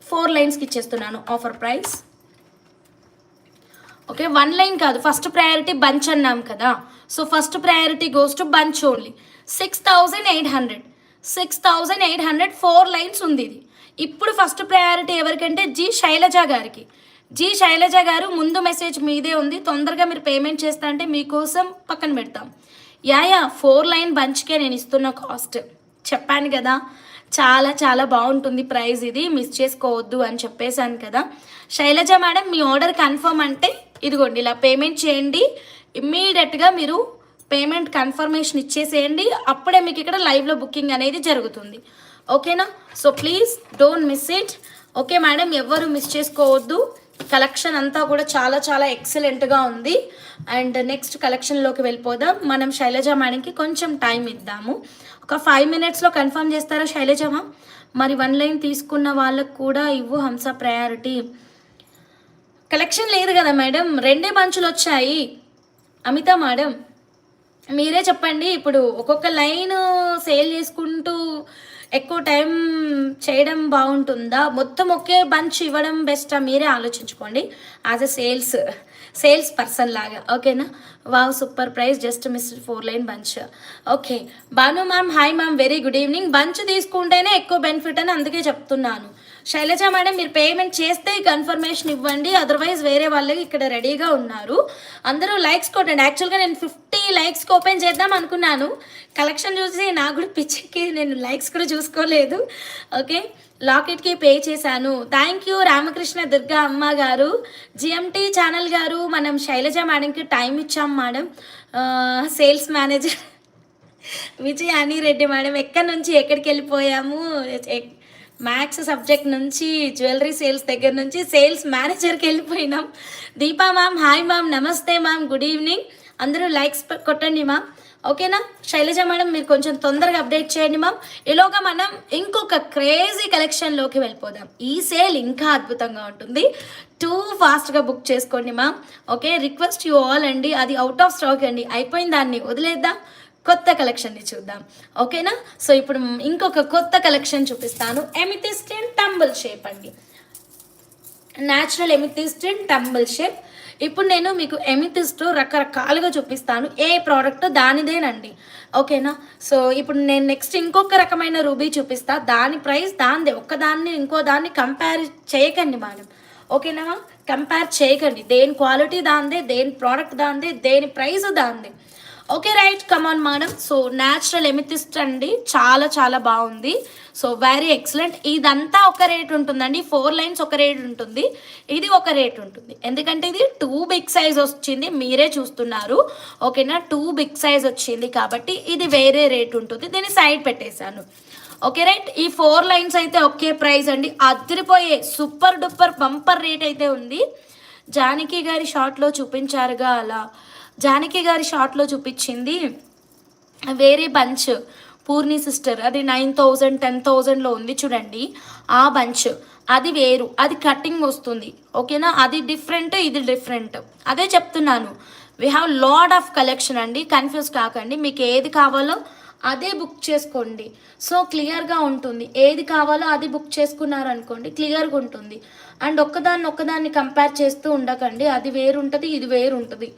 4 లైన్స్కి ఇచ్చేస్తున్నాను ఆఫర్ ప్రైస్. ఓకే, 1 లైన్ కాదు, ఫస్ట్ ప్రయారిటీ బంచ్ అన్నాం కదా. So first priority goes to bunch only. 6800, 4 lines ఉంది ఇది. ఇప్పుడు ఫస్ట్ ప్రయారిటీ ఎవరికంటే శైలజ గారికి. శైలజ గారు ముందు మెసేజ్ మీదే ఉంది, తొందరగా మీరు పేమెంట్ చేస్తా అంటే మీకోసం పక్కన పెడతాం. 4 లైన్ బంచ్కే నేను ఇస్తున్న కాస్ట్ చెప్పాను కదా, చాలా చాలా బాగుంటుంది ప్రైస్, ఇది మిస్ చేసుకోవద్దు అని చెప్పేశాను కదా. శైలజ మేడం మీ ఆర్డర్ కన్ఫర్మ్ అంటే ఇదిగోండి ఇలా పేమెంట్ చేయండి. ఇమ్మీడియట్గా మీరు పేమెంట్ కన్ఫర్మేషన్ ఇచ్చేసేయండి, అప్పుడే మీకు ఇక్కడ లైవ్లో బుకింగ్ అనేది జరుగుతుంది. ఓకేనా. So please don't miss it. Okay madam, ఎవ్వరు మిస్ చేసుకోవద్దు. కలెక్షన్ అంతా కూడా చాలా చాలా ఎక్సలెంట్గా ఉంది. అండ్ నెక్స్ట్ కలెక్షన్లోకి వెళ్ళిపోదాం. మనం శైలజ మేడంకి కొంచెం టైం ఇద్దాము. ఒక 5 మినిట్స్లో కన్ఫర్మ్ చేస్తారా శైలజమా? మరి 1 లైన్ తీసుకున్న వాళ్ళకు కూడా ఇవ్వు హంస ప్రయారిటీ. కలెక్షన్ లేదు కదా మేడం, 2 బంచులు వచ్చాయి. అమిత మేడం మీరే చెప్పండి, ఇప్పుడు ఒక్కొక్క లైన్ సేల్ చేసుకుంటూ ఎక్కువ టైం చేయడం బాగుంటుందా, మొత్తం ఒకే బంచ్ ఇవ్వడం బెస్టా? మీరే ఆలోచించుకోండి యాజ్ ఎ సేల్స్ పర్సన్ లాగా. ఓకేనా. Wow super price, just miss 4 line bunch. Okay Bhanu ma'am, hi ma'am, very good evening. Bunch తీసుకుంటేనే ఎక్కువ బెనిఫిట్ అని అందుకే చెప్తున్నాను. శైలజ మేడం మీరు పేమెంట్ చేస్తే కన్ఫర్మేషన్ ఇవ్వండి, అదర్వైజ్ వేరే వాళ్ళకి ఇక్కడ రెడీగా ఉన్నారు. అందరూ లైక్స్ కొట్టండి. యాక్చువల్గా నేను 50 లైక్స్కి ఓపెన్ చేద్దాం అనుకున్నాను, కలెక్షన్ చూసి నాకు కూడా పిచ్చికి నేను లైక్స్ కూడా చూసుకోలేదు. ఓకే, లాకెట్కి పే చేశాను. థ్యాంక్ యూ రామకృష్ణ దుర్గా అమ్మ గారు, జిఎంటీ ఛానల్ గారు. మనం శైలజ మేడంకి టైం ఇచ్చాం madam. Sales manager Vijayani Reddy madam, ఎక్కడి నుంచి ఎక్కడికి వెళ్ళిపోయాము, మ్యాథ్స్ సబ్జెక్ట్ నుంచి జ్యువెలరీ సేల్స్ దగ్గర నుంచి సేల్స్ మేనేజర్కి వెళ్ళిపోయినాం. దీపా మ్యామ్, హాయ్ మ్యామ్, నమస్తే మ్యామ్, గుడ్ ఈవినింగ్. అందరూ లైక్స్ కొట్టండి మ్యామ్. ఓకేనా శైలజ మేడం, మీరు కొంచెం తొందరగా అప్డేట్ చేయండి మ్యామ్. ఈలోగా మనం ఇంకొక క్రేజీ కలెక్షన్లోకి వెళ్ళిపోదాం. ఈ సేల్ ఇంకా అద్భుతంగా ఉంటుంది. టూ ఫాస్ట్గా బుక్ చేసుకోండి ma'am. Okay, request you all అండి. అది అవుట్ ఆఫ్ స్టాక్ అండి, అయిపోయిన దాన్ని వదిలేద్దాం, కొత్త కలెక్షన్ని చూద్దాం. ఓకేనా. సో ఇప్పుడు ఇంకొక కొత్త కలెక్షన్ చూపిస్తాను. ఎమితిస్ట్ ఇన్ టంబుల్ షేప్ అండి, natural amethyst in tumble shape. ఇప్పుడు నేను మీకు ఎమితిస్ట్ రకరకాలుగా చూపిస్తాను, ఏ ప్రోడక్ట్ దానిదేనండి. ఓకేనా. సో ఇప్పుడు నేను నెక్స్ట్ ఇంకొక రకమైన రూబీ చూపిస్తా, దాని ప్రైస్ దానిదే. ఒక్కదాన్ని ఇంకో దాన్ని కంపేర్ చేయకండి మేడం. ఓకేనా, కంపేర్ చేయకండి. దేని క్వాలిటీ దాందే, దేని ప్రోడక్ట్ దాందే, దేని ప్రైస్ దాందే. Okay right, come on madam. So natural amethyst అండి, చాలా చాలా బాగుంది. So very excellent. ఇదంతా ఒక రేట్ ఉంటుందండి, 4 లైన్స్ ఒక రేట్ ఉంటుంది, ఇది ఒక రేట్ ఉంటుంది. ఎందుకంటే ఇది 2 బిగ్ సైజ్ వచ్చింది, మీరే చూస్తున్నారు. ఓకేనా, 2 బిగ్ సైజ్ వచ్చింది కాబట్టి ఇది వేరే రేట్ ఉంటుంది. దీన్ని సైడ్ పెట్టేశాను. Okay right. ఈ 4 లైన్స్ అయితే ఒకే ప్రైస్ అండి, అదిరిపోయే సూపర్ డూపర్ బంపర్ రేట్ అయితే ఉంది. జానకి గారి షార్ట్లో చూపించారుగా, అలా జానకి గారి షార్ట్లో చూపించింది వేరే బంచ్, పూర్ణి సిస్టర్, అది 9,000 10,000లో ఉంది చూడండి, ఆ బంచ్ అది వేరు, అది కటింగ్ వస్తుంది. ఓకేనా, అది డిఫరెంట్, ఇది డిఫరెంట్. అదే చెప్తున్నాను, we have lot of collection అండి, కన్ఫ్యూజ్ కాకండి. మీకు ఏది కావాలో అదే బుక్ చేసుకోండి. సో క్లియర్గా ఉంటుంది, ఏది కావాలో అది బుక్ చేసుకున్నారనుకోండి క్లియర్గా ఉంటుంది. అండ్ ఒక్కదాన్ని కంపేర్ చేస్తూ ఉండకండి, అది వేరు ఉంటుంది, ఇది వేరు ఉంటుంది.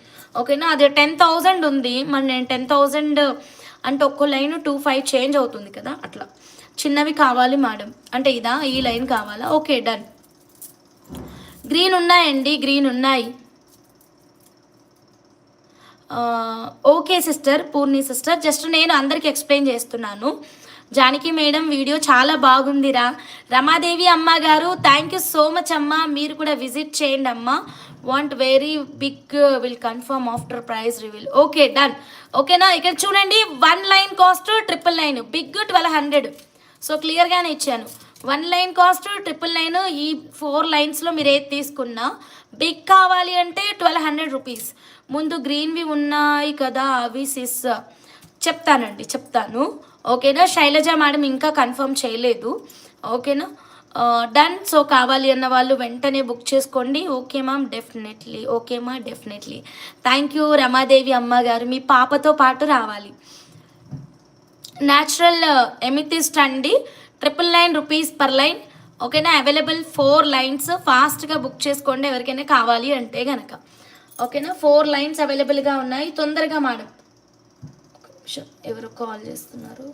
ఓకేనా, అది 10,000 ఉంది, మరి నేను 10,000 అంటే ఒక్కో లైన్ 2,500 చేంజ్ అవుతుంది కదా, అట్లా. చిన్నవి కావాలి మేడం అంటే ఇదా, ఈ లైన్ కావాలా, ఓకే డన్. గ్రీన్ ఉన్నాయండి, గ్రీన్ ఉన్నాయి. Okay sister, Purni sister, just నేను అందరికి ఎక్స్ప్లెయిన్ చేస్తున్నాను. జానకి మేడం వీడియో చాలా బాగుందిరా. రమాదేవి అమ్మ గారు థ్యాంక్ యూ సో మచ్ అమ్మ, మీరు కూడా విజిట్ చేయండి అమ్మ. Want very big will confirm after price reveal. Okay done. ఓకేనా, ఇక్కడ చూడండి 1 లైన్ కాస్ట్ 999, బిగ్ 1,200. సో క్లియర్గానే ఇచ్చాను, 1 లైన్ కాస్ట్ 999. ఈ 4 లైన్స్లో మీరు ఏది తీసుకున్నా బిగ్ కావాలి అంటే 1,200 రూపీస్. ముందు గ్రీన్వి ఉన్నాయి కదా, అవి సిస్ చెప్తాను. ఓకేనా, శైలజ మేడం ఇంకా కన్ఫర్మ్ చేయలేదు. ఓకేనా డన్. సో కావాలి అన్న వాళ్ళు వెంటనే బుక్ చేసుకోండి. Okay ma'am, definitely. ఓకే మా, డెఫినెట్లీ. థ్యాంక్ యూ రమాదేవి అమ్మ గారు, మీ పాపతో పాటు రావాలి. న్యాచురల్ ఎమితిస్ట్ అండి, 999 రూపీస్ పర్ లైన్. ఓకేనా, అవైలబుల్ 4 లైన్స్, ఫాస్ట్గా బుక్ చేసుకోండి ఎవరికైనా కావాలి అంటే కనుక. ఓకేనా, 4 లైన్స్ అవైలబుల్గా ఉన్నాయి, తొందరగా మేడం. ఒక నిమిషం, ఎవరు కాల్ చేస్తున్నారు.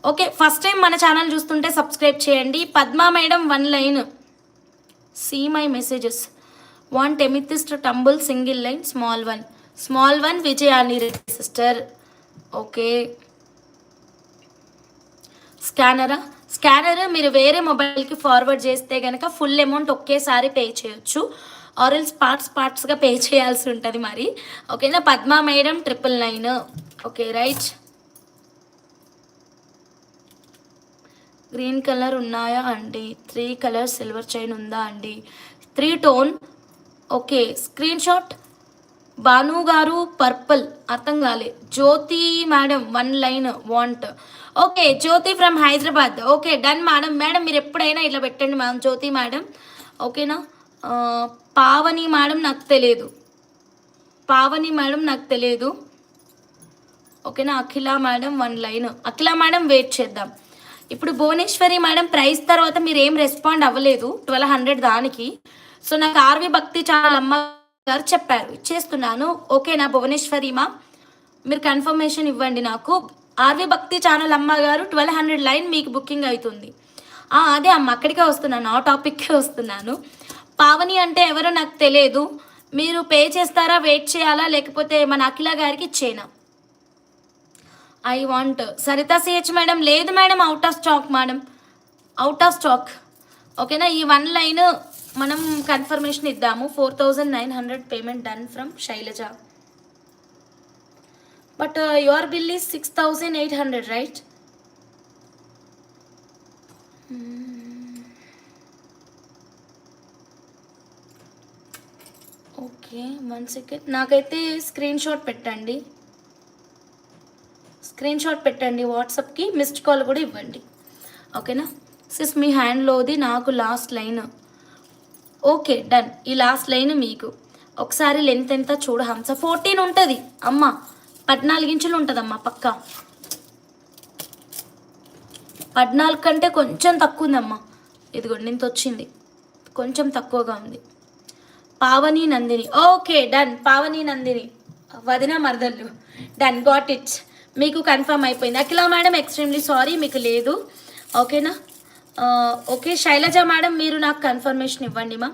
ఓకే, ఫస్ట్ టైం మన ఛానల్ చూస్తుంటే సబ్స్క్రైబ్ చేయండి. Padma madam 1 line, see my messages, want amethyst tumble single line, small one Vijayani Reddy sister. Okay, scanner మీరు వేరే మొబైల్కి ఫార్వర్డ్ చేస్తే కనుక ఫుల్ అమౌంట్ ఒకేసారి పే చేయొచ్చు, ఆర్ఎల్స్ పార్ట్స్గా పే చేయాల్సి ఉంటుంది మరి. ఓకేనా, Padma madam 999. Okay right. Green colour ఉన్నాయా అండి? 3 కలర్ సిల్వర్ చైన్ ఉందా అండి? 3 tone. Okay, screen shot. Bhanu గారు పర్పుల్, అర్థం కాలే. Jyothi madam 1 line want. Okay, Jyothi from Hyderabad. Okay done madam. మీరు ఎప్పుడైనా ఇట్లా పెట్టండి మ్యామ్, జ్యోతి మేడం. ఓకేనా, పావని మేడం నాకు తెలియదు. ఓకేనా, అఖిల మేడం 1 లైన్. అఖిల మేడం వెయిట్ చేద్దాం. ఇప్పుడు భువనేశ్వరి మేడం ప్రైస్ తర్వాత మీరు ఏం రెస్పాండ్ అవ్వలేదు 1,200 దానికి. సో నాకు ఆర్వి భక్తి ఛానల్ అమ్మ గారు చెప్పారు, ఇచ్చేస్తున్నాను. ఓకేనా భువనేశ్వరి మా, మీరు కన్ఫర్మేషన్ ఇవ్వండి నాకు. ఆర్వి భక్తి ఛానల్ అమ్మ గారు 1,200 లైన్ మీకు బుకింగ్ అవుతుంది. అదే అమ్మ, అక్కడికే వస్తున్నాను, ఆ టాపిక్కే వస్తున్నాను. పావని అంటే ఎవరో నాకు తెలియదు, మీరు పే చేస్తారా, వెయిట్ చేయాలా, లేకపోతే మన అఖిల గారికి ఇచ్చేనా? I want Saritha CH madam, లేదు మేడం, అవుట్ ఆఫ్ స్టాక్. ఓకేనా, ఈ 1 లైన్ మనం కన్ఫర్మేషన్ ఇద్దాము. 4,900 payment done from Sailaja. But your bill is 6,800 right? Okay, 1 second. నాకైతే స్క్రీన్ షాట్ పెట్టండి వాట్సాప్కి, మిస్డ్ కాల్ కూడా ఇవ్వండి. ఓకేనా సిస్, మీ హ్యాండ్లోది నాకు లాస్ట్ లైన్. Okay done. ఈ లాస్ట్ లైన్ మీకు ఒకసారి లెంత్ ఎంత చూడ హంస. 14 ఉంటుంది అమ్మ, 14 ఇంచులు ఉంటుందమ్మా పక్క. 14 కంటే కొంచెం తక్కువ ఉందమ్మా. ఇదిగోండి ఇంత వచ్చింది, కొంచెం తక్కువగా ఉంది. Pavani Nandini, okay done. పావని నందిని వదిన మరదళ్ళు, డన్, గాట్ ఇట్. మీకు కన్ఫర్మ్ అయిపోయింది. అఖిల మేడం ఎక్స్ట్రీమ్లీ సారీ మీకు లేదు. ఓకేనా, ఓకే. శైలజ మేడం మీరు నాకు కన్ఫర్మేషన్ ఇవ్వండి మా.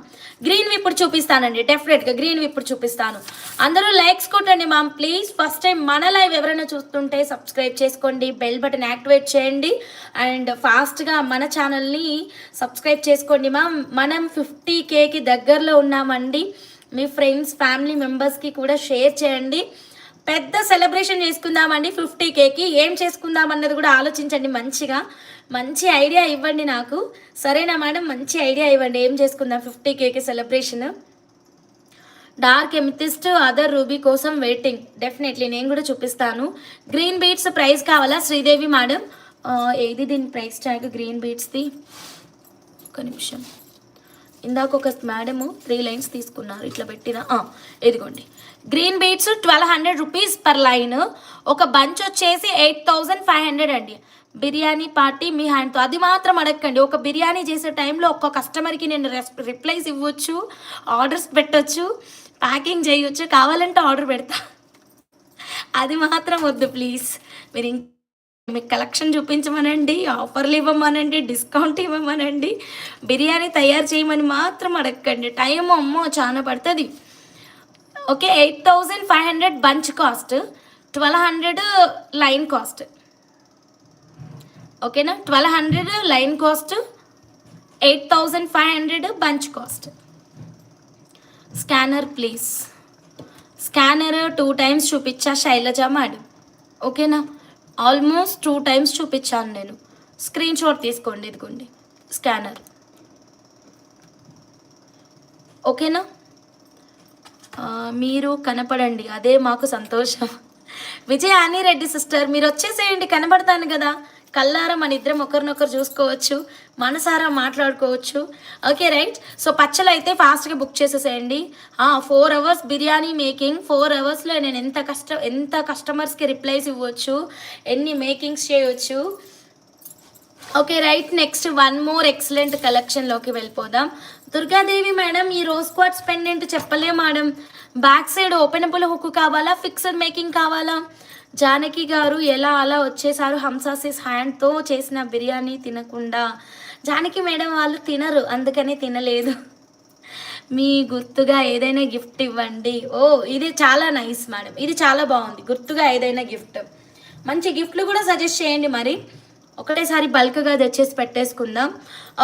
గ్రీన్ ఇప్పుడు చూపిస్తానండి, డెఫినెట్గా గ్రీన్ ఇప్పుడు చూపిస్తాను. అందరూ లైక్స్ కొట్టండి మా ప్లీజ్. ఫస్ట్ టైం మన లైవ్ ఎవరైనా చూస్తుంటే సబ్స్క్రైబ్ చేసుకోండి, బెల్ బటన్ యాక్టివేట్ చేయండి అండ్ ఫాస్ట్గా మన ఛానల్ని సబ్స్క్రైబ్ చేసుకోండి మా. మనం 50Kకి దగ్గరలో ఉన్నామండి. మీ ఫ్రెండ్స్ ఫ్యామిలీ మెంబర్స్కి కూడా షేర్ చేయండి. పెద్ద సెలబ్రేషన్ చేసుకుందామండి 50Kకి. ఏం చేసుకుందాం అన్నది కూడా ఆలోచించండి మంచిగా. మంచి ఐడియా ఇవ్వండి నాకు, సరేనా మేడం? మంచి ఐడియా ఇవ్వండి, ఏం చేసుకుందాం 50Kకి celebration. Dark amethyst other ruby కోసం వెయిటింగ్. డెఫినెట్లీ నేను కూడా చూపిస్తాను. గ్రీన్ బీట్స్ ప్రైస్ కావాలా శ్రీదేవి మేడం? ఏది దీని ప్రైస్ ట్యాగ్ గ్రీన్ బీట్స్ది? ఒక నిమిషం. ఇందాక ఒక మేడము 3 లైన్స్ తీసుకున్నారు ఇట్లా పెట్టిన. ఇదిగోండి green beats 1200 rupees per line. ఒక బంచ్ వచ్చేసి 8500 అండి. బిర్యానీ పార్టీ మీ హ్యాండ్తో, అది మాత్రం అడగండి. ఒక బిర్యానీ చేసే టైంలో ఒక్క కస్టమర్కి నేను రిప్లైస్ ఇవ్వచ్చు, ఆర్డర్స్ పెట్టచ్చు, ప్యాకింగ్ చేయొచ్చు, కావాలంటే ఆర్డర్ పెడతా. అది మాత్రం వద్దు ప్లీజ్. మీరు మీకు కలెక్షన్ చూపించమనండి, ఆఫర్లు ఇవ్వమనండి, డిస్కౌంట్ ఇవ్వమనండి, బిర్యానీ తయారు చేయమని మాత్రం అడగండి. టైం అమ్మో చాలా పడుతుంది. Okay, 8500 bunch cost, 1200 line cost. ఓకేనా, 1200 line cost, 8500 bunch cost. Scanner please. Scanner 2 times చూపించా శైలజ మేడం. ఓకేనా, ఆల్మోస్ట్ 2 టైమ్స్ చూపించాను నేను. స్క్రీన్ షాట్ తీసుకోండి, ఇదిగోండి స్కానర్. ఓకేనా, మీరు కనపడండి, అదే మాకు సంతోషం. విజయాని రెడ్డి సిస్టర్ మీరు వచ్చేసేయండి, కనబడతాను కదా. కల్లారా మన ఇద్దరం ఒకరినొకరు చూసుకోవచ్చు, మనసారా మాట్లాడుకోవచ్చు. Okay right. సో పచ్చలు అయితే ఫాస్ట్గా బుక్ చేసేసేయండి. 4 అవర్స్ బిర్యానీ మేకింగ్. 4 అవర్స్లో నేను ఎంత కస్టమర్స్కి రిప్లైస్ ఇవ్వచ్చు, ఎన్ని మేకింగ్స్ చేయవచ్చు. Okay right. Next 1 more excellent కలెక్షన్లోకి వెళ్ళిపోదాం. దుర్గాదేవి మేడం ఈ రోజ్ క్వార్ట్స్ పెండెంట్ చెప్పలే madam. Back side openable hook కావాలా, ఫిక్స్డ్ మేకింగ్ కావాలా? జానకి గారు ఎలా అలా వచ్చేసారు హంసాసిస్ హ్యాండ్తో చేసిన బిర్యానీ తినకుండా. జానకి మేడం వాళ్ళు తినరు, అందుకని తినలేదు. మీ గుర్తుగా ఏదైనా గిఫ్ట్ ఇవ్వండి. ఇది చాలా నైస్ మేడం, ఇది చాలా బాగుంది. గుర్తుగా ఏదైనా గిఫ్ట్, మంచి గిఫ్ట్లు కూడా సజెస్ట్ చేయండి. మరి ఒకటేసారి బల్క్గా తెచ్చేసి పెట్టేసుకుందాం.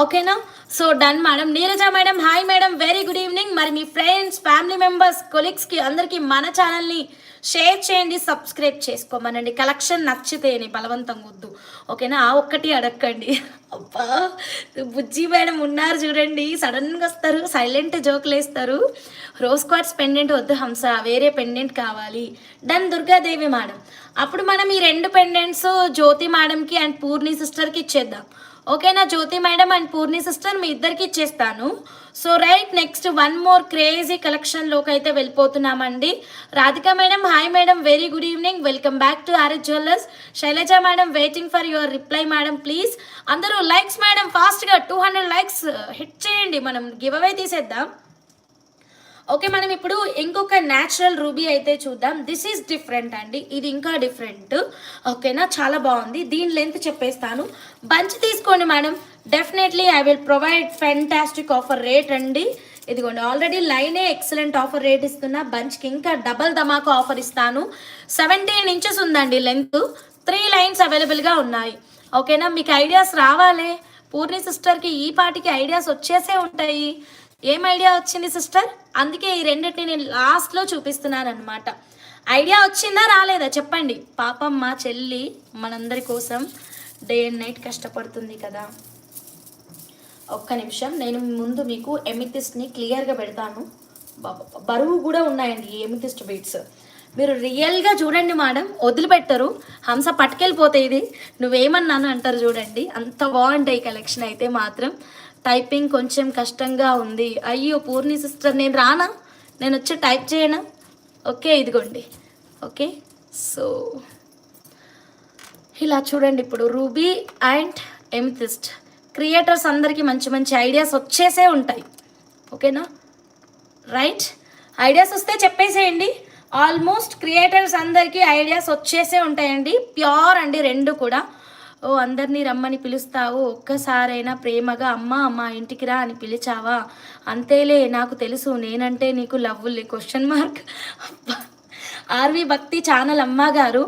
ఓకేనా, so done madam. Neeraja madam hi madam, very good evening. మరి మీ ఫ్రెండ్స్ ఫ్యామిలీ మెంబర్స్ కొలీగ్స్కి అందరికీ మన ఛానల్ని షేర్ చేయండి, సబ్స్క్రైబ్ చేసుకోమనండి. కలెక్షన్ నచ్చితేనే, బలవంతం వద్దు. ఓకేనా, ఒక్కటి అడగండి. అబ్బా బుజ్జి మేడం ఉన్నారు చూడండి, సడన్గా వస్తారు, సైలెంట్ జోకులు వేస్తారు. రోజ్ క్వార్ట్స్ పెండెంట్ వద్దు హంస, వేరే పెండెంట్ కావాలి. Done Durgadevi madam. అప్పుడు మనం ఈ 2 పెండెంట్స్ జ్యోతి మేడంకి అండ్ పూర్ణి సిస్టర్కి ఇచ్చేద్దాం. ఓకేనా, Jyothi madam and Poorni sister మీ ఇద్దరికి ఇచ్చేస్తాను. So right. Next 1 more crazy కలెక్షన్లోకి అయితే వెళ్ళిపోతున్నామండి. Radhika madam hi madam, very good evening, welcome back to RS jewellers. Sailaja madam waiting for your reply madam please. అందరూ లైక్స్ మేడం ఫాస్ట్గా 200 లైక్స్ హిట్ చేయండి, మనం గివ్ అవే తీసేద్దాం. ఓకే, మనం ఇప్పుడు ఇంకొక న్యాచురల్ రూబీ అయితే చూద్దాం. దిస్ ఈజ్ డిఫరెంట్ అండి, ఇది ఇంకా డిఫరెంట్. ఓకేనా, చాలా బాగుంది. దీని లెంత్ చెప్పేస్తాను. బంచ్ తీసుకోండి madam, definitely I will provide fantastic offer rate అండి. ఇదిగోండి ఆల్రెడీ లైనే ఎక్సలెంట్ ఆఫర్ రేట్ ఇస్తున్నా, బంచ్కి ఇంకా డబల్ ధమాకా ఆఫర్ ఇస్తాను. 17 ఇంచెస్ ఉందండి లెంత్, 3 లైన్స్ అవైలబుల్గా ఉన్నాయి. ఓకేనా, మీకు ఐడియాస్ రావాలి. పూర్ణి సిస్టర్కి ఈ పాటికి ఐడియాస్ వచ్చేసే ఉంటాయి. ఏం ఐడియా వచ్చింది సిస్టర్? అందుకే ఈ రెండింటిని నేను లాస్ట్లో చూపిస్తున్నాను అనమాట. ఐడియా వచ్చిందా రాలేదా చెప్పండి. పాపం మా చెల్లి మనందరి కోసం డే అండ్ నైట్ కష్టపడుతుంది కదా. ఒక్క నిమిషం, నేను ముందు మీకు ఎమితిస్ట్ని క్లియర్గా పెడతాను. బరువు కూడా ఉన్నాయండి ఈ ఎమితిస్ట్ బీట్స్. మీరు రియల్గా చూడండి మేడం, వదిలిపెట్టరు. హంస పట్టుకెళ్ళిపోతే ఇది నువ్వేమన్నాను అంటారు చూడండి, అంత బాగుంటాయి కలెక్షన్ అయితే మాత్రం. టైపింగ్ కొంచెం కష్టంగా ఉంది. అయ్యో పూర్ణి సిస్టర్, నేను రానా, నేను వచ్చి టైప్ చేయనా? ఓకే ఇదిగోండి. ఓకే సో ఇలా చూడండి, ఇప్పుడు రూబీ అండ్ ఎమితిస్ట్ క్రియేటర్స్ అందరికీ మంచి మంచి ఐడియాస్ వచ్చేసే ఉంటాయి. ఓకేనా, రైట్? ఐడియాస్ వస్తే చెప్పేసేయండి. ఆల్మోస్ట్ క్రియేటర్స్ అందరికీ ఐడియాస్ వచ్చేసే ఉంటాయండి. ప్యూర్ అండి రెండు కూడా. ఓ అందరినీ రమ్మని పిలుస్తావు, ఒక్కసారైనా ప్రేమగా అమ్మ మా ఇంటికి రా అని పిలిచావా? అంతేలే, నాకు తెలుసు నేనంటే నీకు లవ్వులే క్వశ్చన్ మార్క్. ఆర్వి భక్తి ఛానల్ అమ్మగారు,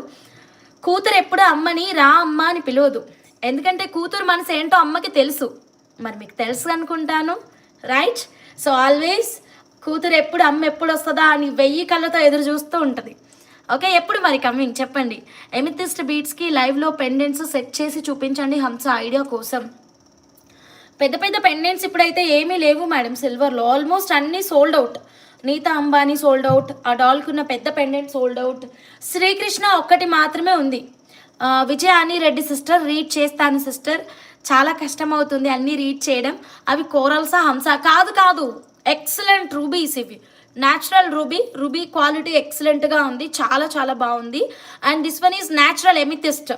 కూతురు ఎప్పుడు అమ్మని రా అమ్మ అని పిలవదు, ఎందుకంటే కూతురు మనసు ఏంటో అమ్మకి తెలుసు. మరి మీకు తెలుసు అనుకుంటాను, రైట్? సో ఆల్వేస్ కూతురు ఎప్పుడు అమ్మ ఎప్పుడు వస్తుందా అని 1000 కళ్ళతో ఎదురు చూస్తూ ఉంటుంది. ఓకే, ఎప్పుడు మరి కమింగ్ చెప్పండి. ఎమితిస్ట్ బీట్స్కి లైవ్లో పెండెంట్స్ సెట్ చేసి చూపించండి హంస ఐడియా కోసం. పెద్ద పెద్ద పెండెంట్స్ ఇప్పుడైతే ఏమీ లేవు మేడం సిల్వర్లో, ఆల్మోస్ట్ అన్నీ sold out. Nita Ambani sold out, ఆ డాల్కున్న పెద్ద పెండెంట్ సోల్డ్ అవుట్. శ్రీకృష్ణ ఒక్కటి మాత్రమే ఉంది. విజయాని రెడ్డి సిస్టర్, రీడ్ చేస్తాను సిస్టర్, చాలా కష్టం అవుతుంది అన్నీ రీడ్ చేయడం. అవి కోరల్సా హంస? కాదు కాదు, ఎక్సలెంట్ రూబీస్ ఇవి, న్యాచురల్ రూబీ క్వాలిటీ ఎక్సలెంట్గా ఉంది, చాలా చాలా బాగుంది. And this one is natural amethyst.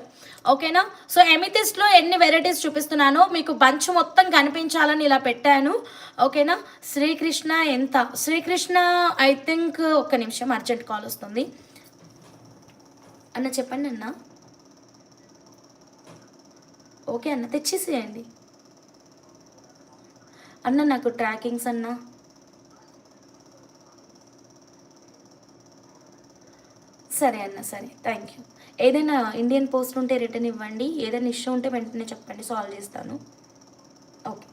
ఓకేనా, సో ఎమితిస్ట్లో ఎన్ని వెరైటీస్ చూపిస్తున్నానో మీకు బంచ్ మొత్తం కనిపించాలని ఇలా పెట్టాను. ఓకేనా, శ్రీకృష్ణ ఎంత? శ్రీకృష్ణ ఐ థింక్, ఒక్క నిమిషం అర్జెంట్ కాల్ వస్తుంది అన్న, చెప్పండి అన్న. ఓకే అన్న, తెచ్చేసేయండి అన్న, నాకు ట్రాకింగ్స్ అన్న. సరే అన్న, సరే, థ్యాంక్ యూ. ఏదైనా ఇండియన్ పోస్ట్ ఉంటే రిటర్న్ ఇవ్వండి, ఏదైనా ఇష్యూ ఉంటే వెంటనే చెప్పండి, సాల్వ్ చేస్తాను. ఓకే,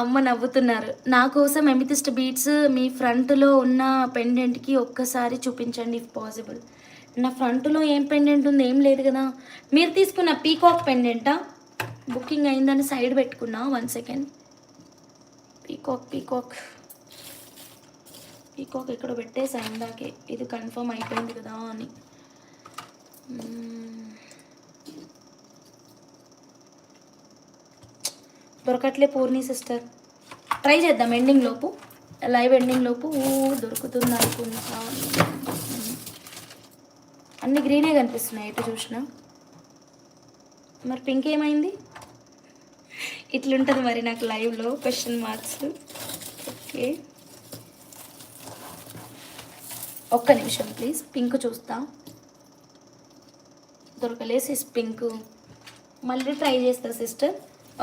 అమ్మ నవ్వుతున్నారు. నా కోసం ఎమితిస్ట్ బీట్స్ మీ ఫ్రంట్లో ఉన్న పెండెంట్కి ఒక్కసారి చూపించండి ఇఫ్ పాసిబుల్. నా ఫ్రంట్లో ఏం పెండెంట్ ఉంది? ఏం లేదు కదా. మీరు తీసుకున్న పీకాక్ పెండెంటా? బుకింగ్ అయిందని సైడ్ పెట్టుకున్నా, 1 సెకండ్. పీకాక్ ఇక్కడ పెట్టేసా ఇందాకే, ఇది కన్ఫర్మ్ అయిపోయింది కదా అని. దొరకట్లే పూర్ణి సిస్టర్, ట్రై చేద్దాం ఎండింగ్ లోపు, లైవ్ ఎండింగ్ లోపు దొరుకుతుంది అనుకున్నా. అన్ని గ్రీనే కనిపిస్తున్నాయి ఎటు చూసినా. మరి పింక్ ఏమైంది? ఇట్లుంటుంది మరి నాకు లైవ్లో క్వశ్చన్ మార్క్స్. ఓకే, ఒక్క నిమిషం ప్లీజ్, పింక్ చూస్తా. దొరకలేసి పింక్, మళ్ళీ ట్రై చేస్తా సిస్టర్.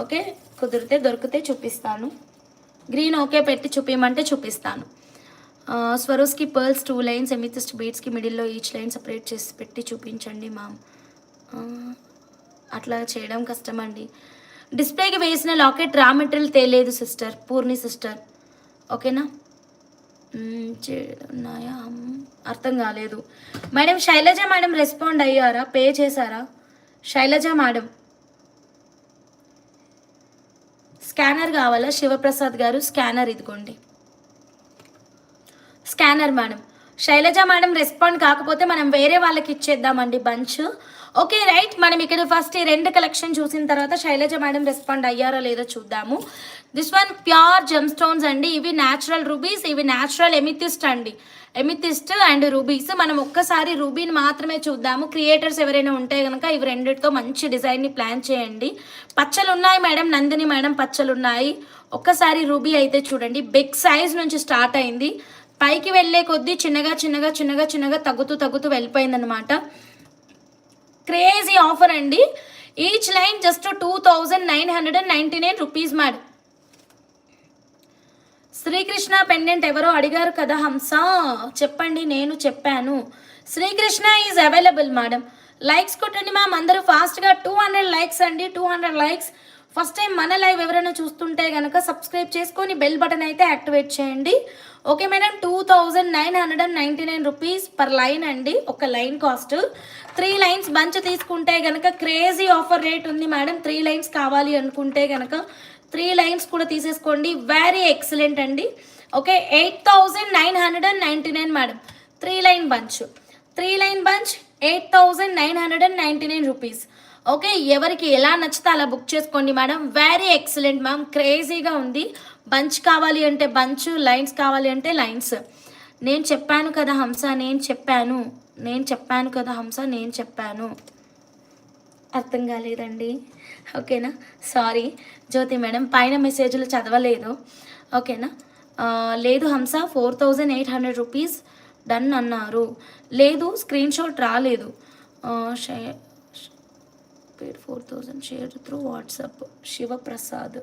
ఓకే, కుదిరితే దొరికితే చూపిస్తాను. గ్రీన్ ఓకే పెట్టి చూపించమంటే చూపిస్తాను. స్వరోస్కి పర్ల్స్ 2 లైన్స్, ఎమితిస్ట్ బీట్స్కి మిడిల్లో ఈచ్ లైన్ సపరేట్ చేసి పెట్టి చూపించండి మ్యామ్. అట్లా చేయడం కష్టం అండి. డిస్ప్లేకి వేసిన లాకెట్ రా మెటీరియల్ తేలేదు సిస్టర్, పూర్ణి సిస్టర్. ఓకేనా, ఉన్నాయా? అర్థం కాలేదు మేడం. శైలజ మేడం రెస్పాండ్ అయ్యారా? పే చేశారా శైలజ మేడం? స్కానర్ కావాలా శివప్రసాద్ గారు? స్కానర్ ఇదిగోండి, scanner madam. Shailaja madam respond కాకపోతే మనం వేరే వాళ్ళకి ఇచ్చేద్దామండి బంచ్. ఓకే రైట్, మనం ఇక్కడ ఫస్ట్ ఈ 2 కలెక్షన్ చూసిన తర్వాత శైలజ మేడం రెస్పాండ్ అయ్యారో లేదో చూద్దాము. This one pure gem stones అండి, ఇవి న్యాచురల్ రూబీస్, ఇవి న్యాచురల్ ఎమితిస్ట్ అండి. Amethyst and rubies. మనం ఒక్కసారి రూబీని మాత్రమే చూద్దాము. క్రియేటర్స్ ఎవరైనా ఉంటే కనుక ఇవి రెండిటితో మంచి డిజైన్ని ప్లాన్ చేయండి. పచ్చలు ఉన్నాయి మేడం, నందిని మేడం పచ్చలు ఉన్నాయి. ఒక్కసారి రూబీ అయితే చూడండి, బిగ్ సైజ్ నుంచి స్టార్ట్ అయింది, పైకి వెళ్ళే కొద్దీ చిన్నగా చిన్నగా చిన్నగా చిన్నగా తగ్గుతూ వెళ్ళిపోయిందనమాట. క్రేజీ ఆఫర్ అండి. Each line just 2999 rupees madam. Srikrishna pendant ఎవరో అడిగారు కదా హంస, చెప్పండి, నేను చెప్పాను. Srikrishna is available madam. Likes కొట్టండి మ్యామ్ అందరూ ఫాస్ట్గా. 200 లైక్స్ అండి, 200 లైక్స్ ఫస్ట్ టైం మన లైవ్ ఎవరైనా చూస్తుంటే కనుక సబ్స్క్రైబ్ చేసుకొని బెల్ బటన్ అయితే యాక్టివేట్ చేయండి. Okay madam, 2999 rupees per line అండి, ఒక లైన్ కాస్ట్. 3 లైన్స్ బంచ్ తీసుకుంటే కనుక క్రేజీ ఆఫర్ రేట్ ఉంది మేడం. 3 లైన్స్ కావాలి అనుకుంటే కనుక 3 లైన్స్ కూడా తీసేసుకోండి, వెరీ ఎక్సలెంట్ అండి. Okay, 8999 madam. 3 line bunch 8999 rupees. Okay, ఎవరికి ఎలా నచ్చితే అలా బుక్ చేసుకోండి మేడం. వెరీ ఎక్సలెంట్ మ్యామ్, క్రేజీగా ఉంది. బంచ్ కావాలి అంటే బంచ్, లైన్స్ కావాలి అంటే లైన్స్. నేను చెప్పాను కదా హంస, నేను చెప్పాను. అర్థం కాలేదండి. ఓకేనా, సారీ జ్యోతి మేడం, పైన మెసేజ్లు చదవలేదు. ఓకేనా, లేదు హంస 4800 రూపీస్ డన్ అన్నారు. లేదు, స్క్రీన్ షాట్ రాలేదు. 4000 share through WhatsApp. Shivaprasad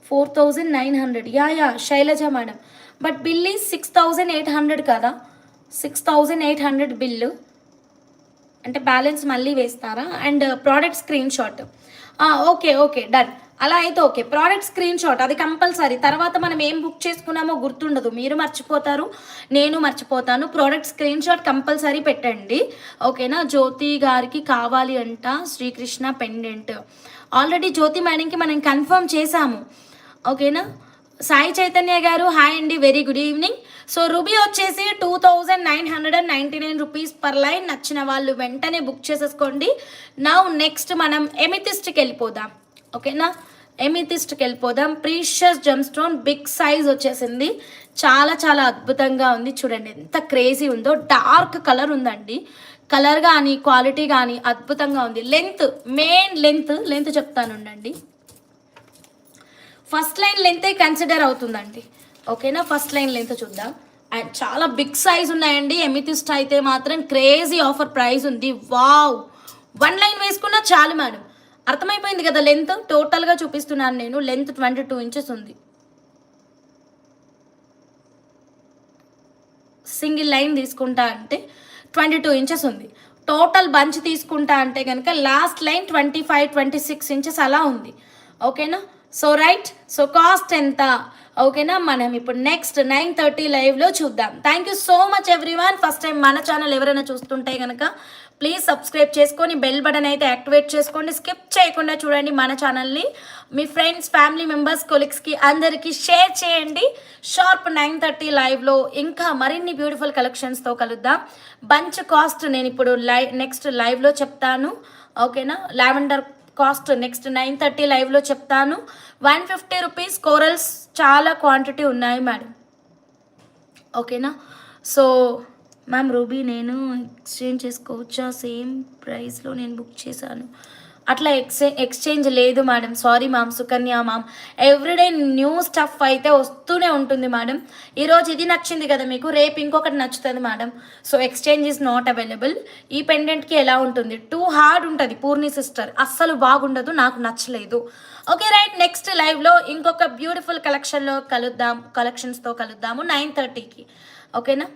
4900. Yeah Shailaja madam, but bill is 6800 కదా. 6800 బిల్లు అంటే బ్యాలెన్స్ మళ్ళీ వేస్తారా? And product screen shot. Okay done. అలా అయితే ఓకే, ప్రోడక్ట్ స్క్రీన్ షాట్ అది కంపల్సరీ. తర్వాత మనం ఏం బుక్ చేసుకున్నామో గుర్తుండదు, మీరు మర్చిపోతారు, నేను మర్చిపోతాను. ప్రోడక్ట్ స్క్రీన్ షాట్ కంపల్సరీ పెట్టండి. ఓకేనా, జ్యోతి గారికి కావాలి అంట శ్రీకృష్ణ పెండెంట్. ఆల్రెడీ జ్యోతి మేడంకి మనం కన్ఫర్మ్ చేశాము. ఓకేనా, సాయి చైతన్య గారు హాయ్ అండి, very good evening. So ruby వచ్చేసి 2999 రూపీస్ పర్ లైన్. నచ్చిన వాళ్ళు వెంటనే బుక్ చేసేసుకోండి. నౌ నెక్స్ట్ మనం ఎమితిస్ట్కి వెళ్ళిపోదాం. ఓకేనా, ఎమితిస్ట్కి వెళ్ళిపోదాం. Precious gem stone big size వచ్చేసింది, చాలా అద్భుతంగా ఉంది. చూడండి ఎంత క్రేజీ ఉందో, డార్క్ కలర్ ఉందండి. కలర్ కానీ క్వాలిటీ కానీ అద్భుతంగా ఉంది. మెయిన్ లెంత్ చెప్తానుండండి. ఫస్ట్ లైన్ లెంతే కన్సిడర్ అవుతుందండి. ఓకేనా, ఫస్ట్ లైన్ లెంత్ చూద్దాం. అండ్ చాలా బిగ్ సైజ్ ఉన్నాయండి. ఎమితిస్ట్ అయితే మాత్రం క్రేజీ ఆఫర్ ప్రైస్ ఉంది. వావ్, 1 లైన్ వేసుకున్నా చాలు మేడం. అర్థమైపోయింది కదా లెంత్. టోటల్గా చూపిస్తున్నాను నేను. లెంత్ 22 ఇంచెస్ ఉంది. సింగిల్ లైన్ తీసుకుంటా అంటే 22 ఇంచెస్ ఉంది. టోటల్ బంచ్ తీసుకుంటా అంటే కనుక లాస్ట్ లైన్ 25-26 ఇంచెస్ అలా ఉంది. ఓకేనా, సో రైట్. సో కాస్ట్ ఎంత? ఓకేనా, మనం ఇప్పుడు నెక్స్ట్ 9:30 లైవ్లో చూద్దాం. Thank you so much everyone. First time మన ఛానల్ ఎవరైనా చూస్తుంటే కనుక ప్లీజ్ సబ్స్క్రైబ్ చేసుకొని బెల్ బటన్ అయితే యాక్టివేట్ చేసుకోండి. స్కిప్ చేయకుండా చూడండి మన ఛానల్ని. మీ ఫ్రెండ్స్, ఫ్యామిలీ మెంబర్స్, కొలీగ్స్కి అందరికీ షేర్ చేయండి. షార్ప్ 9:30 లైవ్లో ఇంకా మరిన్ని బ్యూటిఫుల్ కలెక్షన్స్తో కలుద్దాం. బంచ్ కాస్ట్ నేను ఇప్పుడు నెక్స్ట్ లైవ్లో చెప్తాను. ఓకేనా, లావెండర్ కాస్ట్ నెక్స్ట్ 9:30 లైవ్లో చెప్తాను. 150 రూపీస్ కోరల్స్ చాలా క్వాంటిటీ ఉన్నాయి మేడం. ఓకేనా, సో మ్యామ్ రూబీ నేను ఎక్స్చేంజ్ చేసుకోవచ్చా? సేమ్ ప్రైస్లో నేను బుక్ చేశాను. అట్లా ఎక్స్చేంజ్ లేదు madam, sorry ma'am. Sukanya ma'am, everyday new stuff అయితే వస్తూనే ఉంటుంది మేడం. ఈరోజు ఇది నచ్చింది కదా మీకు, రేపు ఇంకొకటి నచ్చుతుంది madam. So exchange is not available. ఈ పెండెంట్కి ఎలా ఉంటుంది, టూ హార్డ్ ఉంటుంది. పూర్ణి సిస్టర్ అస్సలు బాగుండదు, నాకు నచ్చలేదు. ఓకే రైట్, నెక్స్ట్ లైవ్లో ఇంకొక బ్యూటిఫుల్ కలెక్షన్స్తో కలుద్దాము 9:30కి. ఓకేనా.